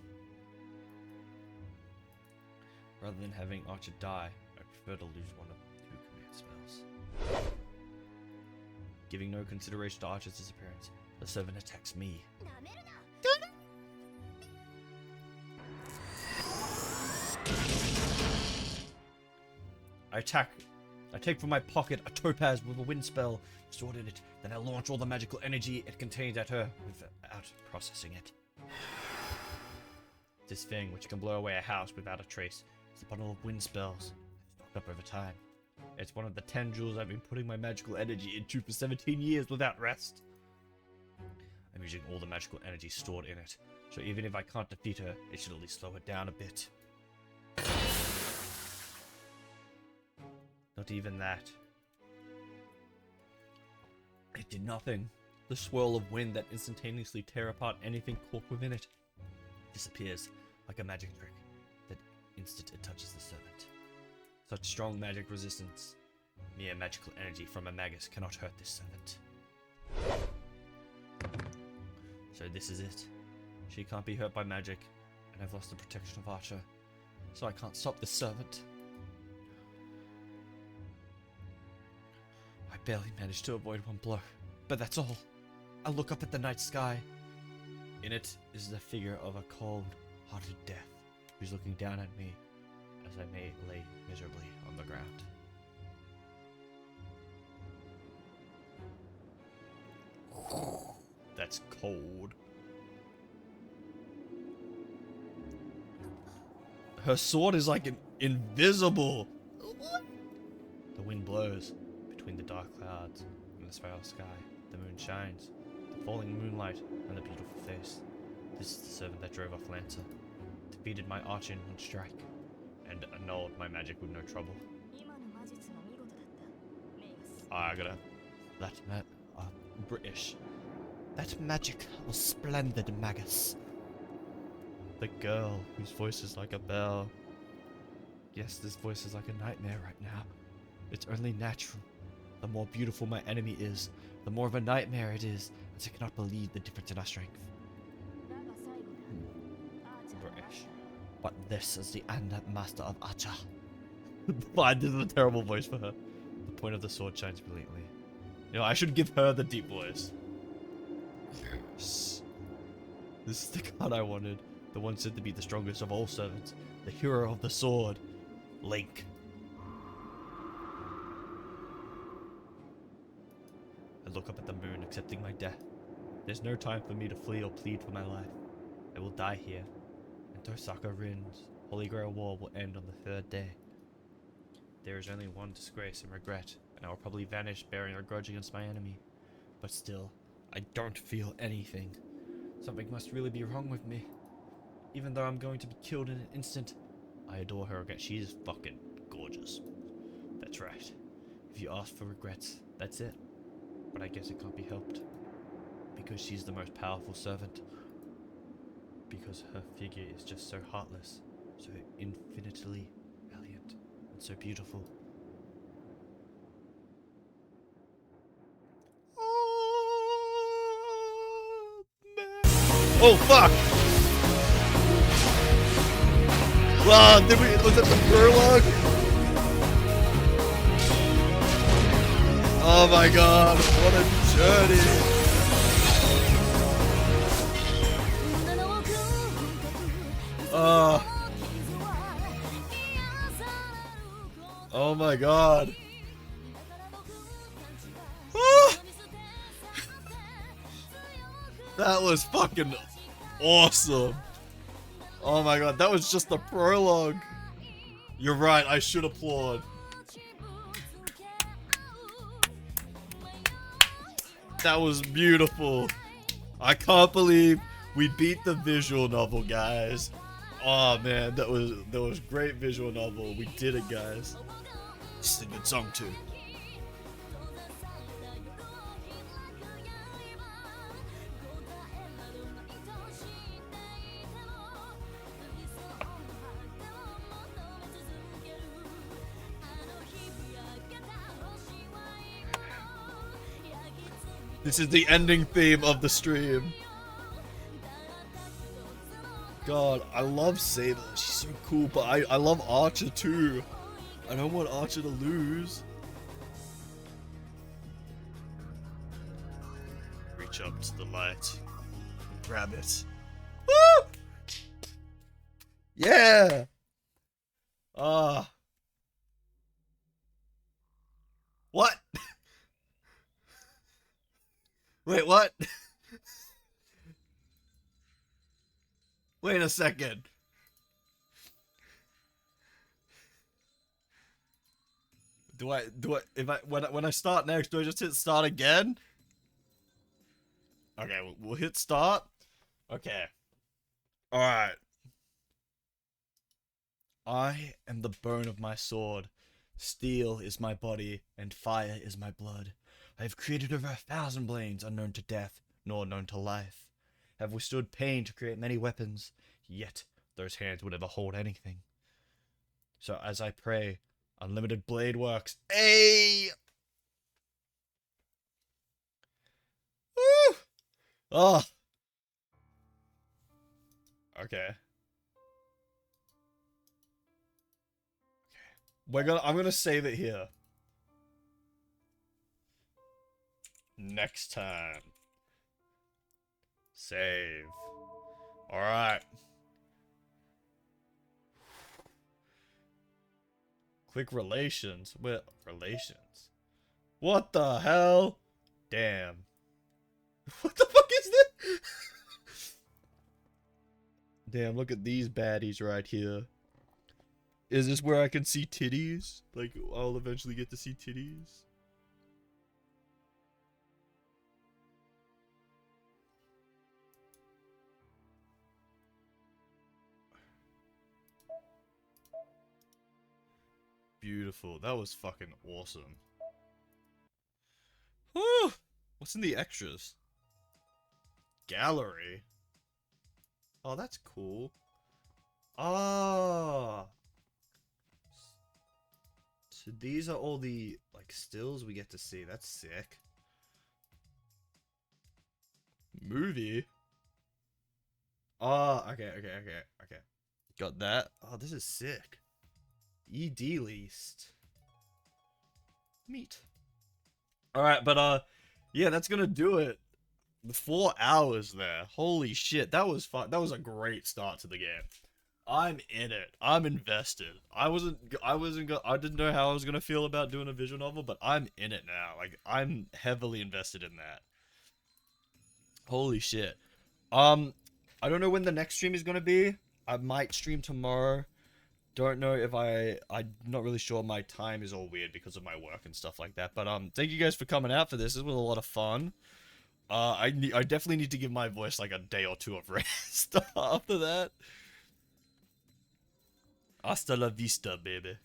Rather than having Archer die, I prefer to lose one of 2 command spells. Giving no consideration to Archer's disappearance, the servant attacks me. I take from my pocket a topaz with a wind spell stored in it, then I launch all the magical energy it contains at her without processing it. This thing, which can blow away a house without a trace, is a bundle of wind spells I've stocked up over time. It's one of the 10 jewels I've been putting my magical energy into for 17 years without rest. I'm using all the magical energy stored in it, so even if I can't defeat her, it should at least slow her down a bit. Not even that. It did nothing. The swirl of wind that instantaneously tear apart anything caught within it disappears like a magic trick the instant it touches the servant. Such strong magic resistance. Mere magical energy from a magus cannot hurt this servant. So this is it. She can't be hurt by magic, and I've lost the protection of Archer, so I can't stop this servant. I barely managed to avoid one blow, but that's all. I look up at the night sky. In it is the figure of a cold-hearted death, who's looking down at me as I may lay miserably on the ground. That's cold. Her sword is like invisible. The wind blows between the dark clouds and the spiral sky. The moon shines, the falling moonlight on the beautiful face. This is the servant that drove off Lancer, defeated my archer in one strike, and annulled my magic with no trouble. I gotta... British. That magic was splendid, Magus. The girl whose voice is like a bell. Yes, this voice is like a nightmare right now. It's only natural. The more beautiful my enemy is, the more of a nightmare it is, as I cannot believe the difference in our strength. British. But this is the end, Master of Archer. Fine, this is a terrible voice for her. The point of the sword shines brilliantly. You know, I should give her the deep voice. Yes. This is the card I wanted. The one said to be the strongest of all servants. The hero of the sword. Link. I look up at the moon, accepting my death. There's no time for me to flee or plead for my life. I will die here. And Tosaka Rin's Holy Grail War will end on the 3rd day. There is only one disgrace and regret, and I will probably vanish bearing a grudge against my enemy. But still, I don't feel anything. Something must really be wrong with me. Even though I'm going to be killed in an instant, I adore her again. She is fucking gorgeous. That's right. If you ask for regrets, that's it. But I guess it can't be helped. Because she's the most powerful servant. Because her figure is just so heartless, so infinitely valiant, and so beautiful. Oh fuck! Wow, was that the prologue? Oh my god, what a journey! Oh my god. That was fucking awesome. Oh my god, that was just the prologue. You're right, I should applaud. That was beautiful. I can't believe we beat the visual novel, guys. Oh man, that was great visual novel. We did it, guys. This is a good song too. This is the ending theme of the stream. God, I love Saber. She's so cool, but I love Archer too. I don't want Archer to lose. Reach up to the light. Grab it. Woo! Yeah! Ah. What? Wait, what? Wait a second. When I start next, do I just hit start again? Okay, we'll hit start. Okay. Alright. I am the bone of my sword. Steel is my body, and fire is my blood. I have created over 1,000 blades unknown to death, nor known to life. Have withstood pain to create many weapons, yet those hands would never hold anything. So as I pray, unlimited blade works. Hey! Woo! Oh. Okay. I'm gonna save it here. Next time. Save. Alright. Click relations. What? Relations? What the hell? Damn. What the fuck is this? Damn, look at these baddies right here. Is this where I can see titties? Like, I'll eventually get to see titties? Beautiful. That was fucking awesome. Whew! What's in the extras? Gallery? Oh, that's cool. Ah. So these are all the, like, stills we get to see. That's sick. Movie? Ah, okay. Got that. Oh, this is sick. ED least. Meat. Alright, but yeah, that's gonna do it. The 4 hours there. Holy shit, that was fun. That was a great start to the game. I'm in it. I'm invested. I didn't know how I was gonna feel about doing a visual novel, but I'm in it now. Like, I'm heavily invested in that. Holy shit. I don't know when the next stream is gonna be. I might stream tomorrow. Don't know if I'm not really sure. My time is all weird because of my work and stuff like that. But thank you guys for coming out for this. This was a lot of fun. I definitely need to give my voice like a day or two of rest after that. Hasta la vista, baby.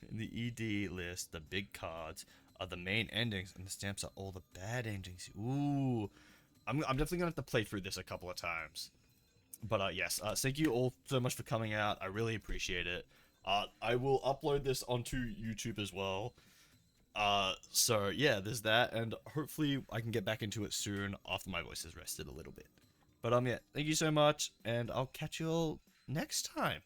In the ED list, the big cards are the main endings, and the stamps are all the bad endings. Ooh, I'm definitely gonna have to play through this a couple of times. But yes, thank you all so much for coming out. I really appreciate it. I will upload this onto YouTube as well. So yeah, there's that, and hopefully I can get back into it soon after my voice has rested a little bit. But yeah, thank you so much, and I'll catch you all next time.